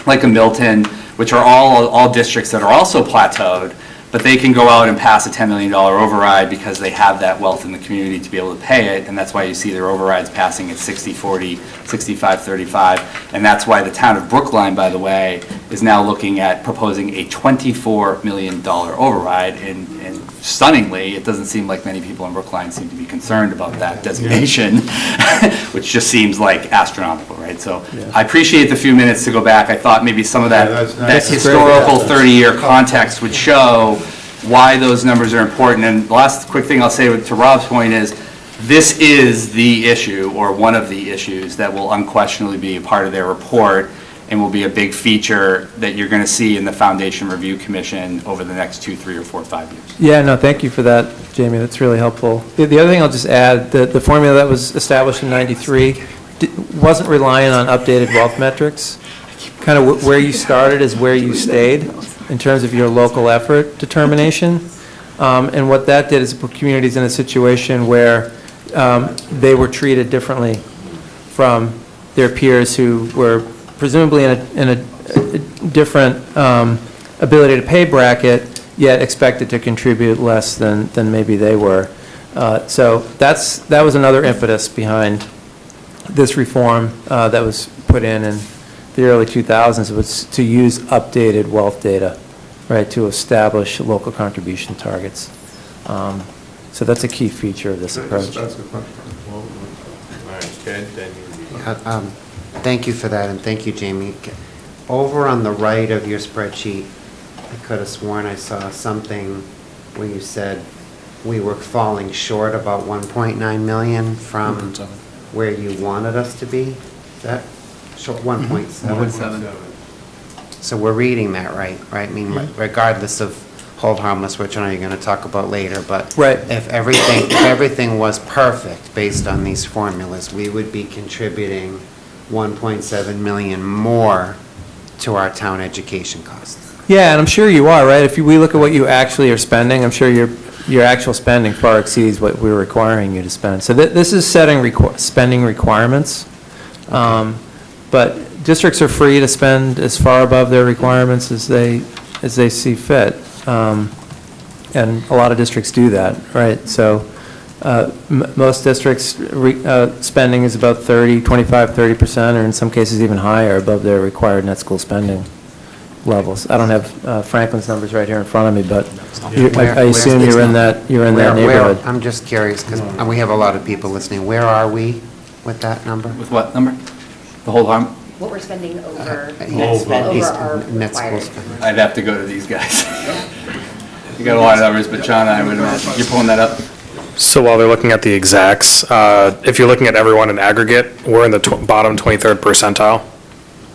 like a Milton, which are all districts that are also plateaued, but they can go out and pass a $10 million override because they have that wealth in the community to be able to pay it, and that's why you see their overrides passing at 60-40, 65-35, and that's why the town of Brookline, by the way, is now looking at proposing a $24 million override, and stunningly, it doesn't seem like many people in Brookline seem to be concerned about that designation, which just seems like astronomical, right? So I appreciate the few minutes to go back. I thought maybe some of that historical 30-year context would show why those numbers are important. And the last quick thing I'll say to Rob's point is, this is the issue, or one of the issues, that will unquestionably be a part of their report and will be a big feature that you're going to see in the Foundation Review Commission over the next 2, 3, or 4, 5 years. Yeah, no, thank you for that, Jamie. That's really helpful. The other thing I'll just add, the formula that was established in '93 wasn't relying on updated wealth metrics. Kind of where you started is where you stayed in terms of your local effort determination. And what that did is put communities in a situation where they were treated differently from their peers who were presumably in a different ability to pay bracket, yet expected to contribute less than maybe they were. So that was another impetus behind this reform that was put in the early 2000s, was to use updated wealth data, right, to establish local contribution targets. So that's a key feature of this approach. That's a good question. All right, Ted, then you. Thank you for that, and thank you, Jamie. Over on the right of your spreadsheet, I could have sworn I saw something where you said we were falling short about 1.9 million from where you wanted us to be. Is that short, 1.7? So we're reading that right? I mean, regardless of hold harmless, which I know you're going to talk about later, but right. If everything was perfect based on these formulas, we would be contributing 1.7 million more to our town education costs. Yeah, and I'm sure you are, right? If we look at what you actually are spending, I'm sure your actual spending far exceeds what we're requiring you to spend. So this is setting spending requirements, but districts are free to spend as far above their requirements as they see fit, and a lot of districts do that, right? So most districts spending is about 25-30%, or in some cases even higher, above their required net school spending levels. I don't have Franklin's numbers right here in front of me, but I assume you're in that neighborhood. I'm just curious, because we have a lot of people listening. Where are we with that number? With what number? The whole harm? What we're spending over Over our net school required. spending. I'd have to go to these guys. You got a lot of numbers, but John, I would imagine, you're pulling that up? So while they're looking at the exacts, if you're looking at everyone in aggregate, we're in the bottom 23rd percentile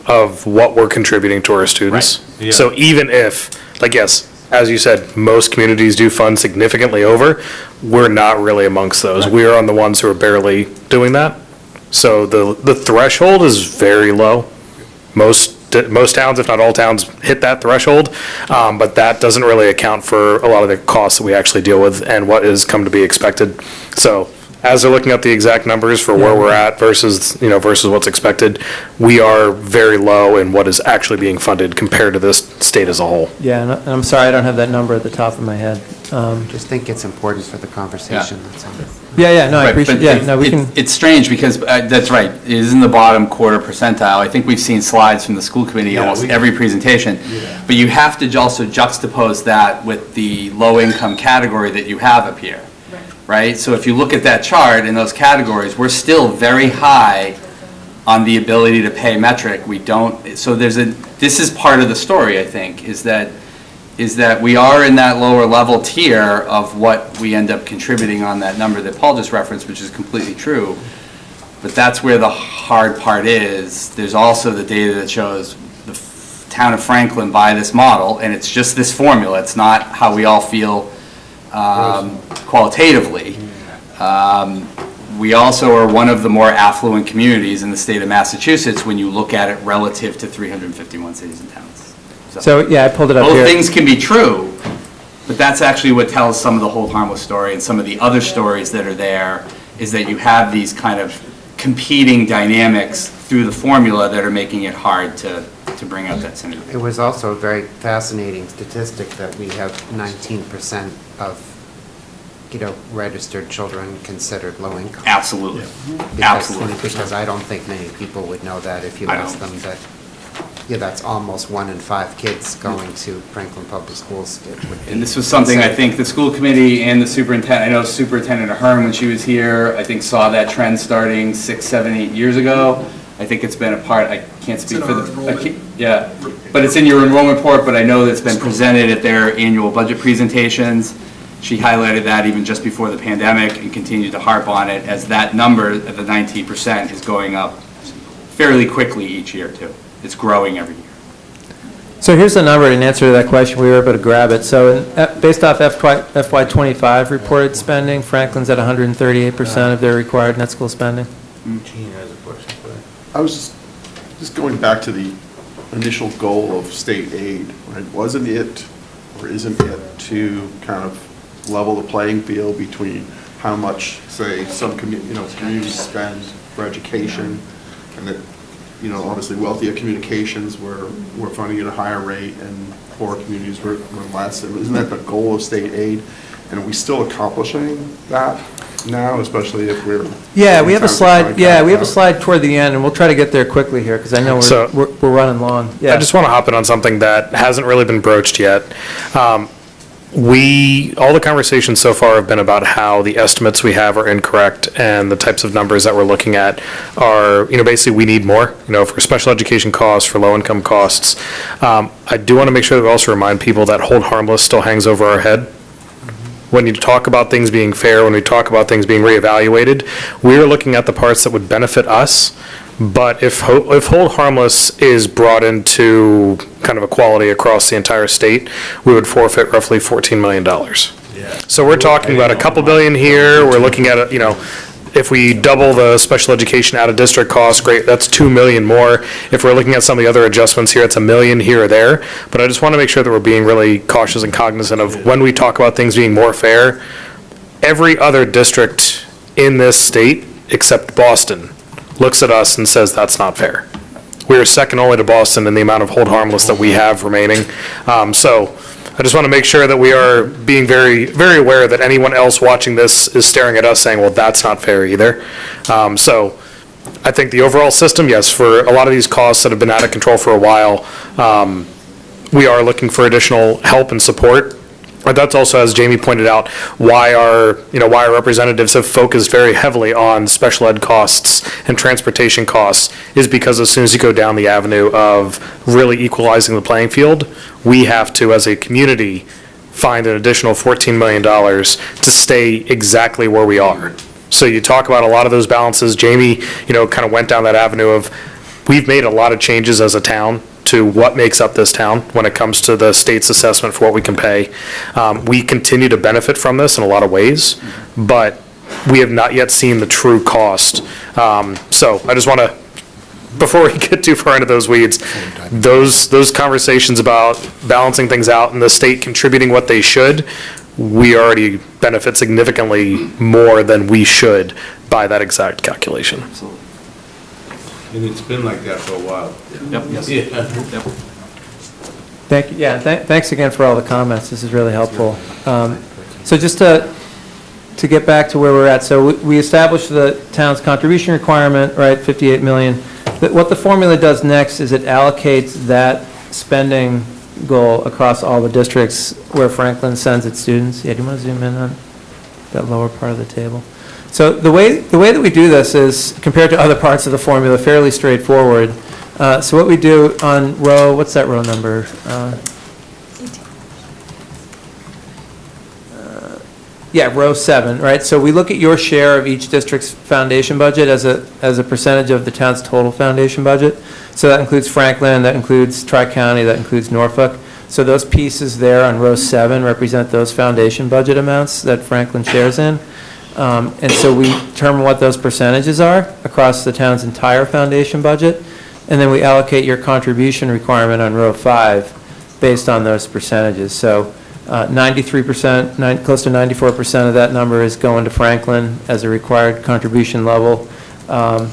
of what we're contributing to our students. Right. Yeah. So even if, like, yes, as you said, most communities do fund significantly over, we're not really amongst those. We are on the ones who are barely doing that. So the threshold is very low. Most towns, if not all towns, hit that threshold, but that doesn't really account for a lot of the costs that we actually deal with and what is come to be expected. So as they're looking at the exact numbers for where we're at versus what's expected, we are very low in what is actually being funded compared to this state as a whole. Yeah, and I'm sorry, I don't have that number at the top of my head. Just think it's important for the conversation, that's all. Yeah, no, I Right, appreciate, but yeah, no, we can. It's strange because, that's right, it is in the bottom quarter percentile. I think we've seen slides from the school committee almost every presentation. Yeah. But you have to also juxtapose that with the low-income category that you have up here, right? So if you look at that chart in those categories, we're still very high on the ability to pay metric. We don't, so this is part of the story, I think, is that we are in that lower level tier of what we end up contributing on that number that Paul just referenced, which is completely true. But that's where the hard part is. There's also the data that shows the town of Franklin by this model, and it's just this formula. It's not how we all feel qualitatively. We also are one of the more affluent communities in the state of Massachusetts when you look at it relative to 351 cities and towns. So, yeah, I pulled it up here. Both things can be true, but that's actually what tells some of the hold harmless story, and some of the other stories that are there is that you have these kind of competing dynamics through the formula that are making it hard to bring out that synergy. It was also a very fascinating statistic that we have 19% of, registered children considered low income. Absolutely. Absolutely. Because I don't think many people would know that if you asked them that. Yeah, that's almost 1 in 5 kids going to Franklin Public Schools. And this was something I think the school committee and the superintendent, I know Superintendent Ahern, when she was here, I think saw that trend starting 6, 7, 8 years ago. I think it's been a part, I can't speak for the, yeah, but it's in your enrollment report, but I know that it's been presented at their annual budget presentations. She highlighted that even just before the pandemic and continued to harp on it as that number at the 19% is going up fairly quickly each year too. It's growing every year. So here's the number in answer to that question. We were able to grab it. So based off FY25 reported spending, Franklin's at 138% of their required net school spending. Gene has a question for that. I was just going back to the initial goal of state aid, right? Wasn't it, or isn't it, to kind of level the playing field between how much, say, some communities spend for education, and that, obviously wealthier communications were funding at a higher rate, and poor communities were less. Isn't that the goal of state aid? And are we still accomplishing that now, especially if we're... Yeah, we have a slide, we have a out? slide toward the end, and we'll try to get there quickly here, because I know So- we're running long. Yeah. I just want to hop in on something that hasn't really been broached yet. All the conversations so far have been about how the estimates we have are incorrect and the types of numbers that we're looking at are, basically we need more, for special education costs, for low-income costs. I do want to make sure that we also remind people that hold harmless still hangs over our head. When you talk about things being fair, when we talk about things being reevaluated, we're looking at the parts that would benefit us. But if hold harmless is brought into kind of equality across the entire state, we would forfeit roughly $14 million. So we're talking about a couple billion here, we're looking at, if we double the special education out-of-district costs, great, that's 2 million more. If we're looking at some of the other adjustments here, it's $1 million here or there. But I just want to make sure that we're being really cautious and cognizant of when we talk about things being more fair. Every other district in this state, except Boston, looks at us and says that's not fair. We are second only to Boston in the amount of hold harmless that we have remaining. So I just want to make sure that we are being very, very aware that anyone else watching this is staring at us saying, well, that's not fair either. So I think the overall system, yes, for a lot of these costs that have been out of control for a while, we are looking for additional help and support. But that's also, as Jamie pointed out, why our representatives have focused very heavily on special ed costs and transportation costs, is because as soon as you go down the avenue of really equalizing the playing field, we have to, as a community, find an additional $14 million to stay exactly where we are. So you talk about a lot of those balances. Jamie, kind of went down that avenue of, we've made a lot of changes as a town to what makes up this town when it comes to the state's assessment for what we can pay. We continue to benefit from this in a lot of ways, but we have not yet seen the true cost. So I just want to, before we get too far into those weeds, those conversations about balancing things out and the state contributing what they should, we already benefit significantly more than we should by that exact calculation. And it's been like that for a while. Yep. Yes. Yeah. Thank you, thanks again for all the comments, this is really helpful. So just to get back to where we're at, so we established the town's contribution requirement, right, 58 million. What the formula does next is it allocates that spending goal across all the districts where Franklin sends its students. Yeah, do you want to zoom in on that lower part of the table? So the way that we do this is, compared to other parts of the formula, fairly straightforward. So what we do on row, what's that row number? Yeah, row 7, right? So we look at your share of each district's foundation budget as a percentage of the town's total foundation budget. So that includes Franklin, that includes Tri-County, that includes Norfolk. So those pieces there on row 7 represent those foundation budget amounts that Franklin shares in. And so we determine what those percentages are across the town's entire foundation budget, and then we allocate your contribution requirement on row 5 based on those percentages. So 93%, close to 94% of that number is going to Franklin as a required contribution level. A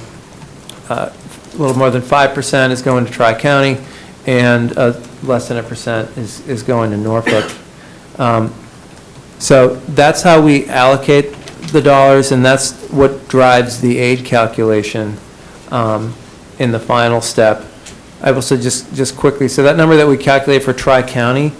little more than 5% is going to Tri-County, and less than 1% is going to Norfolk. So that's how we allocate the dollars, and that's what drives the aid calculation in the final step. I will say just quickly, so that number that we calculate for Tri-County,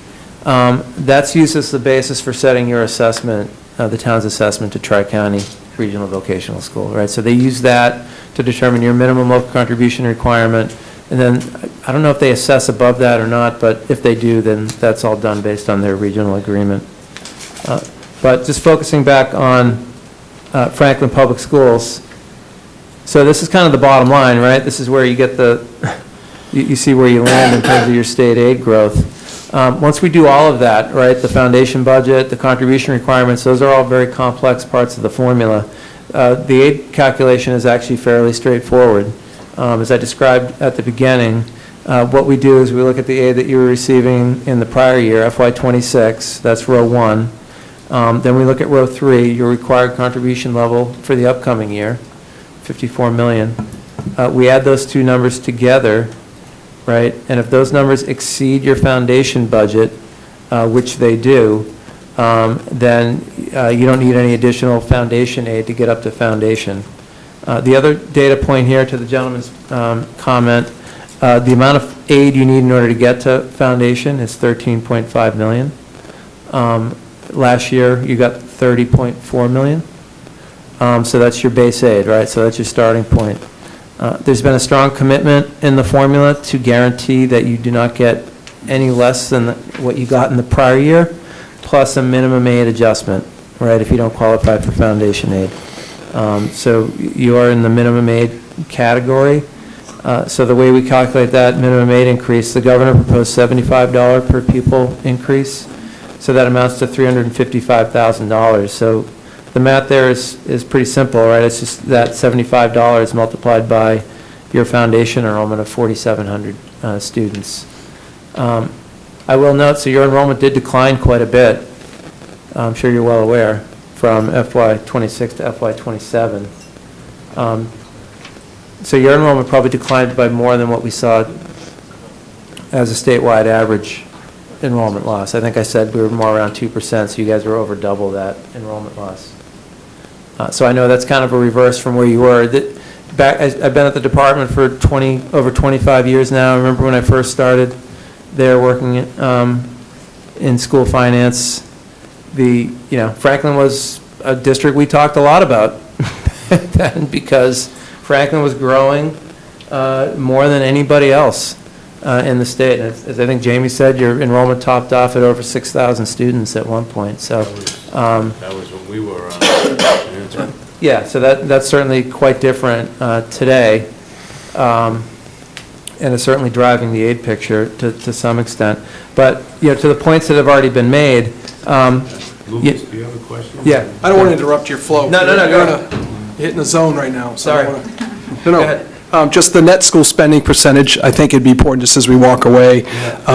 that's used as the basis for setting your assessment, the town's assessment to Tri-County Regional Vocational School, right? So they use that to determine your minimum local contribution requirement, and then I don't know if they assess above that or not, but if they do, then that's all done based on their regional agreement. But just focusing back on Franklin Public Schools. So this is kind of the bottom line, right? This is where you get you see where you land in terms of your state aid growth. Once we do all of that, right, the foundation budget, the contribution requirements, those are all very complex parts of the formula. The aid calculation is actually fairly straightforward. As I described at the beginning, what we do is we look at the aid that you were receiving in the prior year, FY26, that's row 1. Then we look at row 3, your required contribution level for the upcoming year, 54 million. We add those two numbers together, right? And if those numbers exceed your foundation budget, which they do, then you don't need any additional foundation aid to get up to foundation. The other data point here to the gentleman's comment, the amount of aid you need in order to get to foundation is $13.5 million. Last year, you got $30.4 million. So that's your base aid, right? So that's your starting point. There's been a strong commitment in the formula to guarantee that you do not get any less than what you got in the prior year, plus a minimum aid adjustment, right, if you don't qualify for foundation aid. So you are in the minimum aid category. So the way we calculate that minimum aid increase, the governor proposed $75 per pupil increase. So that amounts to $355,000. So the math there is pretty simple, right? It's just that $75 multiplied by your foundation enrollment of 4,700 students. I will note, so your enrollment did decline quite a bit. I'm sure you're well aware, from FY26 to FY27. So your enrollment probably declined by more than what we saw as a statewide average enrollment loss. I think I said we were more around 2%, so you guys were over double that enrollment loss. So I know that's kind of a reverse from where you were. I've been at the department for over 25 years now. I remember when I first started there working in school finance, Franklin was a district we talked a lot about then, because Franklin was growing more than anybody else in the state. And as I think Jamie said, your enrollment topped off at over 6,000 students at one point. So that was when we were yeah, so that's certainly quite different today, and it's certainly driving the aid picture to some extent. But to the points that have already been made. Lucas, do you have a question? Yeah. I don't want to interrupt your flow. No, You're hitting the zone right now. So Sorry. Go ahead. Just the net school spending percentage, I think it'd be important just as we walk away.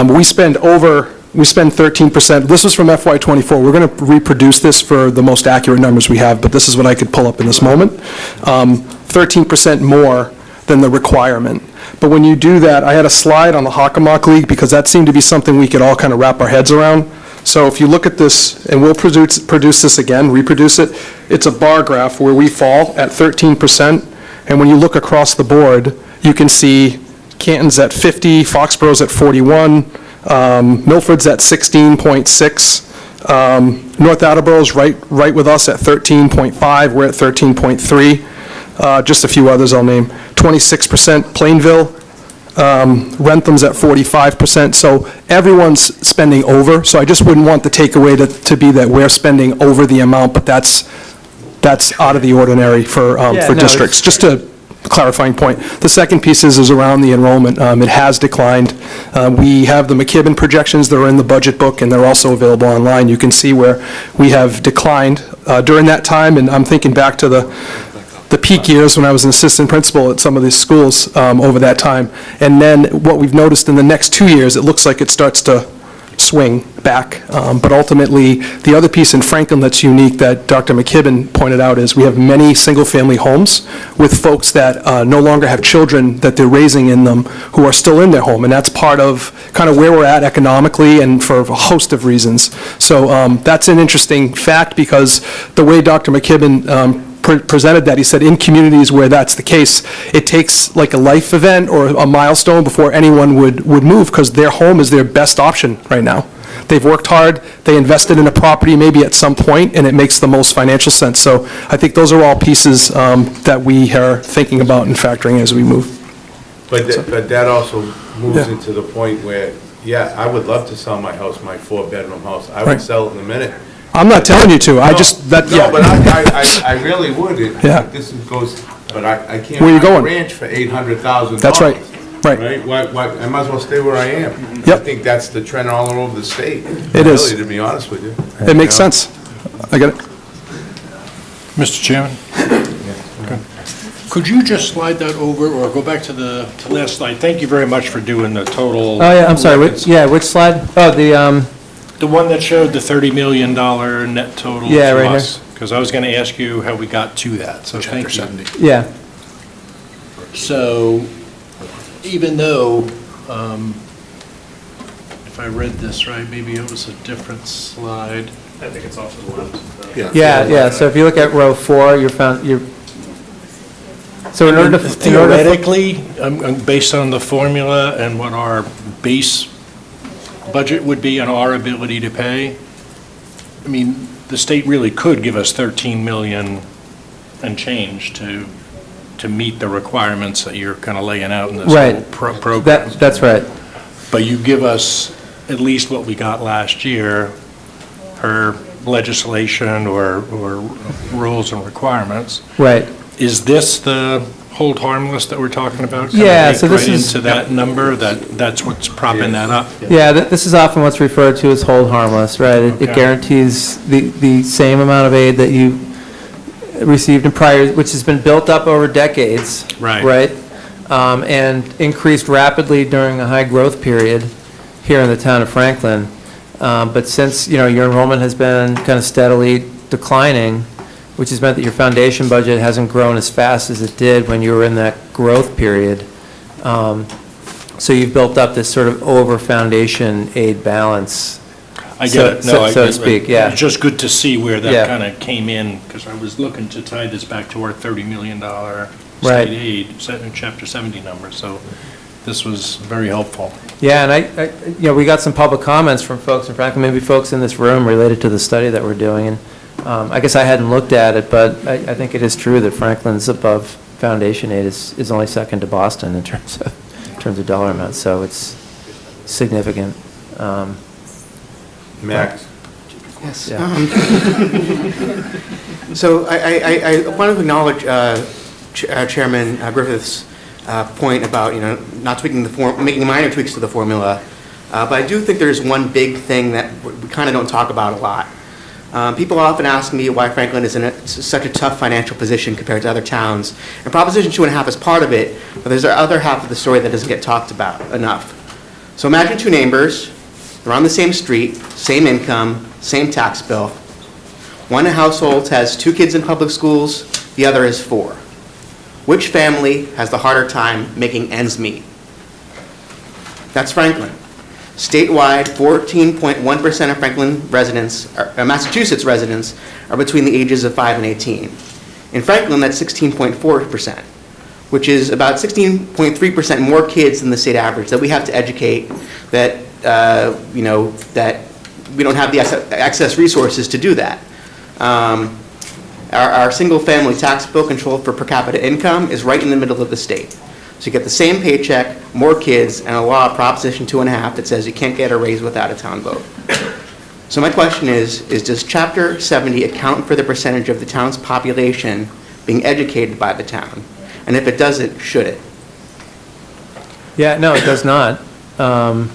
We spend 13%. This was from FY24. We're going to reproduce this for the most accurate numbers we have, but this is what I could pull up in this moment. 13% more than the requirement. But when you do that, I had a slide on the Hockomock League because that seemed to be something we could all kind of wrap our heads around. So if you look at this, and we'll produce this again, reproduce it, it's a bar graph where we fall at 13%. And when you look across the board, you can see Canton's at 50, Foxborough's at 41, Milford's at 16.6, North Attleboro's right with us at 13.5, we're at 13.3, just a few others I'll name. 26% Plainville, Rentham's at 45%, so everyone's spending over, so I just wouldn't want the takeaway to be that we're spending over the amount, but that's out of the ordinary for districts. Just a clarifying point. The second piece is around the enrollment. It has declined. We have the McKibben projections that are in the budget book, and they're also available online. You can see where we have declined during that time, and I'm thinking back to the peak years when I was an assistant principal at some of these schools over that time. And then what we've noticed in the next 2 years, it looks like it starts to swing back. But ultimately, the other piece in Franklin that's unique that Dr. McKibben pointed out is we have many single-family homes with folks that no longer have children that they're raising in them who are still in their home. And that's part of kind of where we're at economically and for a host of reasons. So that's an interesting fact because the way Dr. McKibben presented that, he said in communities where that's the case, it takes like a life event or a milestone before anyone would move because their home is their best option right now. They've worked hard, they invested in a property maybe at some point, and it makes the most financial sense. So I think those are all pieces that we are thinking about and factoring as we move. But that also moves into the point where, I would love to sell my house, my 4-bedroom house. I would sell it in a minute. I'm not telling you to, But I really would. But I can't Where you buy a going? ranch for $800,000. That's right. Right? Why, I might as well stay where I am. I think that's the trend all over the state. It is. Really, to be honest with you. It makes sense. I get it. Mr. Chairman? Could you just slide that over, or go back to the last slide? Thank you very much for doing the total. Oh, yeah, I'm sorry. Which slide? Oh, the one that showed the $30 million net total Yeah, to right us. Because I was going to ask you how we got to that, so thank you. Yeah. So even though If I read this right, maybe it was a different slide. I think it's off to the left. Yeah, so if you look at row 4, so in order to... Theoretically, based on the formula and what our base budget would be and our ability to pay, I mean, the state really could give us 13 million and change to meet the requirements that you're kind of laying out in this Right. whole program. That's right. But you give us at least what we got last year, her legislation or rules and requirements. Right. Is this the hold harmless that we're talking about? Yeah, Kinda so this baked is- right into that number, that's what's propping that up? Yeah, this is often what's referred to as hold harmless, right? It Okay. guarantees the same amount of aid that you received in prior, which has been built up over decades. Right. Right? And increased rapidly during a high growth period here in the town of Franklin. But since, your enrollment has been kind of steadily declining, which has meant that your foundation budget hasn't grown as fast as it did when you were in that growth period. So you've built up this sort of over-foundation aid balance. I get it, no, So to speak, yeah. It's just good to see where Yeah. that kind of came in, because I was looking to tie this back to our $30 million Right. state aid, set in Chapter 70 number, so this was very helpful. Yeah, and we got some public comments from folks in Franklin, maybe folks in this room related to the study that we're doing, and I guess I hadn't looked at it, but I think it is true that Franklin's above foundation aid is only second to Boston in terms of dollar amount, so it's significant. Max? Yes. Yeah. So I want to acknowledge Chairman Griffith's point about, not tweaking the form, making minor tweaks to the formula. But I do think there's one big thing that we kind of don't talk about a lot. People often ask me why Franklin is in such a tough financial position compared to other towns. And Proposition 2.5 is part of it, but there's the other half of the story that doesn't get talked about enough. So imagine two neighbors, they're on the same street, same income, same tax bill. One household has 2 kids in public schools, the other has 4. Which family has the harder time making ends meet? That's Franklin. Statewide, 14.1% of Franklin residents, Massachusetts residents, are between the ages of 5 and 18. In Franklin, that's 16.4%, which is about 16.3% more kids than the state average that we have to educate, that that we don't have the excess resources to do that. Our single-family tax bill controlled for per capita income is right in the middle of the state. So you get the same paycheck, more kids, and a law, Proposition 2.5, that says you can't get a raise without a town vote. So my question is does Chapter 70 account for the percentage of the town's population being educated by the town? And if it doesn't, should it? Yeah, no, it does not. I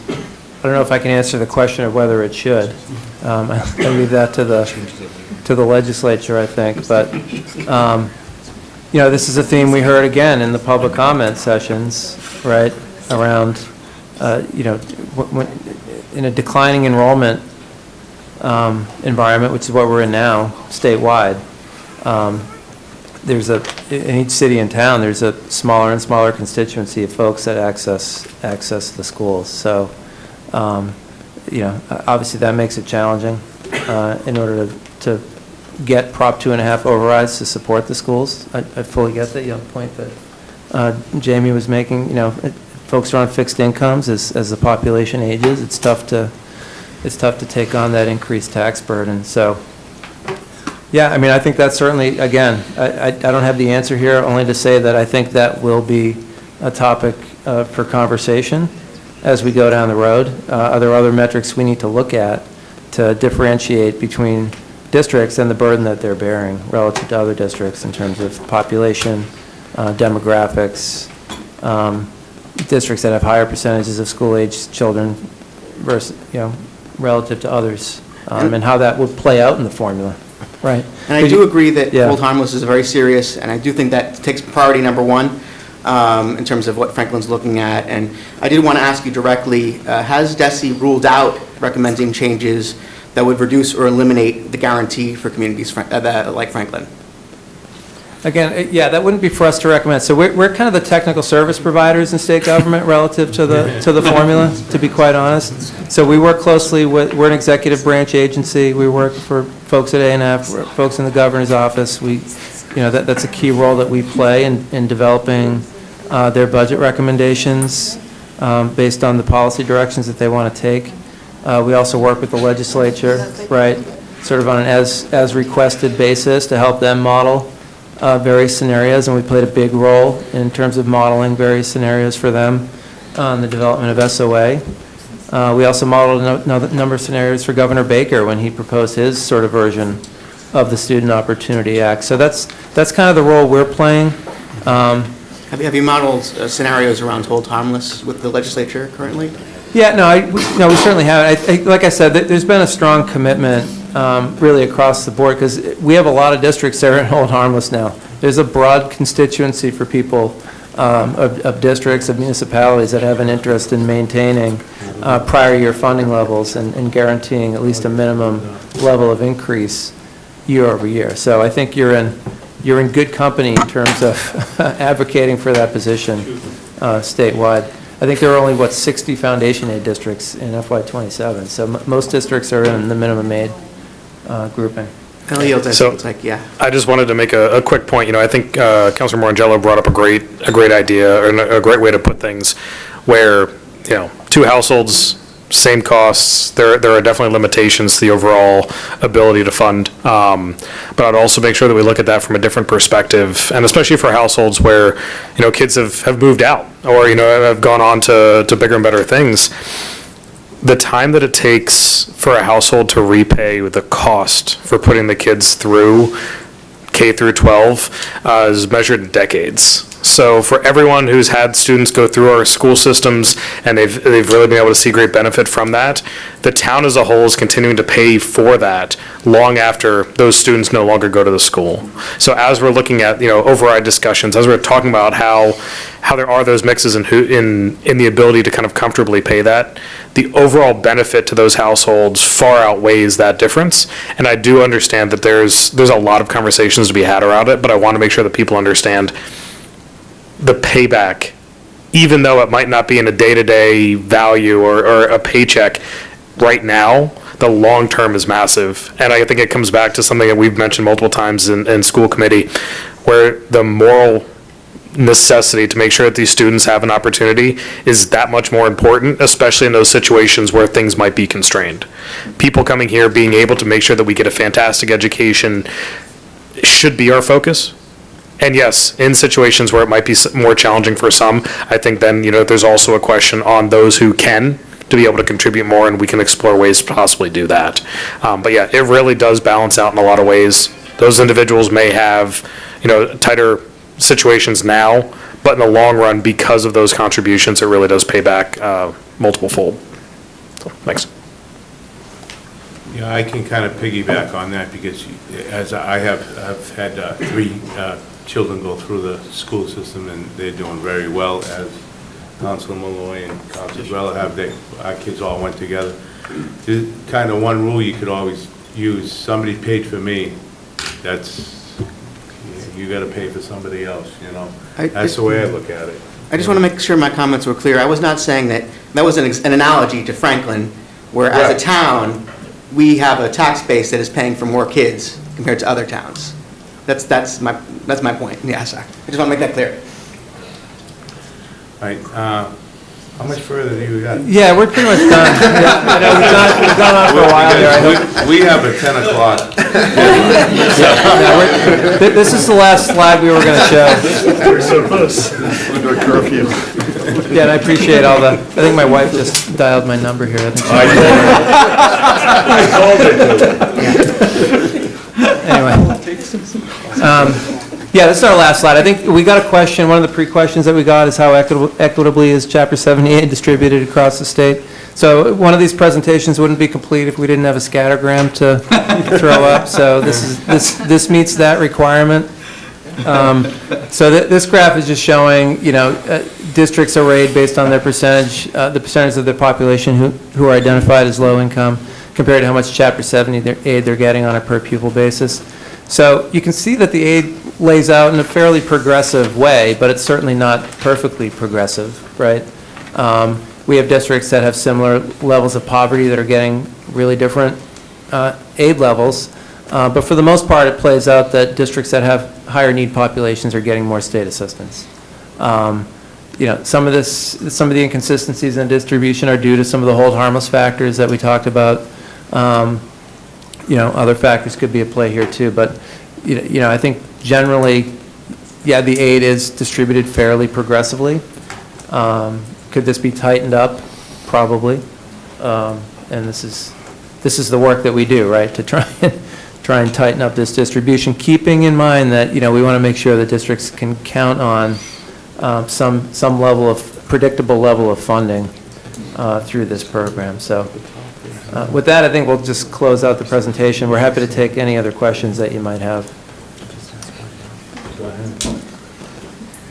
don't know if I can answer the question of whether it should. I leave that to the legislature, I think. But, this is a theme we heard again in the public comment sessions, right, around, in a declining enrollment environment, which is what we're in now, statewide. In each city and town, there's a smaller and smaller constituency of folks that access the schools. So, obviously that makes it challenging in order to get Prop 2.5 overrides to support the schools. I fully get the point that Jamie was making. Folks are on fixed incomes as the population ages. It's tough to take on that increased tax burden. So, yeah, I think that's certainly, again, I don't have the answer here, only to say that I think that will be a topic for conversation as we go down the road. Are there other metrics we need to look at to differentiate between districts and the burden that they're bearing relative to other districts in terms of population, demographics, districts that have higher percentages of school-aged children versus, relative to others, and how that would play out in the formula. Right. And I do agree that hold harmless is very serious, and I do think that takes priority number one in terms of what Franklin's looking at. And I did want to ask you directly, has DESE ruled out recommending changes that would reduce or eliminate the guarantee for communities like Franklin? Again, yeah, that wouldn't be for us to recommend. So we're kind of the technical service providers in state government relative to the formula, to be quite honest. So we work closely with, we're an executive branch agency. We work for folks at A&F, folks in the governor's office. That's a key role that we play in developing their budget recommendations based on the policy directions that they want to take. We also work with the legislature, right, sort of on an as requested basis to help them model various scenarios, and we played a big role in terms of modeling various scenarios for them on the development of SOA. We also modeled a number of scenarios for Governor Baker when he proposed his sort of version of the Student Opportunity Act. So that's kind of the role we're playing. Have you modeled scenarios around hold harmless with the legislature currently? Yeah, we certainly have. Like I said, there's been a strong commitment really across the board, because we have a lot of districts that are in hold harmless now. There's a broad constituency for people of districts, of municipalities that have an interest in maintaining prior year funding levels and guaranteeing at least a minimum level of increase year over year. So I think you're in good company in terms of advocating for that position statewide. I think there are only, 60 foundation aid districts in FY27, so most districts are in the minimum aid grouping. So, I just wanted to make a quick point. I think Councilor Morangello brought up a great idea, or a great way to put things, where, two households, same costs, there are definitely limitations to the overall ability to fund. But I'd also make sure that we look at that from a different perspective, and especially for households where, kids have moved out or, have gone on to bigger and better things. The time that it takes for a household to repay the cost for putting the kids through K through 12 is measured in decades. So for everyone who's had students go through our school systems and they've really been able to see great benefit from that, the town as a whole is continuing to pay for that long after those students no longer go to the school. So as we're looking at, override discussions, as we're talking about how there are those mixes in the ability to kind of comfortably pay that, the overall benefit to those households far outweighs that difference. And I do understand that there's a lot of conversations to be had around it, but I want to make sure that people understand the payback, even though it might not be in a day-to-day value or a paycheck right now, the long term is massive. And I think it comes back to something that we've mentioned multiple times in school committee, where the moral necessity to make sure that these students have an opportunity is that much more important, especially in those situations where things might be constrained. People coming here being able to make sure that we get a fantastic education should be our focus. And yes, in situations where it might be more challenging for some, I think then, there's also a question on those who can to be able to contribute more, and we can explore ways to possibly do that. But yeah, it really does balance out in a lot of ways. Those individuals may have, tighter situations now, but in the long run, because of those contributions, it really does pay back multiple fold. So, thanks. Yeah, I can kind of piggyback on that, because as I've had 3 children go through the school system, and they're doing very well, as Councilor Malloy and Councilor Grella have. Our kids all went together. There's kind of one rule you could always use: somebody paid for me, you got to pay for somebody else, That's the way I look at it. I just want to make sure my comments were clear. I was not saying that was an analogy to Franklin, where as a town, we have a tax base that is paying for more kids compared to other towns. That's my point. Yeah, sorry. I just want to make that clear. All right. How much further do you got? Yeah, we're pretty much done. We've gone on for a while here. We have a 10 o'clock. This is the last slide we were going to show. We're so close. Under a curfew. Yeah, and I appreciate I think my wife just dialed my number here. I think Anyway. Yeah, this is our last slide. I think we got a question. One of the pre-questions that we got is how equitably is Chapter 78 distributed across the state? So one of these presentations wouldn't be complete if we didn't have a scattergram to throw up. So this meets that requirement. So this graph is just showing, districts arrayed based on their percentage, the percentage of their population who are identified as low income, compared to how much Chapter 70 aid they're getting on a per pupil basis. So you can see that the aid lays out in a fairly progressive way, but it's certainly not perfectly progressive, right? We have districts that have similar levels of poverty that are getting really different aid levels. But for the most part, it plays out that districts that have higher need populations are getting more state assistance. Some of the inconsistencies in distribution are due to some of the hold harmless factors that we talked about. Other factors could be at play here too, but, I think generally, yeah, the aid is distributed fairly progressively. Could this be tightened up? Probably. And this is the work that we do, right, to try and tighten up this distribution, keeping in mind that, we want to make sure that districts can count on some level of, predictable level of funding through this program. So with that, I think we'll just close out the presentation. We're happy to take any other questions that you might have.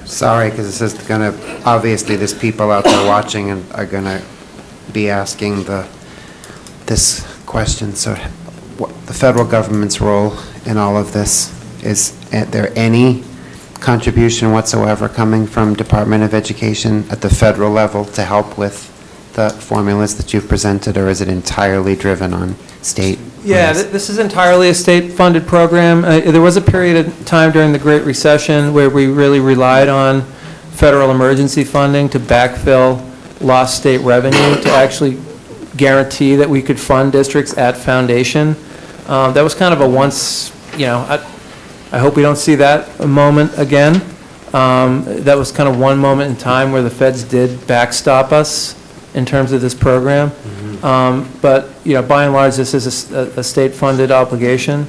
Sorry, because this is going to, obviously, there's people out there watching and are going to be asking this question. So what the federal government's role in all of this, is there any contribution whatsoever coming from Department of Education at the federal level to help with the formulas that you've presented, or is it entirely driven on state? Yeah, this is entirely a state-funded program. There was a period of time during the Great Recession where we really relied on federal emergency funding to backfill lost state revenue to actually guarantee that we could fund districts at foundation. That was kind of a once, I hope we don't see that moment again. That was kind of one moment in time where the feds did backstop us in terms of this program. But, by and large, this is a state-funded obligation.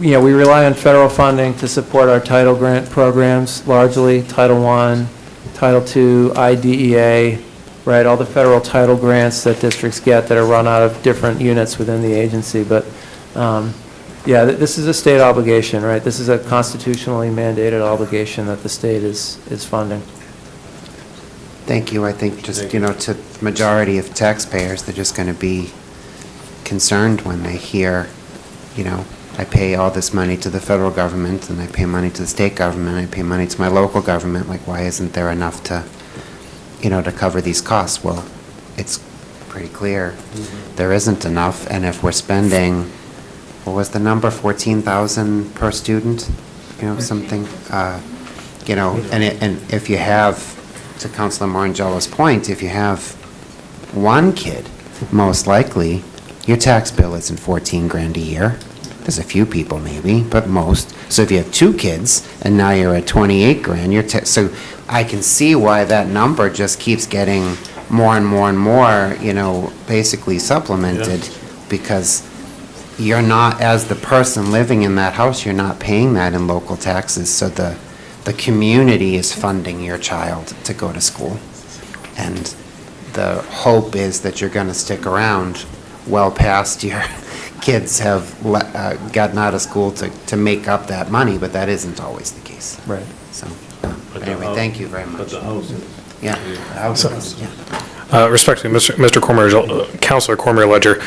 We rely on federal funding to support our title grant programs, largely Title I, Title II, IDEA, right, all the federal title grants that districts get that are run out of different units within the agency. But, yeah, this is a state obligation, right? This is a constitutionally mandated obligation that the state is funding. Thank you. I think just, to the majority of taxpayers, they're just going to be concerned when they hear, I pay all this money to the federal government, and I pay money to the state government, I pay money to my local government, like, why isn't there enough to, to cover these costs? Well, it's pretty clear there isn't enough, and if we're spending, what was the number, 14,000 per student, something, and if you have, to Councilor Marangello's point, if you have one kid, most likely, your tax bill isn't 14 grand a year. There's a few people maybe, but most. So if you have two kids, and now you're at 28 grand, so I can see why that number just keeps getting more and more and more, basically supplemented, because you're not, as the person living in that house, you're not paying that in local taxes, so the community is funding your child to go to school. And the hope is that you're going to stick around well past your kids have gotten out of school to make up that money, but that isn't always the case. Right. So, anyway, thank you very much. But the house is. Yeah, the house is, yeah. Respectfully, Mr. Cormier, Councilor Cormier Ledger,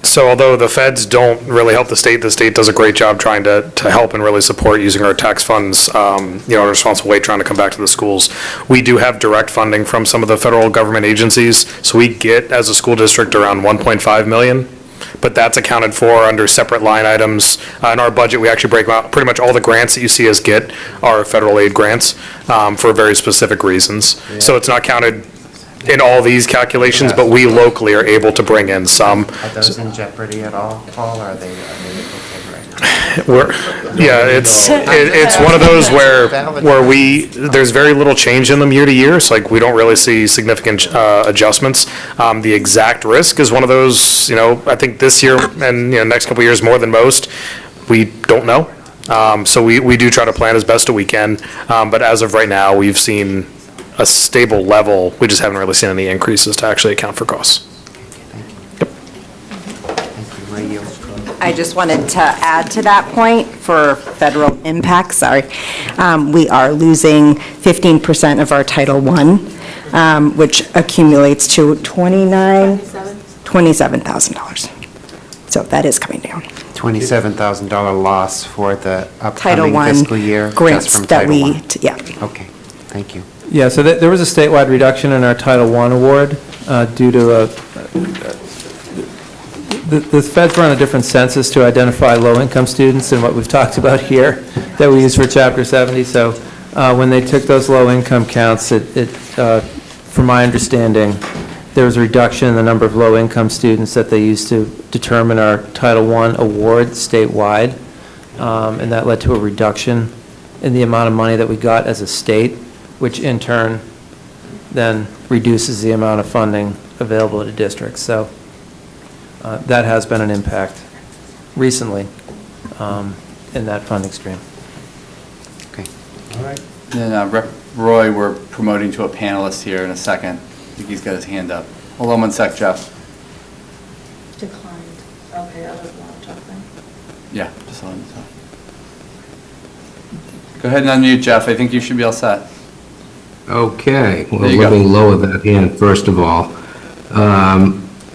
so although the feds don't really help the state does a great job trying to help and really support using our tax funds, in a responsible way, trying to come back to the schools. We do have direct funding from some of the federal government agencies, so we get, as a school district, around 1.5 million, but that's accounted for under separate line items. In our budget, we actually break out pretty much all the grants that you see us get are federal aid grants for very specific reasons. Yeah. So it's not counted in all these calculations, but we locally are able to bring in some. Are those in jeopardy at all, Paul, or are they okay right it's one of those where there's very little change in them year to year, so like we don't really see significant adjustments. The exact risk is one of those, I think this year and next couple of years more than most, we don't know. So we do try to plan as best as we can, but as of right now, we've seen a stable level. We just haven't really seen any increases to actually account for costs. I just wanted to add to that point for federal impact, we are losing 15% of our Title I, which accumulates to $27,000. So that is coming down. $27,000 loss for the Title upcoming I fiscal year? just grants from that Title we, I? yeah. Okay, thank you. Yeah, so there was a statewide reduction in our Title I award due to the feds run a different census to identify low-income students than what we've talked about here that we use for Chapter 70. So when they took those low-income counts, from my understanding, there was a reduction in the number of low-income students that they used to determine our Title I award statewide, and that led to a reduction in the amount of money that we got as a state, which in turn then reduces the amount of funding available to districts. So that has been an impact recently in that funding stream. Okay. All right. Then Rep. Roy, we're promoting to a panelist here in a second. I think he's got his hand up. Hold on one sec, Jeff. Declined. Okay, other laptop thing. Yeah, just let him talk. Go ahead and unmute, Jeff. I think you should be all set. Okay, well, There you let go. me lower that hand first of all.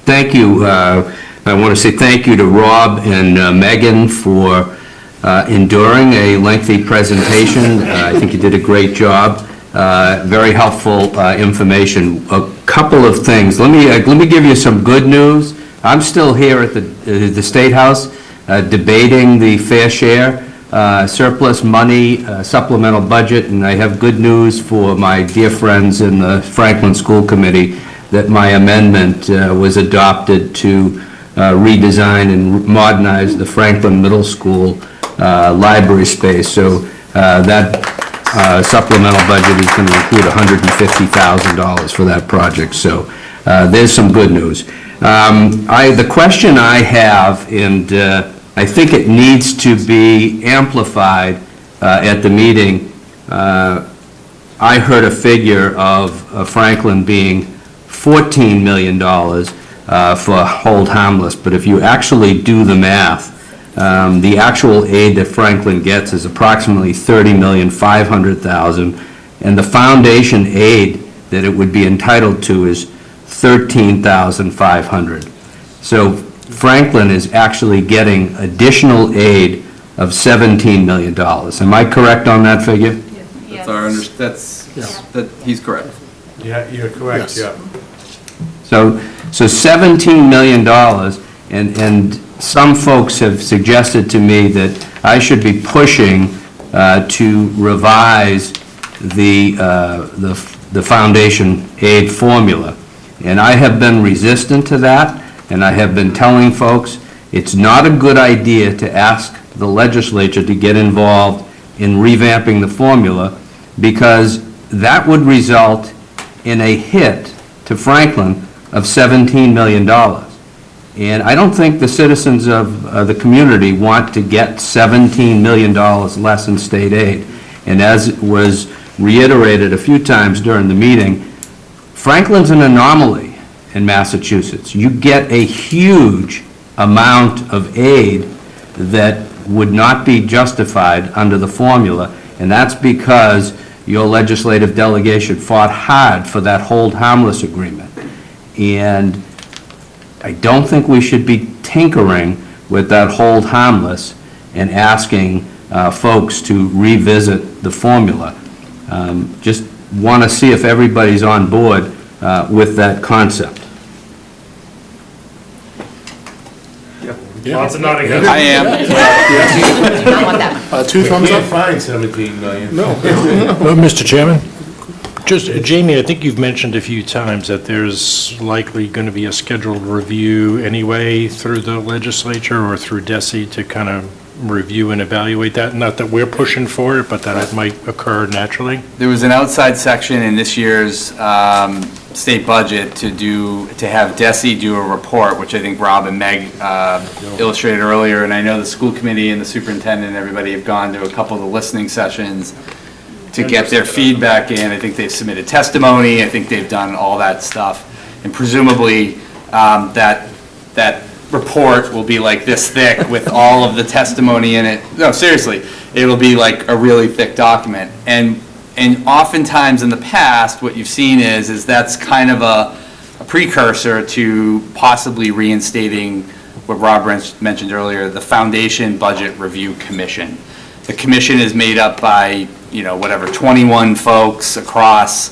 Thank you. I want to say thank you to Rob and Megan for enduring a lengthy presentation. I think you did a great job. Very helpful information. A couple of things. Let me give you some good news. I'm still here at the State House debating the fair share surplus money supplemental budget, and I have good news for my dear friends in the Franklin School Committee that my amendment was adopted to redesign and modernize the Franklin Middle School library space. So that supplemental budget is going to include $150,000 for that project. So there's some good news. The question I have, and I think it needs to be amplified at the meeting. I heard a figure of Franklin being $14 million for hold harmless, but if you actually do the math, the actual aid that Franklin gets is approximately $30,500,000, and the foundation aid that it would be entitled to is $13,500. So Franklin is actually getting additional aid of $17 million. Am I correct on that figure? He's correct. Yeah, you're correct, Yes. yeah. So $17 million, and some folks have suggested to me that I should be pushing to revise the foundation aid formula. And I have been resistant to that, and I have been telling folks it's not a good idea to ask the legislature to get involved in revamping the formula, because that would result in a hit to Franklin of $17 million. And I don't think the citizens of the community want to get $17 million less in state aid. And as was reiterated a few times during the meeting, Franklin's an anomaly in Massachusetts. You get a huge amount of aid that would not be justified under the formula, and that's because your legislative delegation fought hard for that hold harmless agreement. And I don't think we should be tinkering with that hold harmless and asking folks to revisit the formula. Just want to see if everybody's on board with that concept. Lots of nodding heads. I am. Not want that one. Two We thumbs can't up? find 17 million. Mr. Chairman, just, Jamie, I think you've mentioned a few times that there's likely going to be a scheduled review anyway through the legislature or through DESI to kind of review and evaluate that. Not that we're pushing for it, but that it might occur naturally. There was an outside section in this year's state budget to have DESI do a report, which I think Rob and Meg illustrated earlier, and I know the school committee and the superintendent and everybody have gone to a couple of the listening sessions to get their feedback in. I think they've submitted testimony, I think they've done all that stuff, and presumably that report will be like this thick with all of the testimony in it. No, seriously, it'll be like a really thick document. And oftentimes in the past, what you've seen is that's kind of a precursor to possibly reinstating what Rob mentioned earlier, the Foundation Budget Review Commission. The commission is made up by, 21 folks across,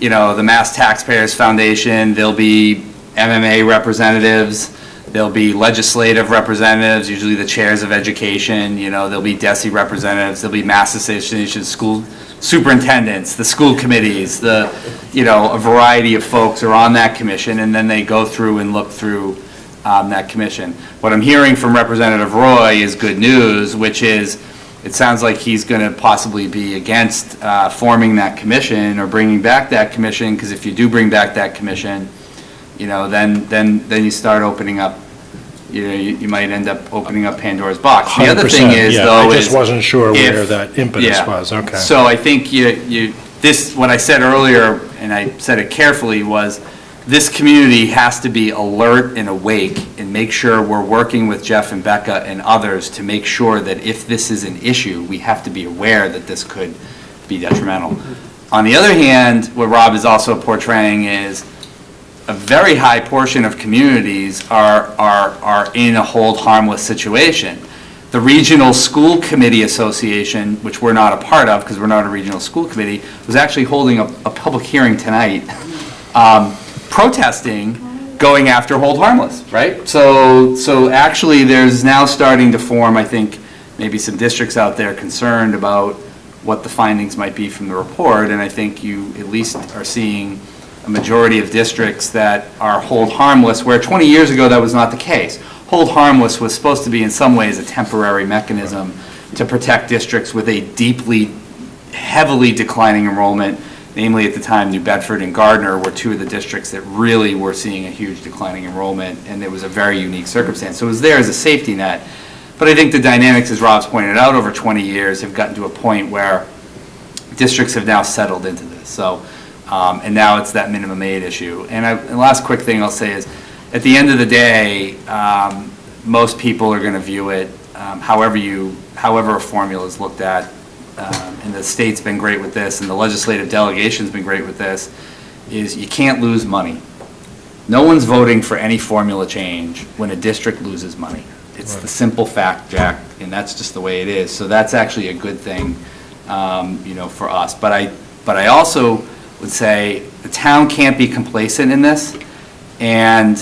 the Mass Taxpayers Foundation. There'll be MMA representatives, there'll be legislative representatives, usually the chairs of education, there'll be DESE representatives, there'll be Mass Association of School Superintendents, the school committees, a variety of folks are on that commission, and then they go through and look through that commission. What I'm hearing from Representative Roy is good news, which is, it sounds like he's going to possibly be against forming that commission or bringing back that commission, because if you do bring back that commission, then you start opening up, you might end up opening up Pandora's box. The other thing 100%, is, yeah, though, I just wasn't sure where if- that impetus yeah. was, okay. So I think what I said earlier, and I said it carefully, was this community has to be alert and awake and make sure we're working with Jeff and Becca and others to make sure that if this is an issue, we have to be aware that this could be detrimental. On the other hand, what Rob is also portraying is a very high portion of communities are in a hold harmless situation. The Regional School Committee Association, which we're not a part of because we're not a regional school committee, was actually holding a public hearing tonight protesting going after hold harmless, right? So actually there's now starting to form, I think, maybe some districts out there concerned about what the findings might be from the report, and I think you at least are seeing a majority of districts that are hold harmless, where 20 years ago that was not the case. Hold harmless was supposed to be in some ways a temporary mechanism to protect districts with a heavily declining enrollment. Namely, at the time, New Bedford and Gardner were two of the districts that really were seeing a huge declining enrollment, and it was a very unique circumstance. So it was there as a safety net. But I think the dynamics, as Rob's pointed out, over 20 years have gotten to a point where districts have now settled into this. So, and now it's that minimum aid issue. And the last quick thing I'll say is, at the end of the day, most people are going to view it however a formula is looked at. And the state's been great with this, and the legislative delegation's been great with this, is you can't lose money. No one's voting for any formula change when a district loses money. It's the simple fact, Jack, and that's just the way it is. So that's actually a good thing, for us. But I also would say the town can't be complacent in this, and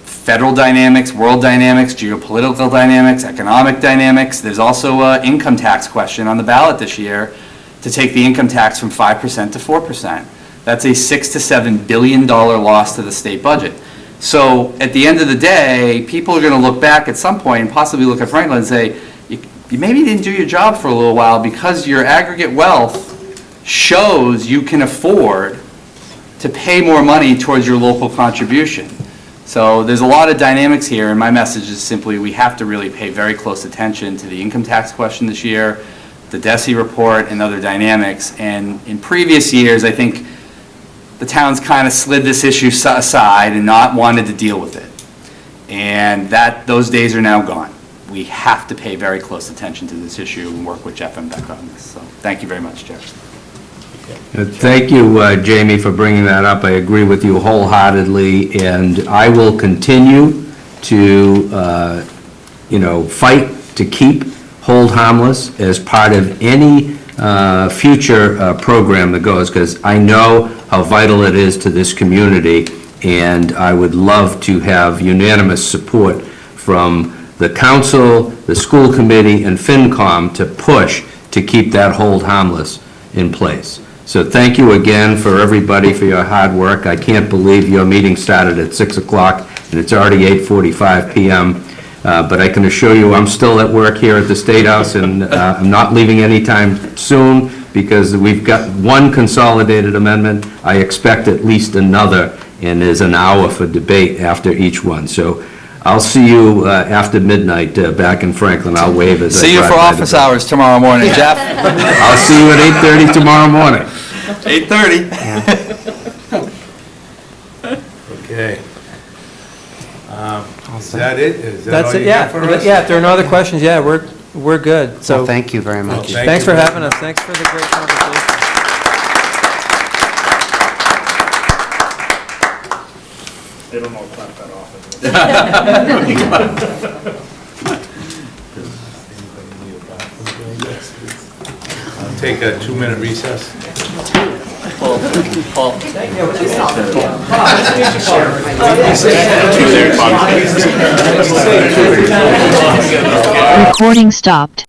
federal dynamics, world dynamics, geopolitical dynamics, economic dynamics. There's also an income tax question on the ballot this year to take the income tax from 5% to 4%. That's a $6 to $7 billion loss to the state budget. So at the end of the day, people are going to look back at some point and possibly look at Franklin and say, you maybe didn't do your job for a little while because your aggregate wealth shows you can afford to pay more money towards your local contribution. So there's a lot of dynamics here, and my message is simply we have to really pay very close attention to the income tax question this year, the DESE report, and other dynamics. And in previous years, I think the town's kind of slid this issue aside and not wanted to deal with it. And those days are now gone. We have to pay very close attention to this issue and work with Jeff and Becca on this. So thank you very much, Jeff. Thank you, Jamie, for bringing that up. I agree with you wholeheartedly, and I will continue to, fight to keep hold harmless as part of any future program that goes, because I know how vital it is to this community, and I would love to have unanimous support from the council, the school committee, and FinCom to push to keep that hold harmless in place. So thank you again for everybody for your hard work. I can't believe your meeting started at 6 o'clock and it's already 8:45 p.m. But I can assure you I'm still at work here at the State House, and I'm not leaving anytime soon because we've got one consolidated amendment. I expect at least another, and there's an hour for debate after each one. So I'll see you after midnight back in Franklin. I'll wave as I See you drive for by the office building. hours tomorrow morning, Jeff. I'll see you at 8:30 tomorrow morning. 8:30. Okay. Is that it? Is that That's all it, you got for us? yeah, if there are no other questions, yeah, we're good, so. Well, thank you very much. Thank Thanks you for very having us, thanks for the great conversation. They don't all clap that often. I'll take a 2-minute recess. Recording stopped.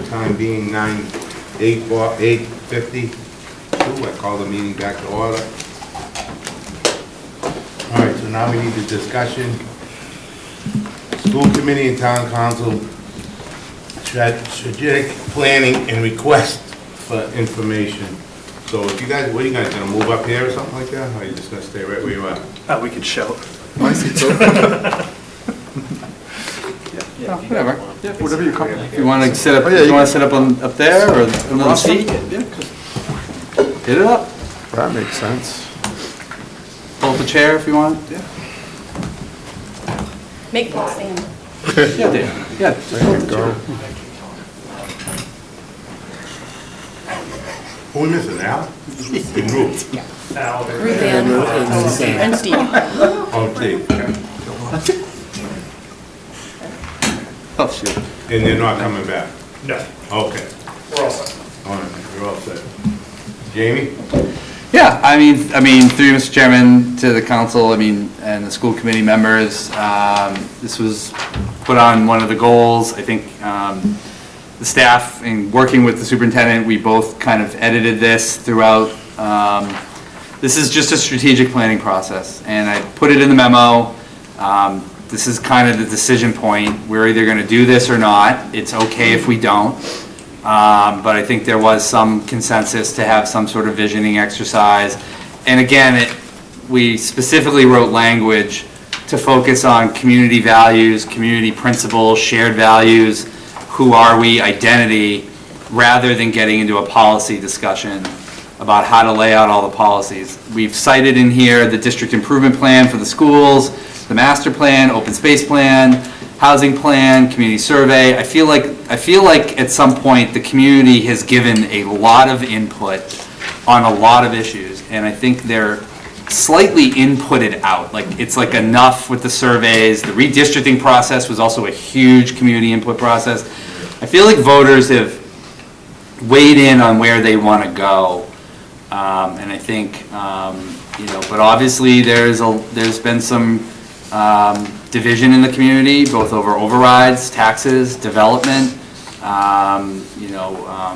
Time being 8:52, I call the meeting back to order. All right, so now we need the discussion. School committee and town council strategic planning and request for information. So if you guys, what are you guys gonna move up here or something like that? Or are you just gonna stay right where you are? We could shout. My seat's open. Whatever. Whatever you come. If you want to sit up, Oh, yeah, you you want can- to sit up up there or another seat? Hit it up. That makes sense. Pull up a chair if you want. Make Paul stand. Yeah, Dave. Yeah. just pull There up you the chair. go. Who we missing, Al? And Ruth? Ruth Ann. And Steve. Oh, Steve. Oh, shoot. And they're not coming back? No. Okay. We're all set. All right, you're all set. Jamie? Yeah, I mean, through you, Mr. Chairman, to the council, and the school committee members, this was put on one of the goals. I think the staff, in working with the superintendent, we both kind of edited this throughout. This is just a strategic planning process, and I put it in the memo. This is kind of the decision point. We're either going to do this or not. It's okay if we don't. But I think there was some consensus to have some sort of visioning exercise. And again, we specifically wrote language to focus on community values, community principles, shared values, who are we, identity, rather than getting into a policy discussion about how to lay out all the policies. We've cited in here the district improvement plan for the schools, the master plan, open space plan, housing plan, community survey. I feel like at some point the community has given a lot of input on a lot of issues, and I think they're slightly inputted out. Like, it's like enough with the surveys. The redistricting process was also a huge community input process. I feel like voters have weighed in on where they want to go, and I think but obviously there's been some division in the community, both over overrides, taxes, development,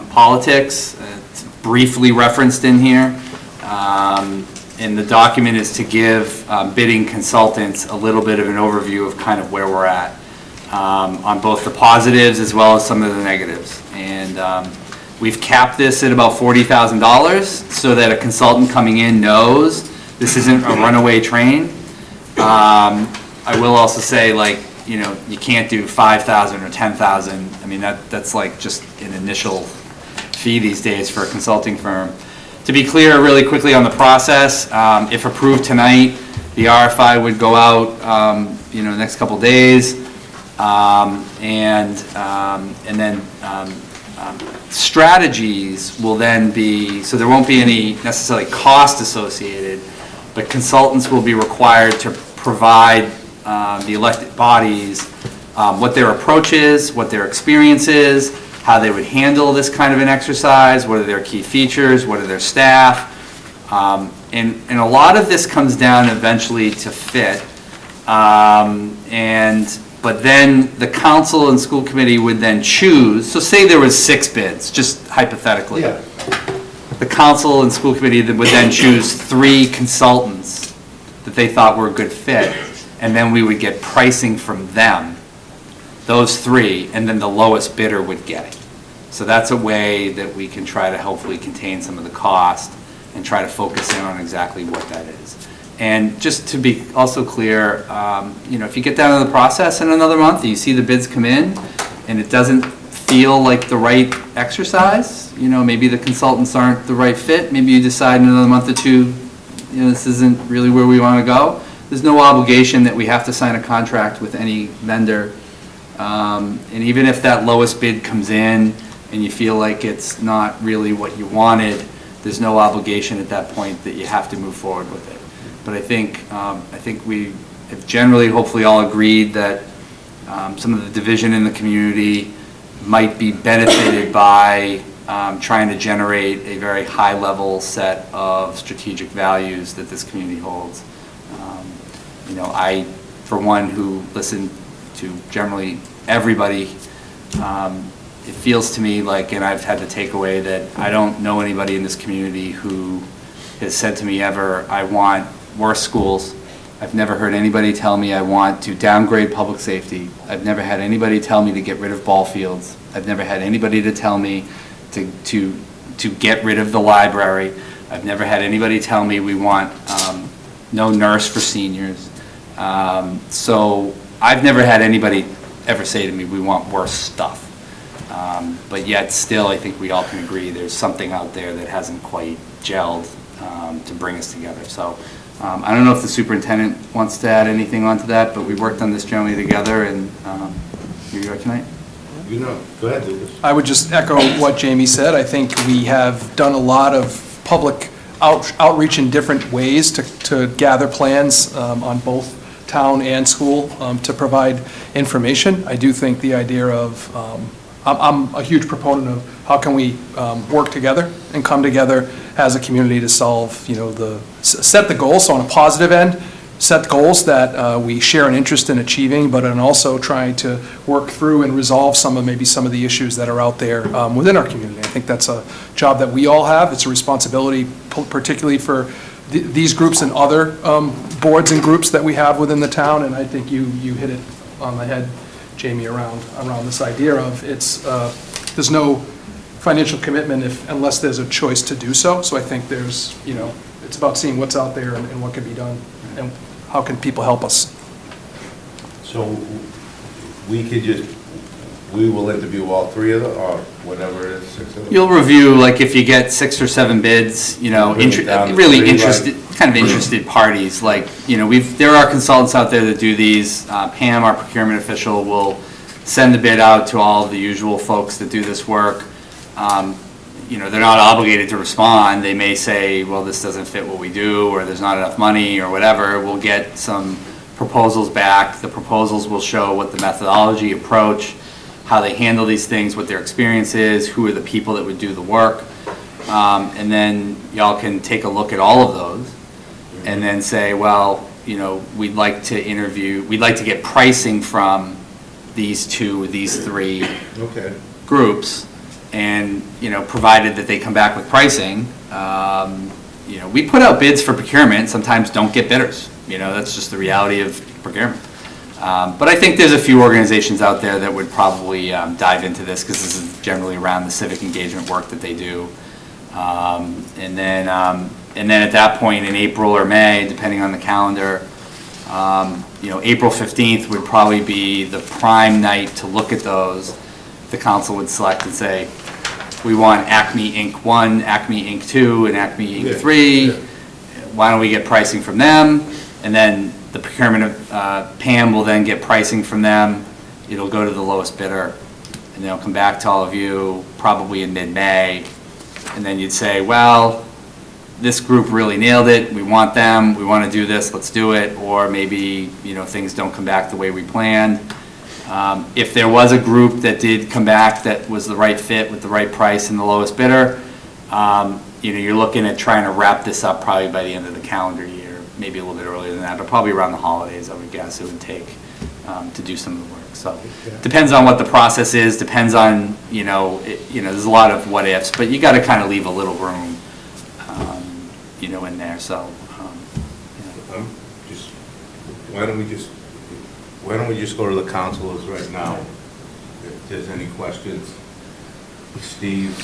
politics. It's briefly referenced in here. And the document is to give bidding consultants a little bit of an overview of kind of where we're at on both the positives as well as some of the negatives. And we've capped this at about $40,000 so that a consultant coming in knows this isn't a runaway train. I will also say, you can't do 5,000 or 10,000. I mean, that's like just an initial fee these days for a consulting firm. To be clear really quickly on the process, if approved tonight, the RFI would go out, the next couple days. And then strategies will then be, so there won't be any necessarily cost associated, but consultants will be required to provide the elected bodies what their approach is, what their experience is, how they would handle this kind of an exercise, what are their key features, what are their staff. And a lot of this comes down eventually to fit. But then the council and school committee would then choose, so say there was 6 bids, just hypothetically. Yeah. The council and school committee would then choose 3 consultants that they thought were a good fit, and then we would get pricing from them, those 3, and then the lowest bidder would get it. So that's a way that we can try to hopefully contain some of the cost and try to focus in on exactly what that is. And just to be also clear, if you get down to the process in another month, and you see the bids come in, and it doesn't feel like the right exercise, maybe the consultants aren't the right fit, maybe you decide in another month or 2, this isn't really where we want to go. There's no obligation that we have to sign a contract with any vendor. And even if that lowest bid comes in and you feel like it's not really what you wanted, there's no obligation at that point that you have to move forward with it. But I think we have generally, hopefully all agreed that some of the division in the community might be benefited by trying to generate a very high-level set of strategic values that this community holds. I for one, who listen to generally everybody. It feels to me like, and I've had the takeaway that I don't know anybody in this community who has said to me ever, I want worse schools. I've never heard anybody tell me I want to downgrade public safety. I've never had anybody tell me to get rid of ball fields. I've never had anybody to tell me to get rid of the library. I've never had anybody tell me we want no nurse for seniors. So I've never had anybody ever say to me, we want worse stuff. But yet still, I think we all can agree there's something out there that hasn't quite gelled to bring us together. So I don't know if the superintendent wants to add anything onto that, but we worked on this generally together, and here you are tonight. You know, go ahead, Lucas. I would just echo what Jamie said. I think we have done a lot of public outreach in different ways to gather plans on both town and school to provide information. I do think the idea of, I'm a huge proponent of how can we work together and come together as a community to solve, set the goals, so on a positive end, set goals that we share an interest in achieving, but in also trying to work through and resolve some of the issues that are out there within our community. I think that's a job that we all have. It's a responsibility, particularly for these groups and other boards and groups that we have within the town, and I think you hit it on the head, Jamie, around this idea of there's no financial commitment unless there's a choice to do so. So I think there's, it's about seeing what's out there and what can be done, and how can people help us. So we will interview all three of them, or whatever it is, 6 of them? You'll review, like, if you get 6 or 7 bids, really interested, kind of interested parties, like, there are consultants out there that do these. Pam, our procurement official, will send the bid out to all of the usual folks that do this work. They're not obligated to respond. They may say, well, this doesn't fit what we do, or there's not enough money, or whatever. We'll get some proposals back. The proposals will show what the methodology, approach, how they handle these things, what their experience is, who are the people that would do the work. And then y'all can take a look at all of those and then say, well, we'd like to get pricing from these 2, these 3 groups. And, provided that they come back with pricing, we put out bids for procurement, sometimes don't get bidders. That's just the reality of procurement. But I think there's a few organizations out there that would probably dive into this, because this is generally around the civic engagement work that they do. And then at that point in April or May, depending on the calendar, April 15th would probably be the prime night to look at those. The council would select and say, we want Acme Inc. 1, Acme Inc. 2, and Acme Inc. 3. Why don't we get pricing from them? And then the procurement of Pam will then get pricing from them. It'll go to the lowest bidder, and they'll come back to all of you probably in mid-May. And then you'd say, well, this group really nailed it. We want them. We want to do this. Let's do it. Or maybe, things don't come back the way we planned. If there was a group that did come back that was the right fit with the right price and the lowest bidder, you're looking at trying to wrap this up probably by the end of the calendar year, maybe a little bit earlier than that, but probably around the holidays, I would guess it would take to do some of the work. So depends on what the process is, depends on, there's a lot of what ifs, but you got to kind of leave a little room, in there. So, Why don't we just go to the councilors right now, if there's any questions? Steve?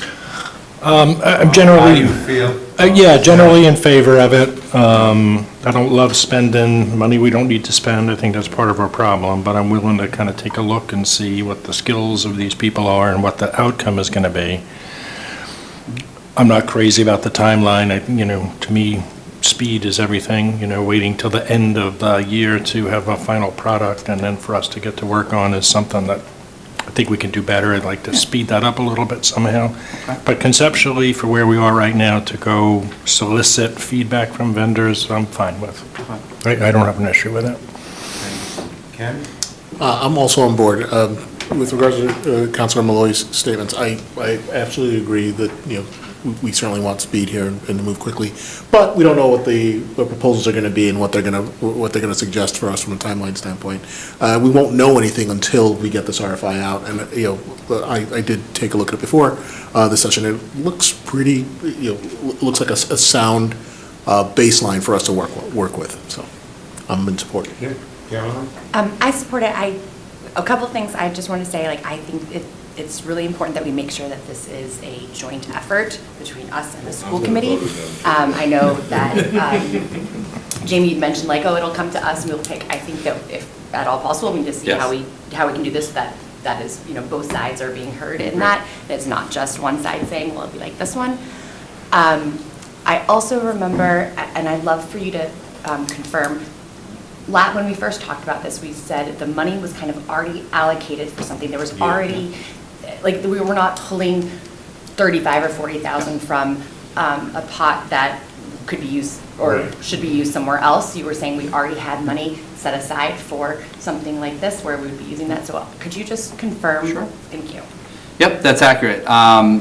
I'm generally, How do you feel? generally in favor of it. I don't love spending money we don't need to spend. I think that's part of our problem, but I'm willing to kind of take a look and see what the skills of these people are and what the outcome is going to be. I'm not crazy about the timeline. To me, speed is everything. Waiting till the end of the year to have a final product and then for us to get to work on is something that I think we can do better. I'd like to speed that up a little bit somehow. Okay. But conceptually, for where we are right now, to go solicit feedback from vendors, I'm fine with. I don't have an issue with it. Ken? I'm also on board. With regards to Councilor Malloy's statements, I absolutely agree that, we certainly want speed here and to move quickly, but we don't know what the proposals are going to be and what they're going to suggest for us from a timeline standpoint. We won't know anything until we get this RFI out, and, I did take a look at it before the session. It looks pretty, looks like a sound baseline for us to work with, so I'm in support. Caroline? I support it. A couple things I just want to say, I think it's really important that we make sure that this is a joint effort between us and the school committee. I know that Jamie, you mentioned it'll come to us and we'll pick. I think that if at all possible, we need to see how we can do this, that is, both sides are being heard in that. It's not just one side saying, well, it'll be like this one. I also remember, and I'd love for you to confirm, when we first talked about this, we said the money was kind of already allocated for something. There was already, we were not pulling 35 or 40,000 from a pot that could be used or should be used somewhere else. You were saying we already had money set aside for something like this where we would be using that. So could you just confirm? Sure. Thank you. Yep, that's accurate.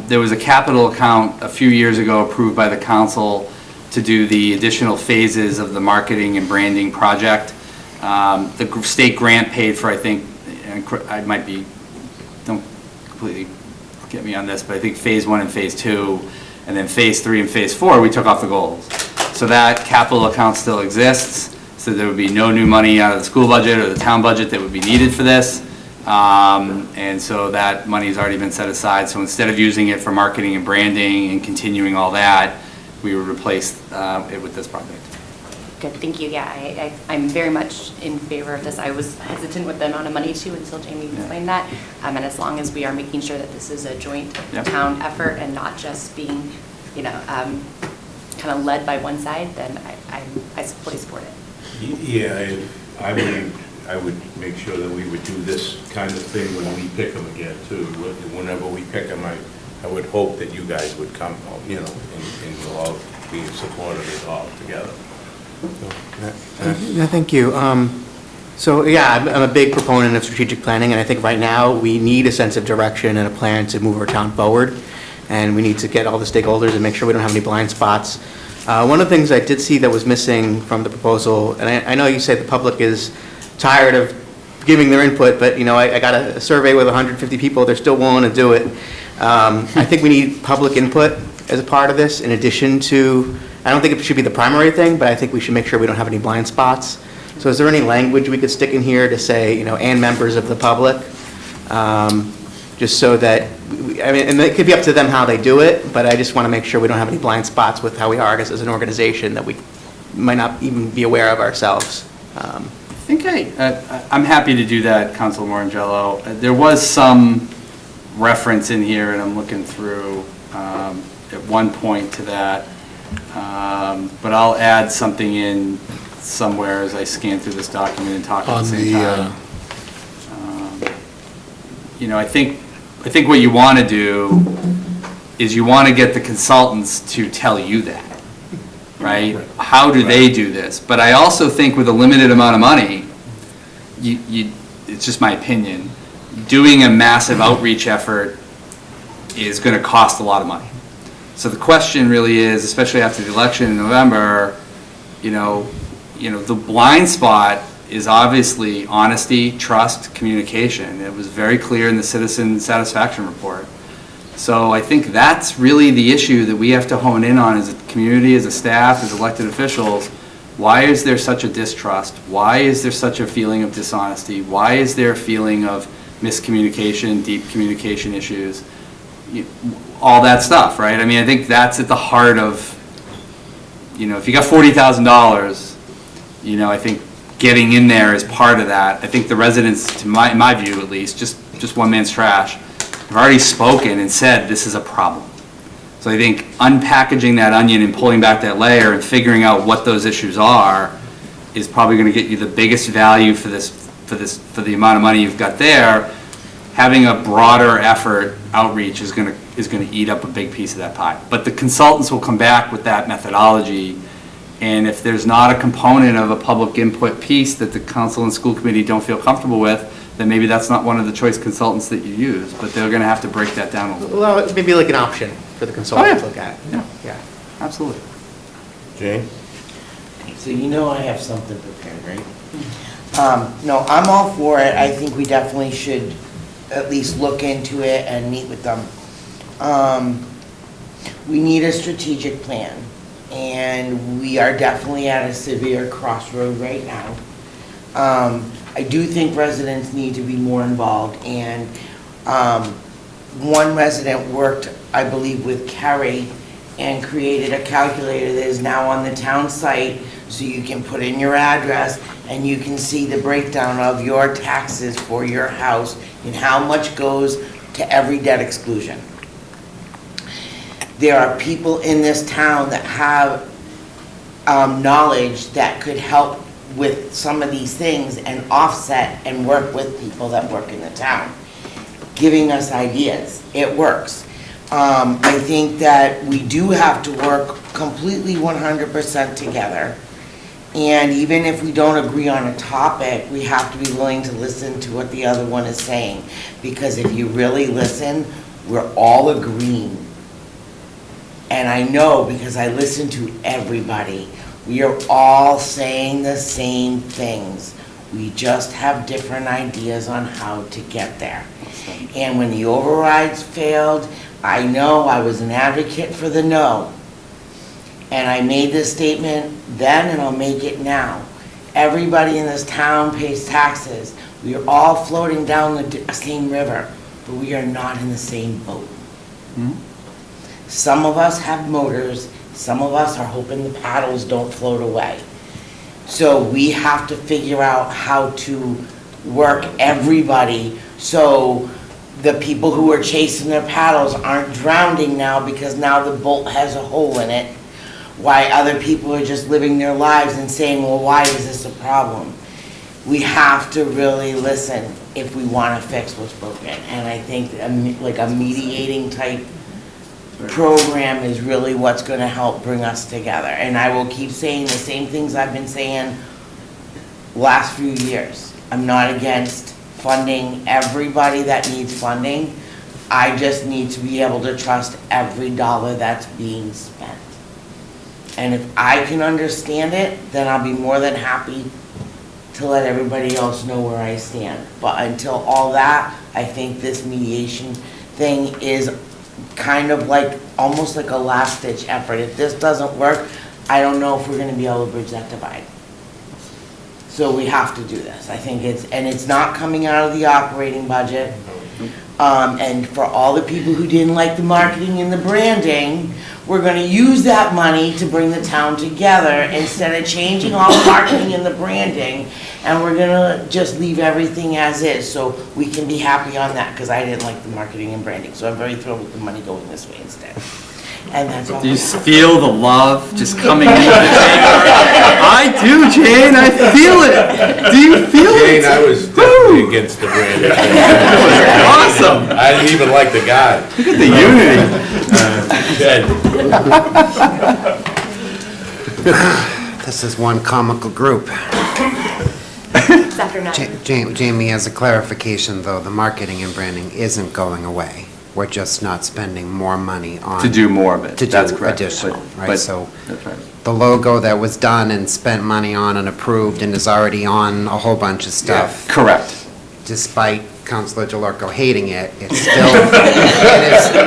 There was a capital account a few years ago approved by the council to do the additional phases of the marketing and branding project. The state grant paid for, I think, I might be, don't completely get me on this, but I think phase 1 and phase 2, and then phase 3 and phase 4, we took off the goals. So that capital account still exists, so there would be no new money out of the school budget or the town budget that would be needed for this. And so that money's already been set aside. So instead of using it for marketing and branding and continuing all that, we would replace it with this project. Good, thank you. Yeah, I'm very much in favor of this. I was hesitant with the amount of money too until Jamie explained that. And as long as we are making sure that this is a joint town effort and not just being, kind of led by one side, then I fully support it. Yeah, I would make sure that we would do this kind of thing when we pick them again too. Whenever we pick them, I would hope that you guys would come, and we'll all be in support of it all together. Thank you. So, I'm a big proponent of strategic planning, and I think right now we need a sense of direction and a plan to move our town forward, and we need to get all the stakeholders and make sure we don't have any blind spots. One of the things I did see that was missing from the proposal, and I know you said the public is tired of giving their input, but, I got a survey with 150 people, they're still willing to do it. I think we need public input as a part of this, in addition to, I don't think it should be the primary thing, but I think we should make sure we don't have any blind spots. So is there any language we could stick in here to say, and members of the public? Just so that, and it could be up to them how they do it, but I just want to make sure we don't have any blind spots with how we are as an organization that we might not even be aware of ourselves. I think I'm happy to do that, Councilor Morangello. There was some reference in here, and I'm looking through at one point to that. But I'll add something in somewhere as I scan through this document and talk at the same time. I think what you want to do is you want to get the consultants to tell you that, right? How do they do this? But I also think with a limited amount of money, it's just my opinion, doing a massive outreach effort is going to cost a lot of money. So the question really is, especially after the election in November, the blind spot is obviously honesty, trust, communication. It was very clear in the citizen satisfaction report. So I think that's really the issue that we have to hone in on as a community, as a staff, as elected officials. Why is there such a distrust? Why is there such a feeling of dishonesty? Why is there a feeling of miscommunication, deep communication issues? All that stuff, right? I think that's at the heart of, if you got $40,000, I think getting in there is part of that. I think the residents, in my view at least, just one man's trash, have already spoken and said this is a problem. So I think unpackaging that onion and pulling back that layer and figuring out what those issues are is probably going to get you the biggest value for the amount of money you've got there. Having a broader effort, outreach, is going to eat up a big piece of that pie. But the consultants will come back with that methodology, and if there's not a component of a public input piece that the council and school committee don't feel comfortable with, then maybe that's not one of the choice consultants that you use, but they're gonna have to break that down a little. Well, maybe like an option for the consultant yeah. to look at. Yeah. Yeah. Absolutely. Jane? So you know I have something prepared, right? No, I'm all for it. I think we definitely should at least look into it and meet with them. We need a strategic plan, and we are definitely at a severe crossroad right now. I do think residents need to be more involved, and one resident worked, I believe, with Kerry and created a calculator that is now on the town site, so you can put in your address and you can see the breakdown of your taxes for your house and how much goes to every debt exclusion. There are people in this town that have knowledge that could help with some of these things and offset and work with people that work in the town, giving us ideas. It works. I think that we do have to work completely 100% together. And even if we don't agree on a topic, we have to be willing to listen to what the other one is saying. Because if you really listen, we're all agreeing. And I know because I listen to everybody, we are all saying the same things. We just have different ideas on how to get there. And when the overrides failed, I know I was an advocate for the no. And I made this statement then and I'll make it now. Everybody in this town pays taxes. We are all floating down the same river, but we are not in the same boat. Some of us have motors, some of us are hoping the paddles don't float away. So we have to figure out how to work everybody so the people who are chasing their paddles aren't drowning now because now the boat has a hole in it. Why other people are just living their lives and saying, well, why is this a problem? We have to really listen if we want to fix what's broken. And I think like a mediating type program is really what's going to help bring us together. And I will keep saying the same things I've been saying last few years. I'm not against funding everybody that needs funding. I just need to be able to trust every dollar that's being spent. And if I can understand it, then I'll be more than happy to let everybody else know where I stand. But until all that, I think this mediation thing is kind of like, almost like a last-ditch effort. If this doesn't work, I don't know if we're gonna be able to bridge that divide. So we have to do this. I think it's not coming out of the operating budget. And for all the people who didn't like the marketing and the branding, we're gonna use that money to bring the town together instead of changing all the marketing and the branding. And we're gonna just leave everything as is, so we can be happy on that, because I didn't like the marketing and branding. So I'm very thrilled with the money going this way instead. And that's all. Do you feel the love just coming into the chamber? I do, Jane, I feel it. Do you feel it? Jane, I was definitely against the branding. Awesome. I didn't even like the guy. Look at the unity. This is one comical group. It's after 9. Jamie, as a clarification, though, the marketing and branding isn't going away. We're just not spending more money on... To do more of it. To That's do correct. additional, right? But- So That's right. the logo that was done and spent money on and approved and is already on a whole bunch of stuff. Correct. Despite Councilor DeLorco hating it, it's still,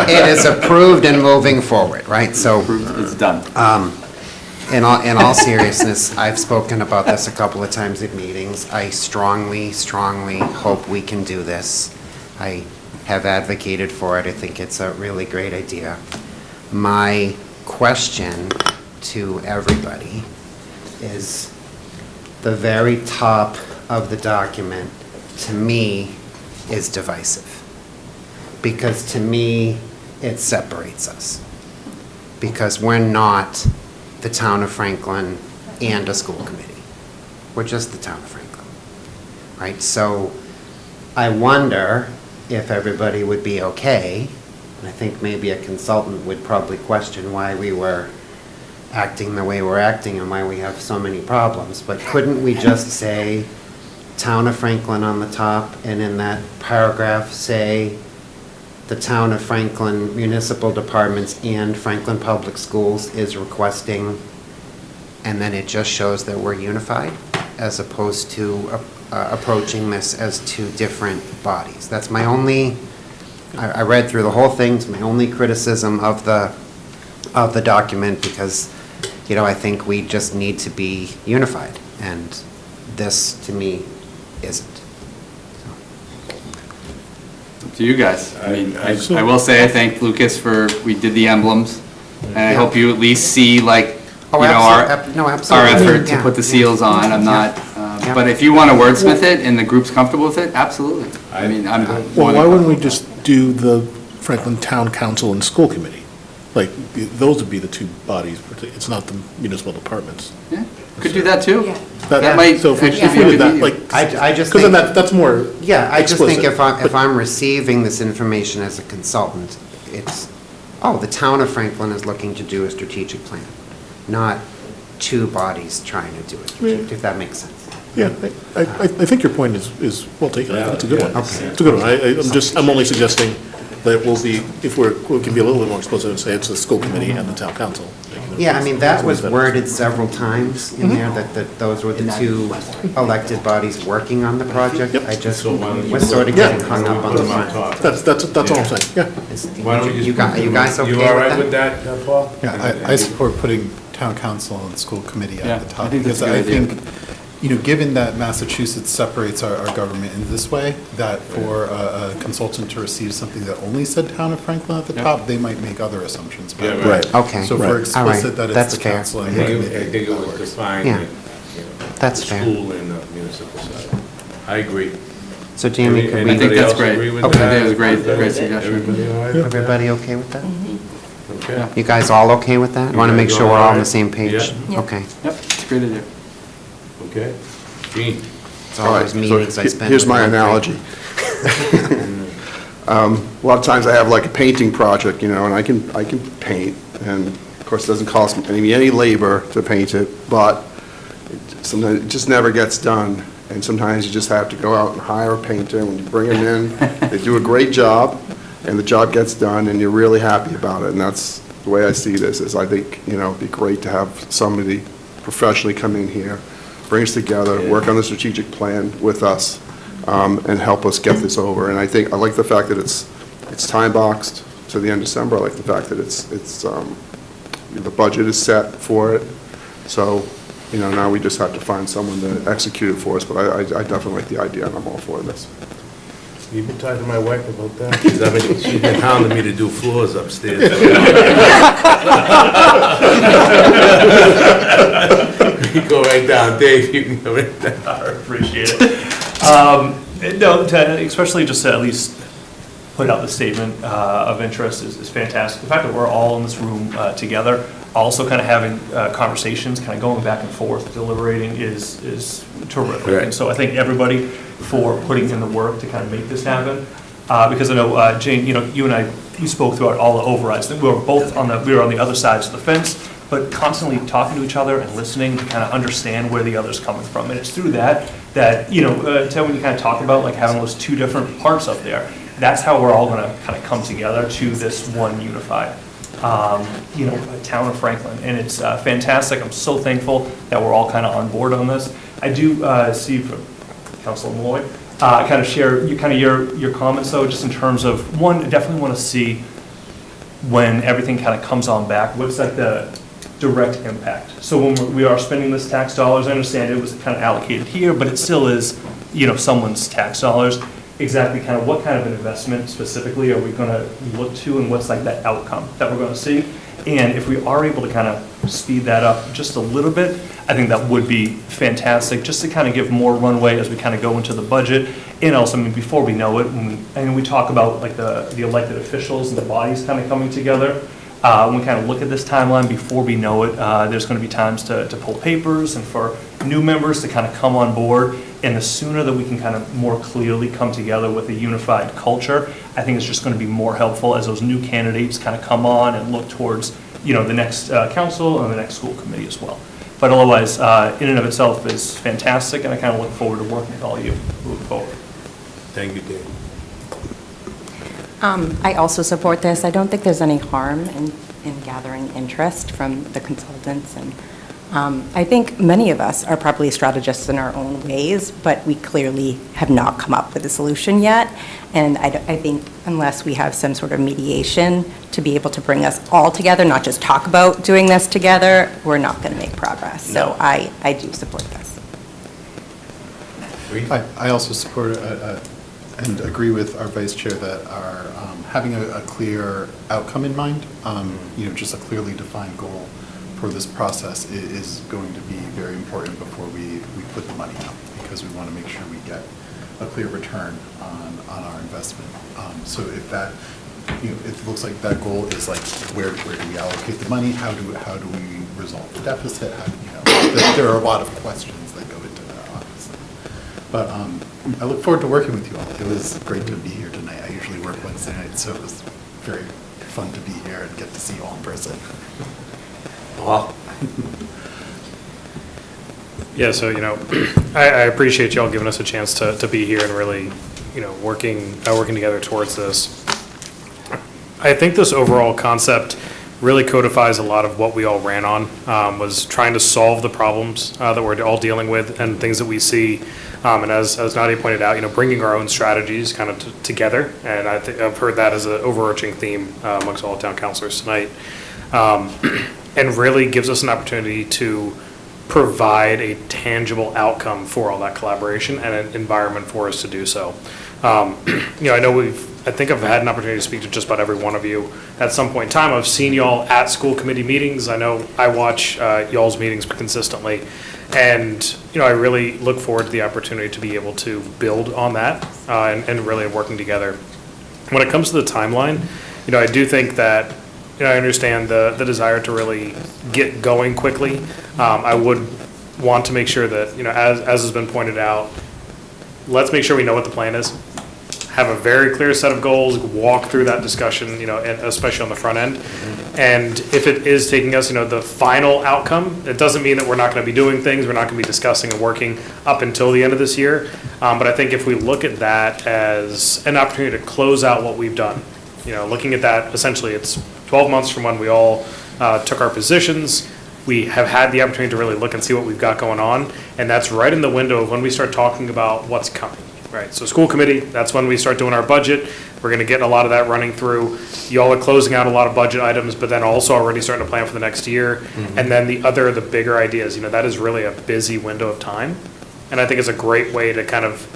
it is approved and moving forward, right? So... It's done. In all seriousness, I've spoken about this a couple of times at meetings. I strongly, strongly hope we can do this. I have advocated for it. I think it's a really great idea. My question to everybody is the very top of the document, to me, is divisive. Because to me, it separates us. Because we're not the town of Franklin and a school committee. We're just the town of Franklin, right? So I wonder if everybody would be okay, and I think maybe a consultant would probably question why we were acting the way we're acting and why we have so many problems, but couldn't we just say Town of Franklin on the top, and in that paragraph, say, the Town of Franklin Municipal Departments and Franklin Public Schools is requesting, and then it just shows that we're unified, as opposed to approaching this as two different bodies. That's my only, I read through the whole thing, it's my only criticism of the document, because, you know, I think we just need to be unified, and this, to me, isn't. To you guys. I mean, I will say, I thank Lucas we did the emblems, and I hope you at least see, like, you know, our effort to put the seals on. I'm not, but if you want to wordsmith it and the group's comfortable with it, absolutely. I mean, I'm. Well, why wouldn't we just do the Franklin Town Council and School Committee? Like, those would be the two bodies, it's not the municipal departments. Yeah, could do that too. That might so if we actually do be that, good. like, I just because then think- that's more Yeah, I just think explicit. if I'm receiving this information as a consultant, it's, oh, the town of Franklin is looking to do a strategic plan, not two bodies trying to do it, if that makes sense. Yeah, I think your point is well taken. I think it's a good one. Okay. It's a good one. I'm only suggesting that we can be a little bit more explicit and say it's the school committee and the town council. Yeah, I mean, that was worded several times in there, that those were the two elected bodies working on the project. I just was sort of getting hung up on the front. That's all I'm saying, yeah. Why don't we You guys okay You all right with with that, Paul? Yeah, I support putting town council and school committee Yeah, at the top. I think that's a because good idea. think, you know, given that Massachusetts separates our government in this way, that for a consultant to receive something that only said town of Franklin at the top, they might make other assumptions about it. Yeah, right. Okay. So if Right. we're All explicit right. that That's it's the fair. council I and think committee, it was defined, Yeah. you know, That's the fair. school and the municipal side. I agree. So Jamie, could I we, think that's else great. agree with Okay. that? I think it's a great suggestion. Everybody all right? everybody okay with that? Okay. You guys all okay with that? You Want to make guys sure all we're all on right? the same page? Yeah. Okay. Yep, it's a great idea. Okay. Gene? It's all those meetings I spend. Here's with my Mike. analogy. A lot of times I have like a painting project, you know, and I can paint, and of course, it doesn't cost me any labor to paint it, but sometimes it just never gets done, and sometimes you just have to go out and hire a painter. When you bring them in, they do a great job, and the job gets done, and you're really happy about it, and that's the way I see this, is I think, you know, it'd be great to have somebody professionally come in here, bring us together, work on the strategic plan with us, and help us get this over. And I like the fact that it's time boxed to the end of December. I like the fact that it's the budget is set for it. So, you know, now we just have to find someone to execute it for us, but I definitely like the idea, and I'm all for this. You've been talking to my wife about that? 'Cause she's been hounding me to do floors upstairs. You go right down, Dave, you can go right down. I appreciate it. No, especially just to at least put out the statement of interest is fantastic. The fact that we're all in this room together, also kind of having conversations, kind of going back and forth, deliberating is terrific. Right. And so I thank everybody for putting in the work to kind of make this happen. Because I know, Jane, you know, you and I, we spoke throughout all the overrides. We were both on the other sides of the fence, but constantly talking to each other and listening to kind of understand where the other's coming from. And it's through that, you know, Ted, when you kind of talk about like having those two different parts up there, that's how we're all going to kind of come together to this one unified, you know, town of Franklin. And it's fantastic. I'm so thankful that we're all kind of on board on this. I do see from Councilor Malloy, kind of share your comments though, just in terms of, one, I definitely want to see when everything kind of comes on back, what's like the direct impact. So when we are spending this tax dollars, I understand it was kind of allocated here, but it still is, you know, someone's tax dollars. Exactly kind of what kind of an investment specifically are we going to look to, and what's like that outcome that we're going to see? And if we are able to kind of speed that up just a little bit, I think that would be fantastic, just to kind of give more runway as we kind of go into the budget. And also, I mean, before we know it, and we talk about like the elected officials and the bodies kind of coming together, when we kind of look at this timeline before we know it, there's going to be times to pull papers and for new members to kind of come on board. And the sooner that we can kind of more clearly come together with a unified culture, I think it's just going to be more helpful as those new candidates kind of come on and look towards, you know, the next council and the next school committee as well. But otherwise, in and of itself is fantastic, and I kind of look forward to working with all of you moving forward. Thank you, Dave. I also support this. I don't think there's any harm in gathering interest from the consultants. And I think many of us are probably strategists in our own ways, but we clearly have not come up with a solution yet. And I think unless we have some sort of mediation to be able to bring us all together, not just talk about doing this together, we're not going to make progress. So I do support this. I also support and agree with our vice chair that our having a clear outcome in mind, just a clearly defined goal for this process is going to be very important before we put the money out, because we want to make sure we get a clear return on our investment. So if that, it looks like that goal is like, where do we allocate the money? How do we resolve the deficit? There are a lot of questions that go into that, obviously. But I look forward to working with you all. It was great to be here tonight. I usually work Wednesday nights, so it was very fun to be here and get to see you all in person. Paul? Yeah, so, I appreciate y'all giving us a chance to be here and really, working together towards this. I think this overall concept really codifies a lot of what we all ran on, was trying to solve the problems that we're all dealing with and things that we see. And as Nadia pointed out, bringing our own strategies kind of together. And I think I've heard that as an overarching theme amongst all town councilors tonight. And really gives us an opportunity to provide a tangible outcome for all that collaboration and an environment for us to do so. I know I think I've had an opportunity to speak to just about every one of you at some point in time. I've seen y'all at school committee meetings. I know I watch y'all's meetings consistently. And, I really look forward to the opportunity to be able to build on that and really working together. When it comes to the timeline, I do think that, I understand the desire to really get going quickly. I would want to make sure that, as has been pointed out, let's make sure we know what the plan is. Have a very clear set of goals, walk through that discussion, and especially on the front end. And if it is taking us, the final outcome, it doesn't mean that we're not going to be doing things, we're not going to be discussing and working up until the end of this year. But I think if we look at that as an opportunity to close out what we've done, looking at that, essentially it's 12 months from when we all took our positions. We have had the opportunity to really look and see what we've got going on. And that's right in the window of when we start talking about what's coming. Right, so school committee, that's when we start doing our budget. We're gonna get a lot of that running through. Y'all are closing out a lot of budget items, but then also already starting to plan for the next year. And then the bigger ideas, that is really a busy window of time. And I think it's a great way to kind of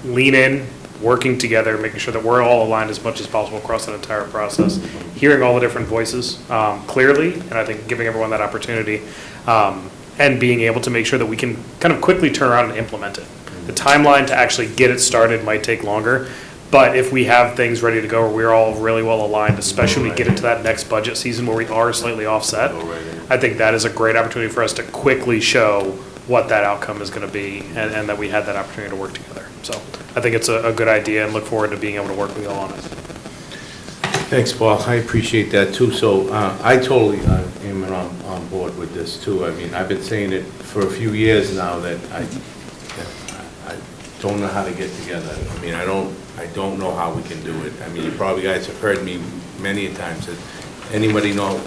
lean in, working together, making sure that we're all aligned as much as possible across that entire process, hearing all the different voices clearly, and I think giving everyone that opportunity, and being able to make sure that we can kind of quickly turn around and implement it. The timeline to actually get it started might take longer, but if we have things ready to go where we're all really well aligned, especially when we get into that next budget season where we are slightly offset, I think that is a great opportunity for us to quickly show what that outcome is going to be and that we had that opportunity to work together. So I think it's a good idea and look forward to being able to work with you all on it. Thanks, Paul. I appreciate that too. So I totally am on board with this too. I mean, I've been saying it for a few years now that I don't know how to get together. I mean, I don't know how we can do it. I mean, you probably guys have heard me many times that anybody know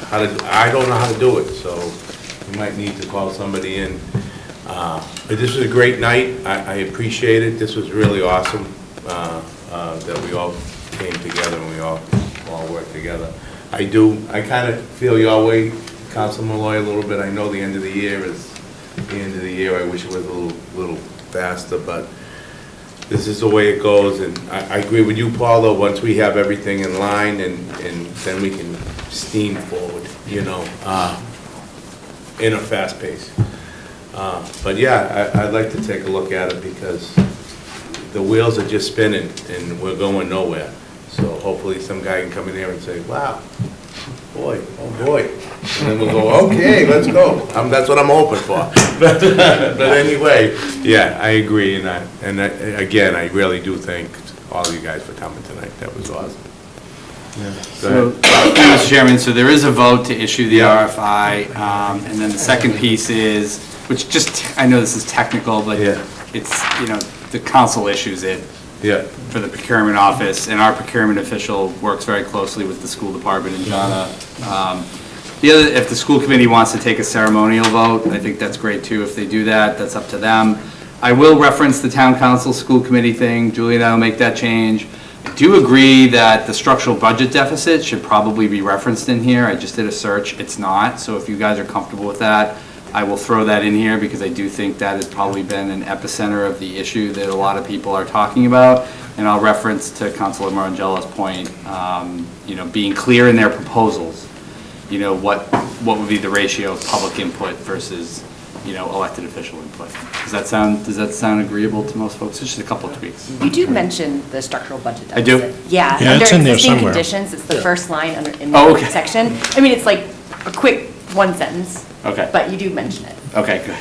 how to do, I don't know how to do it, so you might need to call somebody in. But this was a great night. I appreciate it. This was really awesome that we all came together and we all worked together. I kind of feel your way, Councilman Malloy, a little bit. I know the end of the year is the end of the year. I wish it was a little faster, but this is the way it goes. And I agree with you, Paul, though, once we have everything in line and then we can steam forward, in a fast pace. But yeah, I'd like to take a look at it because the wheels are just spinning and we're going nowhere. So hopefully some guy can come in here and say, wow, boy, oh boy. And then we'll go, okay, let's go. That's what I'm hoping for. But anyway, yeah, I agree. And again, I really do thank all of you guys for coming tonight. That was awesome. So, Mr. Chairman, so there is a vote to issue the RFI, and then the second piece is, which just, I know this is technical, but it's, the council issues it for the procurement office, and our procurement official works very closely with the school department and Jana. The other, if the school committee wants to take a ceremonial vote, I think that's great too. If they do that, that's up to them. I will reference the town council school committee thing. Julie and I will make that change. I do agree that the structural budget deficit should probably be referenced in here. I just did a search. It's not. So if you guys are comfortable with that, I will throw that in here because I do think that has probably been an epicenter of the issue that a lot of people are talking about. And I'll reference to Councilor Marangella's point, being clear in their proposals. What would be the ratio of public input versus, elected official input. Does that sound agreeable to most folks? It's just a couple of tweaks. You do mention the structural budget I deficit. do? Yeah. Yeah, it's in there somewhere. Under existing conditions, it's the first line in Oh, the okay. section. I mean, it's like a quick one sentence. Okay. But you do mention it. Okay, good.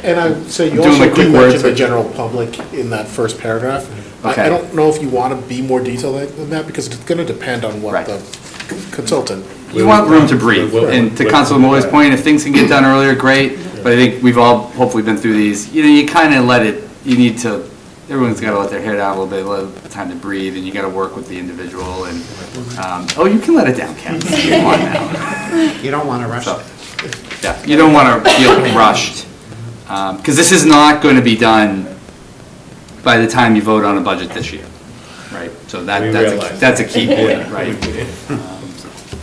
And I would say you I'm doing also my quick do words, mention the but- general public in that first paragraph. Okay. I don't know if you want to be more detailed than that, because it's going to depend on what Right. the consultant. You want room to breathe. And to Councilor Molloy's point, if things can get done earlier, great. But I think we've all hopefully been through these. You kind of everyone's got to let their hair down a little bit, let time to breathe, and you got to work with the individual. And, you can let it down, Ken. Come on now. You don't want to rush So, it. yeah, you don't want to feel rushed. Because this is not going to be done by the time you vote on a budget this year, right? So that's a key point, right?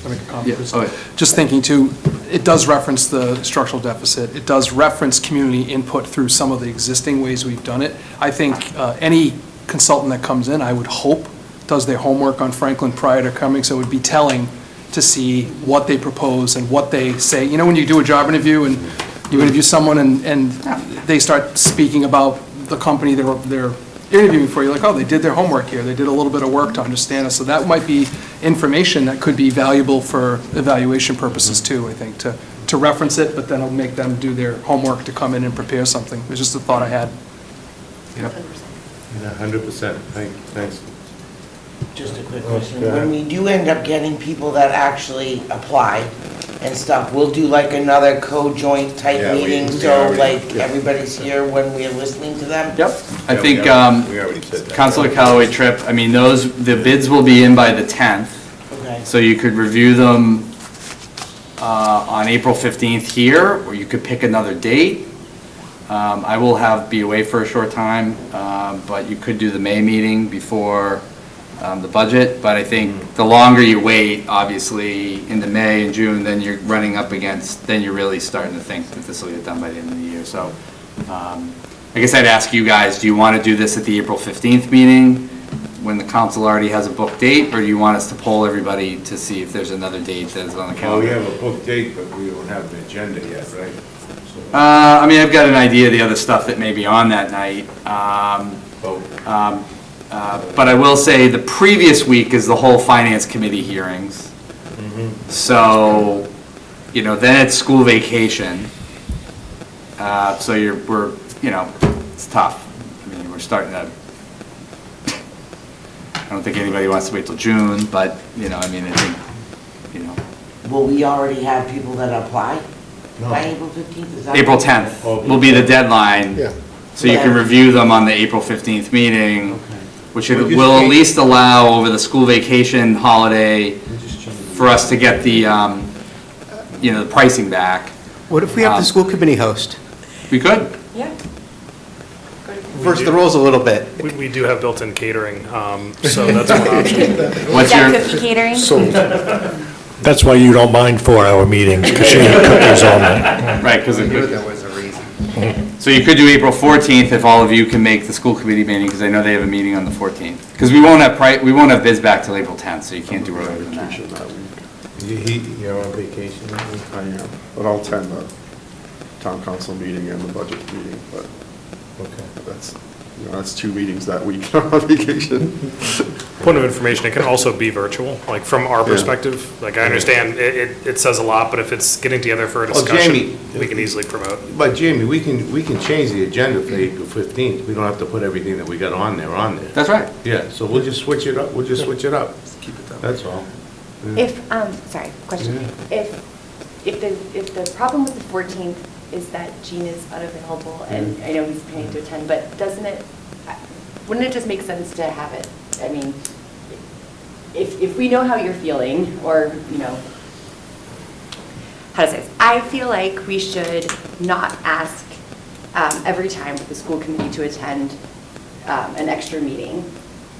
I'll make a comment, Yeah. please. Oh, yeah. Just thinking too, it does reference the structural deficit. It does reference community input through some of the existing ways we've done it. I think any consultant that comes in, I would hope, does their homework on Franklin prior to coming, so it would be telling to see what they propose and what they say. When you do a job interview and you interview someone and they start speaking about the company they're interviewing for, you're like, oh, they did their homework here, they did a little bit of work to understand us, so that might be information that could be valuable for evaluation purposes too, I think, to reference it, but then it'll make them do their homework to come in and prepare something. It was just a thought I had. Yep. 100%. Thanks. Just a quick question. When we do end up getting people that actually apply and stuff, we'll do like another co-joint type Yeah, meeting, we so already- like everybody's here when we're listening to them? Yep. I think we already said that. Councilor Callaway Tripp, the bids will be in by the 10th. Okay. So you could review them on April 15th here, or you could pick another date. I will be away for a short time, but you could do the May meeting before the budget. But I think the longer you wait, obviously, into May and June, then you're running up against, then you're really starting to think that this will get done by the end of the year. So I guess I'd ask you guys, do you want to do this at the April 15th meeting when the council already has a booked date, or do you want us to poll everybody to see if there's another date that's on the Well, we calendar? have a book date, but we don't have an agenda yet, right? I've got an idea of the other stuff that may be on that night. But I will say the previous week is the whole finance committee hearings. So, then it's school vacation. So it's tough. I mean, we're starting to, I don't think anybody wants to wait till June, but, I think, Will we already have people that apply by April 15th? Is that- April 10th will be the deadline. Yeah. So you can review them on the April 15th meeting, which will at least allow over the school vacation holiday for us to get the, the pricing back. What if we have the school committee host? We could. Yeah. Reverse the rules a little bit. We do have built-in catering, so that's one option. What's Is that your, cookie catering? That's why you don't mind 4-hour meetings, because you eat cookies all night. right, because I knew there was a reason. so you could do April 14th if all of you can make the school committee meeting, because I know they have a meeting on the 14th. Because we won't have bids back till April 10th, so you can't do earlier than that. You're on vacation that week? I am, but I'll attend the town council meeting and the budget meeting, but that's 2 meetings that week on vacation. Point of information, it can also be virtual, like from our perspective. Like I understand it says a lot, but if it's getting together for a Well, discussion, Jamie- we can easily promote. But Jamie, we can change the agenda for April 15th. We don't have to put everything that we got on there. That's right. Yeah, so we'll just switch it up. Keep it that way. That's all. If, sorry, question. Yeah. If the problem with the 14th is that Gene is unavailable, and I know he's planning to attend, but wouldn't it just make sense to have it? I mean, if we know how you're feeling, or, you know, how to say this, I feel like we should not ask every time for the school committee to attend an extra meeting.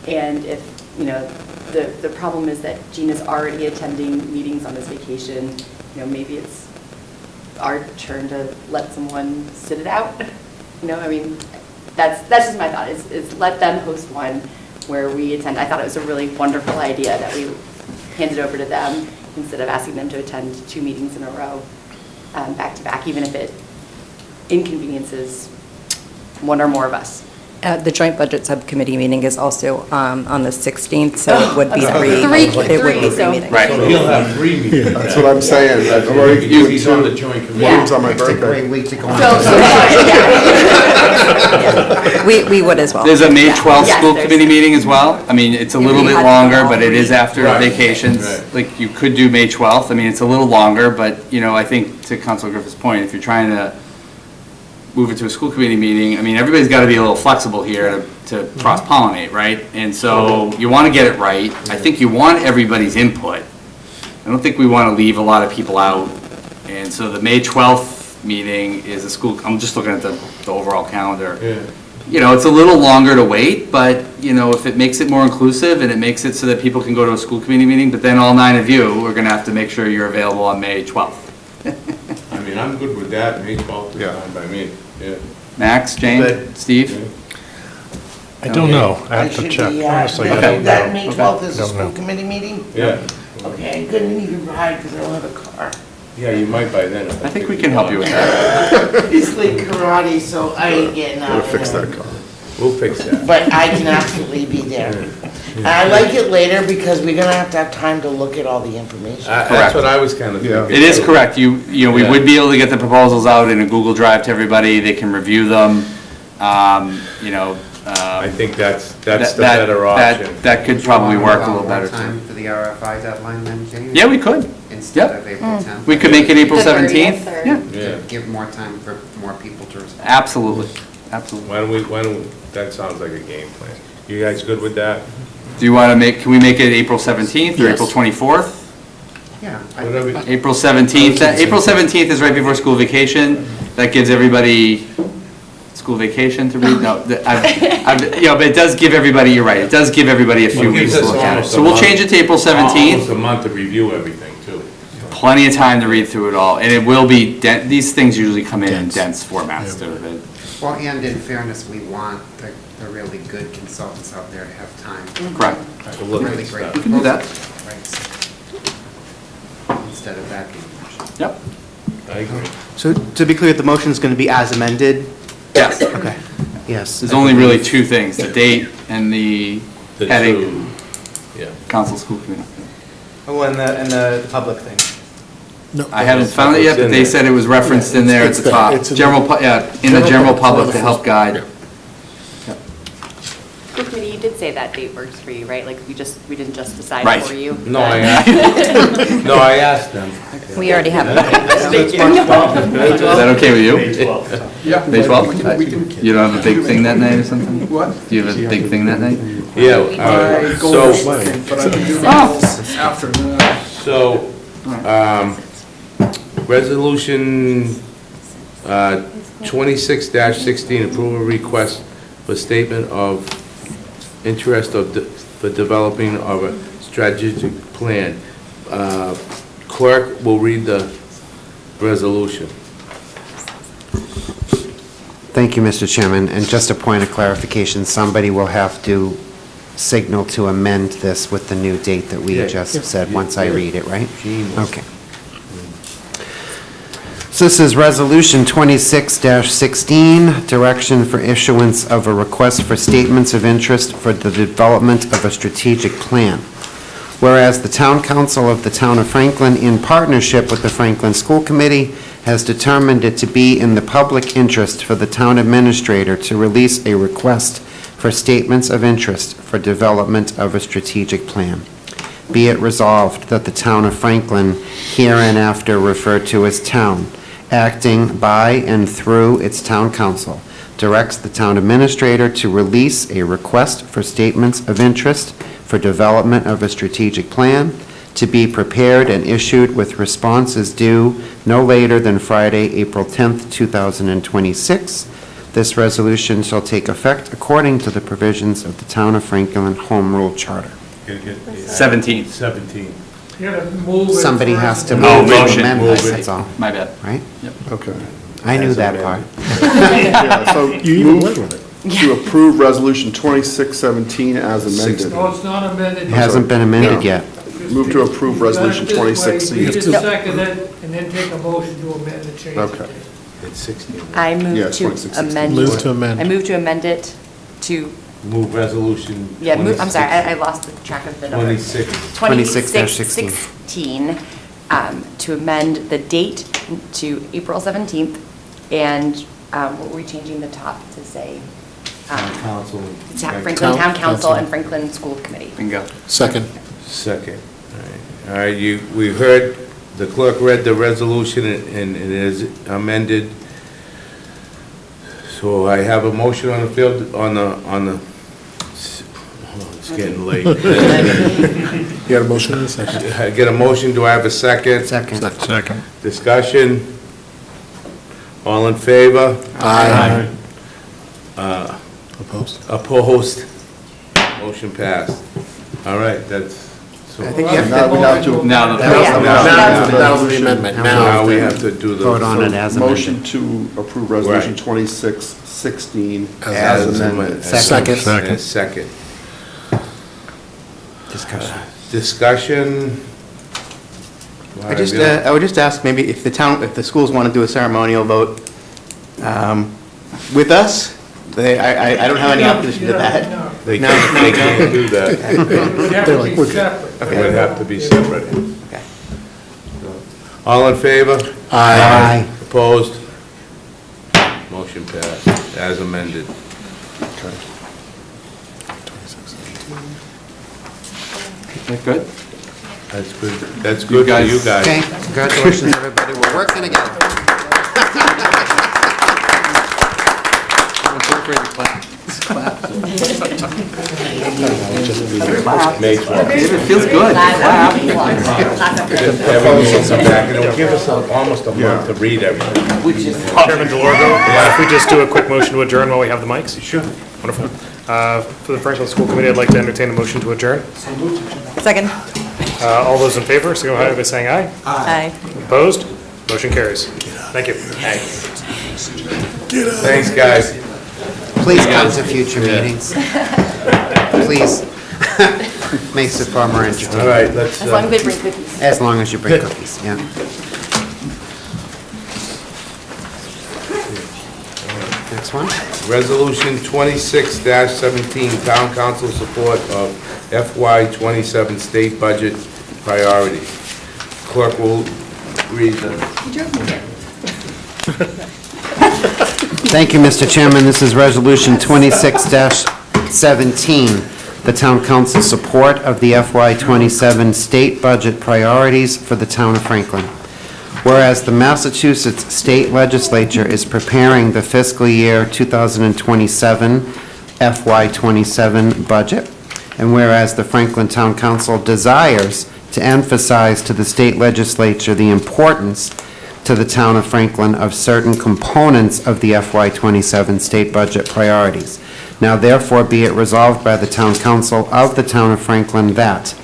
And if, you know, the problem is that Gene is already attending meetings on his vacation, you know, maybe it's our turn to let someone sit it out. You know, I mean, that's just my thought, is let them host one where we attend. I thought it was a really wonderful idea that we handed over to them instead of asking them to attend 2 meetings in a row, back to back, even if it inconveniences one or more of us. The joint budget subcommittee meeting is also on the 16th, so it would be I'm three. sorry. It would be so- 3 meetings. Right. So he'll have 3 meetings. That's what I'm saying. I've already If he's doing on the 2 joint committee. meetings on my It's a great birthday. week to go on. We would as well. There's a May 12th Yes, school there's- committee meeting as well. I mean, it's a little we bit had longer, all but it is three. after Right. vacations. Right. Like, you could do May 12th. I mean, it's a little longer, but, you know, I think to Councilor Griffith's point, if you're trying to move it to a school committee meeting, I mean, everybody's got to be a little flexible here to cross-pollinate, right? And so you want to get it right. I think you want everybody's input. I don't think we want to leave a lot of people out. And so the May 12th meeting is a school, I'm just looking at the overall calendar. Yeah. You know, it's a little longer to wait, but, you know, if it makes it more inclusive and it makes it so that people can go to a school committee meeting, but then all 9 of you are going to have to make sure you're available on May 12th. I mean, I'm good with that, May 12th is Yeah. fine by me, yeah. Max, Jane, Good. Steve? I don't know. I have It to should check. be, Honestly, I that- don't That know. May 12th is a Don't school know. committee meeting? Yeah, Okay, I couldn't even ride because I don't have a car. yeah, you might by then. I think we can help you with that. It's like karate, so I ain't getting out Gotta of fix there. that car. We'll fix that. But I can absolutely be there. And I like it later because we're gonna have to have time to look at all the information. That's what I was kind of Yeah. thinking. It is correct. You know, we Yeah. would be able to get the proposals out in a Google Drive to everybody. They can review them. You know, I think that's the that- better option. that could probably work a little better Time too. for the RFI deadline then, Jane? Yeah, we could. Instead Yep. of April 10th? We could make it April The 30th 17th. or- Yeah, Yeah. Give more time for more people to respond. absolutely, absolutely. Why don't we, that sounds like a game plan. You guys good with that? Do you want to can we make it April 17th or Yes. April 24th? Yeah. Whatever. April 17th, April 17th is right before school vacation. That gives everybody school vacation to read. No, you know, but it does give everybody, you're right, it does give everybody a few Well, it weeks gives to us look at it. almost So a we'll month. change it to April 17th. Almost a month to review everything, too. Plenty of time to read through it all, and it will be, these things usually come in dense formats too. Well, and in fairness, we want the really good consultants out there to have time. Correct. To look at Really great. stuff. We can do that. Right. Instead of that being rushed. Yep. I agree. So to be clear, the motion is going to be as amended? Yes. Okay, yes. There's only really 2 things, the date and the The heading, two, yeah. council school committee. Oh, and the public thing. No. I haven't found it yet, but they said it was referenced in there at It's the there. top. It's in General, the- in the general General public public to help guide. School committee, you did say that date works for you, right? Like, we didn't just decide Right. for you? No, I asked, no, I asked them. We already have it. Is that okay with you? May 12th. Yeah. May 12th? You don't have a big thing that night or something? What? Do you have a big thing that night? Yeah, I go so, to play, but I can do Oh. that after that. so, resolution 26-16, approval request for statement of interest for developing of a strategic plan. Clerk will read the resolution. Thank you, Mr. Chairman. And just a point of clarification, somebody will have to signal to amend this with the new date that we Yeah. just said, once I read it, right? Gene. Okay. So this is Resolution 26-16, direction for issuance of a request for statements of interest for the development of a strategic plan. Whereas the Town Council of the Town of Franklin, in partnership with the Franklin School Committee, has determined it to be in the public interest for the town administrator to release a request for statements of interest for development of a strategic plan. be it resolved that the town of Franklin, hereinafter referred to as town, acting by and through its town council, directs the town administrator to release a request for statements of interest for development of a strategic plan to be prepared and issued with responses due no later than Friday, April 10th, 2026. This resolution shall take effect according to the provisions of the Town of Franklin Home Rule Charter. 17th. 17. Somebody has to Oh, move to motion. amend Move this, it. that's all, My bad. right? Okay. I knew As that amended. part. Yeah, so You even went with it. to approve Resolution 2617 as amended. No, it's not amended. It hasn't been amended yet. Move to approve Resolution You've done it this way. 2016. You just second it, and then take a motion to amend the change. Okay. It's 16. I Yeah, move it's to 2616. amend. Move to amend. I move to amend it to, Move resolution. yeah, I'm sorry, I lost the track of the number. 26. 26-16. 16, to amend the date to April 17th, and what were we changing the top to say? Council. Franklin Town Town Council Council. and Franklin School Committee. Bingo. Second. Second. All right, we heard, the clerk read the resolution and it is amended. So I have a motion on the field, on the, oh, it's getting late. You got a motion and a second? I get a motion, do I have a second? Second. Second. Discussion? All in favor? Aye. Uh, Opposed? Opposed? Motion passed. All right, that's, so. I think you have Now we have to. Now, That was the amendment. Now we have to do the. Vote on it as Motion amended. to approve Resolution Right. 2616 As as amended. amended. Second. And second. Discussion. Discussion? I would just ask maybe if the schools want to do a ceremonial vote with us, I don't have any opposition to that. They No. can't do that. It would have They're to like, be we're good. separate. It would have to be separate. Okay. All in favor? Aye. Opposed? Motion passed, as amended. Good? That's good, that's good for you guys. Okay, congratulations, everybody, we're working again. May 12th. It feels good. Everything will come back, and it'll give us almost a month to read everything. Chairman DeLorgo, if we just do a quick motion to adjourn while we have the mics? Sure. Wonderful. For the Franklin School Committee, I'd like to entertain a motion to adjourn. Second. All those in favor, signify by saying aye. Aye. Opposed? Motion carries. Thank you. Thanks, guys. Please come to future meetings. Please. Makes it far more interesting. All right, let's, As long as they bring cookies. As long as you bring cookies, yeah. Next one. Resolution 26-17, Town Council support of FY '27 state budget priorities. Clerk will read them. Thank you, Mr. Chairman. This is Resolution 26-17, the Town Council support of the FY '27 state budget priorities for the Town of Franklin. Whereas the Massachusetts State Legislature is preparing the fiscal year 2027 FY '27 budget, and whereas the Franklin Town Council desires to emphasize to the state legislature the importance to the town of Franklin of certain components of the FY '27 state budget priorities. Now therefore be it resolved by the Town Council of the Town of Franklin that,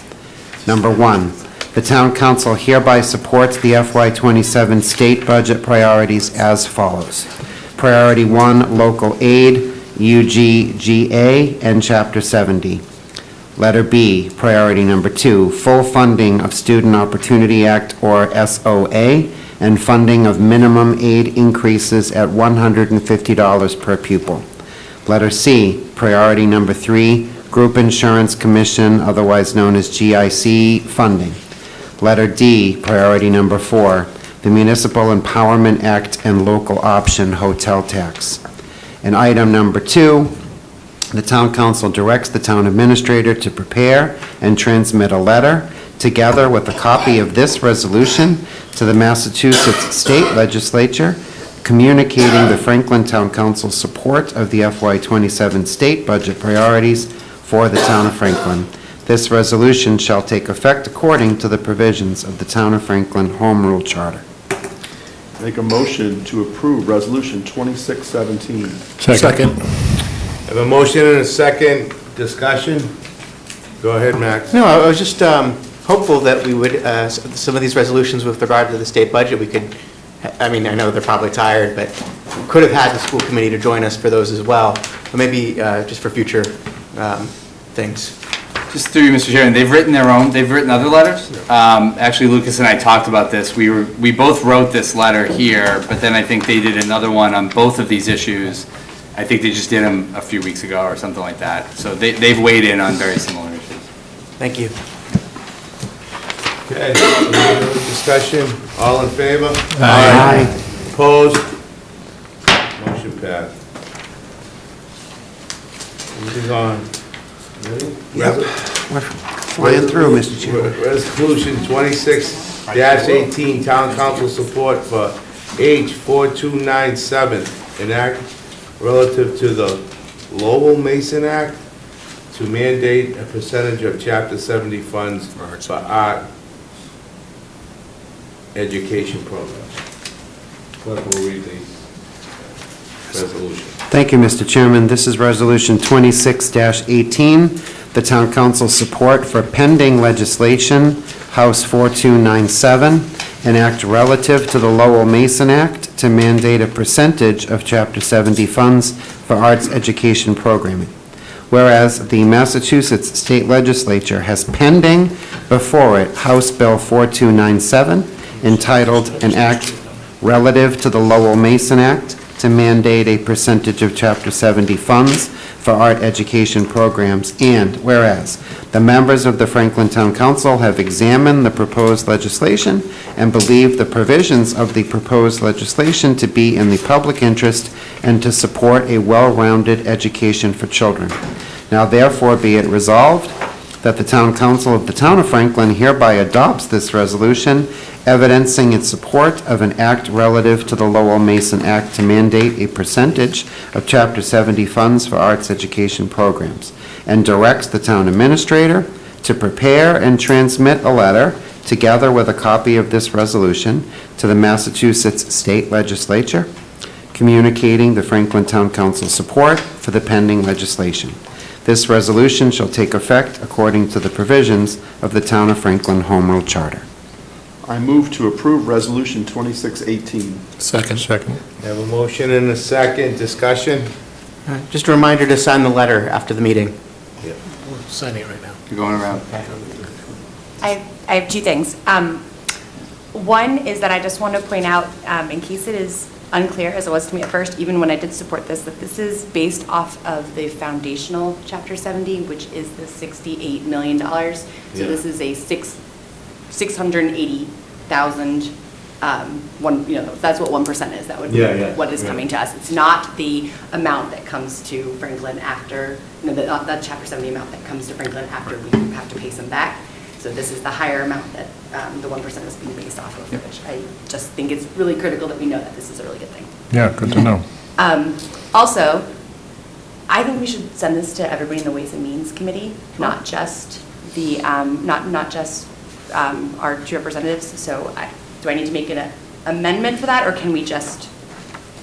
number one, the Town Council hereby supports the FY '27 state budget priorities as follows. Priority 1, local aid, UGGA, and Chapter 70. Letter B, priority number 2, full funding of Student Opportunity Act, or SOA, and funding of minimum aid increases at $150 per pupil. Letter C, priority number 3, Group Insurance Commission, otherwise known as GIC, funding. Letter D, priority number 4, the Municipal Empowerment Act and local option hotel tax. And item number 2, the Town Council directs the Town Administrator to prepare and transmit a letter together with a copy of this resolution to the Massachusetts State Legislature, communicating the Franklin Town Council's support of the FY27 state budget priorities for the town of Franklin. This resolution shall take effect according to the provisions of the Town of Franklin Home Rule Charter. Make a motion to approve Resolution 2617. Second. Have a motion and a second. Discussion? Go ahead, Max. No, I was just hopeful that we would, some of these resolutions with regard to the state budget, we could, I mean, I know they're probably tired, but we could have had the school committee to join us for those as well, but maybe just for future things. Just through you, Mr. Chairman, they've written other letters. Actually, Lucas and I talked about this. We both wrote this letter here, but then I think they did another one on both of these issues. I think they just did them a few weeks ago or something like that. So they've weighed in on very similar issues. Thank you. Okay, any other discussion? All in favor? Aye. Opposed? Motion passed. Moving on. Ready? We're flying through, Mr. Chairman. Resolution 26-18, Town Council support for H4297, an act relative to the Lowell Mason Act to mandate a percentage of Chapter 70 funds for art education programs. Clerk will read the resolution. Thank you, Mr. Chairman. This is Resolution 26-18, the Town Council support for pending legislation, House 4297, an act relative to the Lowell Mason Act to mandate a percentage of Chapter 70 funds for arts education programming. Whereas the Massachusetts State Legislature has pending before it House Bill 4297, entitled An Act Relative to the Lowell Mason Act to mandate a percentage of Chapter 70 funds for art education programs, and whereas the members of the Franklin Town Council have examined the proposed legislation and believe the provisions of the proposed legislation to be in the public interest and to support a well-rounded education for children. Now therefore be it resolved that the Town Council of the Town of Franklin hereby adopts this resolution, evidencing its support of an act relative to the Lowell Mason Act to mandate a percentage of Chapter 70 funds for arts education programs, and directs the town administrator to prepare and transmit a letter, together with a copy of this resolution, to the Massachusetts State Legislature, communicating the Franklin Town Council support for the pending legislation. This resolution shall take effect according to the provisions of the Town of Franklin Home Rule Charter. I move to approve Resolution 2618. Second. Have a motion and a second. Discussion? Just a reminder to sign the letter after the meeting. Yeah. We're signing it right now. You're going around. I have two things. One is that I just want to point out, in case it is unclear, as it was to me at first, even when I did support this, that this is based off of the foundational Chapter 70, which is the $68 million. So this is a $680,000, that's what 1% is. That would be what is coming to us. It's not the amount that comes to Franklin after, not the Chapter 70 amount that comes to Franklin after we have to pay some back. So this is the higher amount that the 1% is being based off of, which I just think it's really critical that we know that this is a really good thing. Yeah, good to know. Also, I think we should send this to everybody in the Ways and Means Committee, not just the, not just our two representatives. So do I need to make an amendment for that, or can we just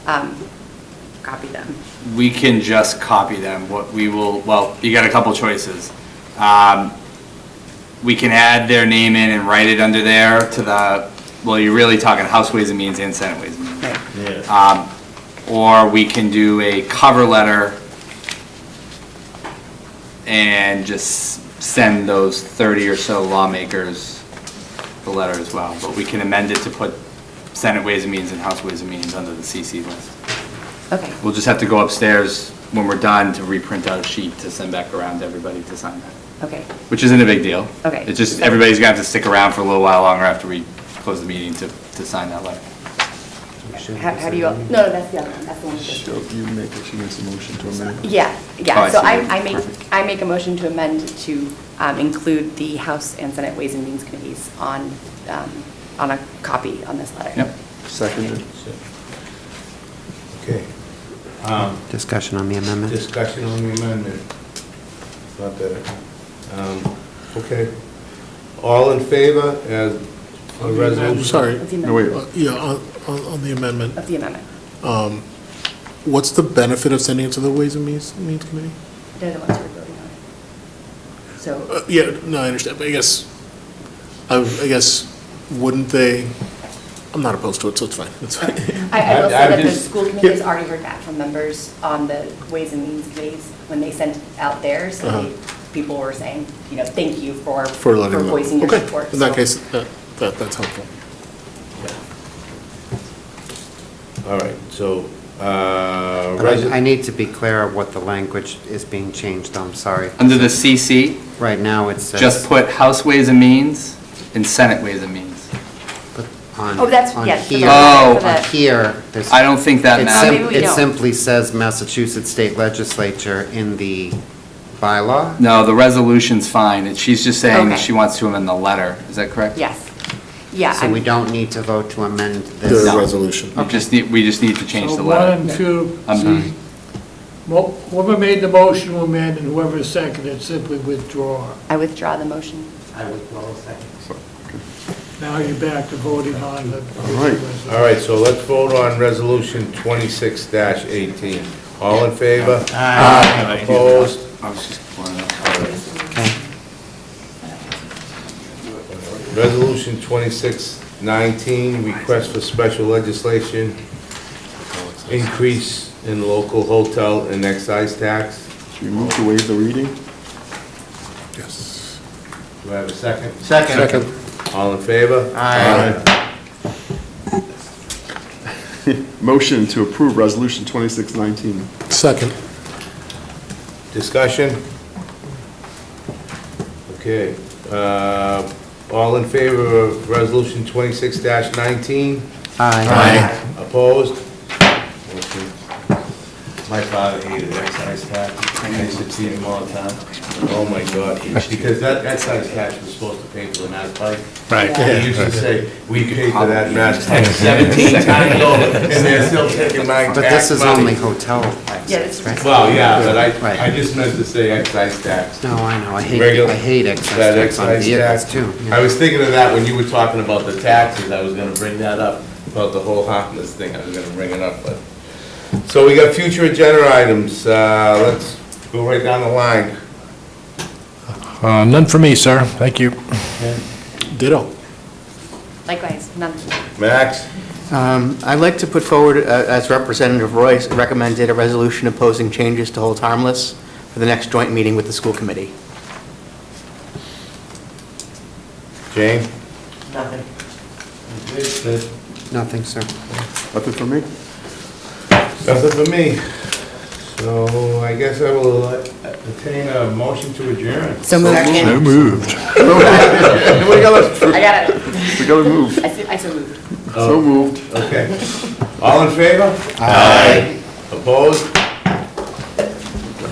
copy them? We can just copy them. What we will, well, you got a couple choices. We can add their name in and write it under there to the, well, you're really talking House Ways and Means and Senate Ways and Means. Yeah. Or we can do a cover letter and just send those 30 or so lawmakers the letter as well. But we can amend it to put Senate Ways and Means and House Ways and Means under the CC list. Okay. We'll just have to go upstairs when we're done to reprint out a sheet to send back around to everybody to sign that. Okay. Which isn't a big deal. Okay. It's just, everybody's gonna have to stick around for a little while longer after we close the meeting to sign that letter. How do you, no, that's the other one, that's the one. So you make, she makes a motion to amend. Yeah, Oh, I so see. I make a motion to amend to include the House and Senate Ways and Means Committees on a copy on this letter. Yep. Seconded. Okay. Discussion on the amendment? Discussion on the amendment. Not that, okay. All in favor as a resolution? Sorry. Of the No, wait. amendment. Yeah, on the amendment. Of the amendment. What's the benefit of sending it to the Ways and Means Committee? They're the ones who are voting on it. So, Yeah, no, I understand, but I guess, wouldn't they, I'm not opposed to it, so it's fine, it's fine. I will say I'm that the just- school committee has already heard back from members on the Ways and Means Committees when they sent out theirs. So people were saying, thank you for letting them know. voicing your Okay, support. in that So- case, that's helpful. All right, so, I need to be clear of what the language is being changed, I'm sorry. Under the CC, Right now, it says. just put House Ways and Means and Senate Ways and Means. On- Oh, that's- on yes, for the- here- Oh. for the- On here. there's- I don't think that it matters. maybe we It don't. simply says Massachusetts State Legislature in the bylaw. No, the resolution's fine. She's just saying Okay. she wants to amend the letter. Is that correct? Yes. Yeah. So we don't need to vote to amend this. The resolution. We just need to change So the one letter. and two, I'm done. whoever made the motion will amend, and whoever seconded simply withdraw. I withdraw the motion. Now you're back to voting on the. right. all right, so let's vote on resolution 26-18. All in favor? Aye. Opposed? I was just pulling it up. Resolution 26-19, request for special legislation, increase in local hotel and excise tax. Should we move to waive the reading? Yes. Do I have a second? Second. All in favor? Aye. Motion to approve Resolution 2619. Second. Discussion? Okay, all in favor of resolution 26-19? Aye. Opposed? Motion. My father hated excise tax. I used to feed him all the time. Oh, my God. Because that excise tax was supposed to pay for the Mass Pike. Right. He used to say, we paid for that Mass Pike 17 times over, and they're still taking my tax money. But this is only hotel Yeah, access, this right? is. Well, yeah, but I Right. just meant to say excise tax. No, I know, I Regular- hate excess that tax on excise vehicles tax. too. I was thinking of that when you were talking about the taxes, I was gonna bring that up, about the whole harmless thing, I was gonna bring it up, but. So we got future agenda items, let's go right down the line. None for me, sir. Thank you. Ditto. Likewise, none. Max? I'd like to put forward, as Representative Royce recommended, a resolution opposing changes to hold harmless for the next joint meeting with the school committee. Jane? Nothing. Nothing, sir. Nothing for me? Nothing for me. So I guess I will entertain a motion to adjourn. So moved. So moved. I got it. We gotta move. I so moved. So moved. Okay. All in favor? Aye. Opposed?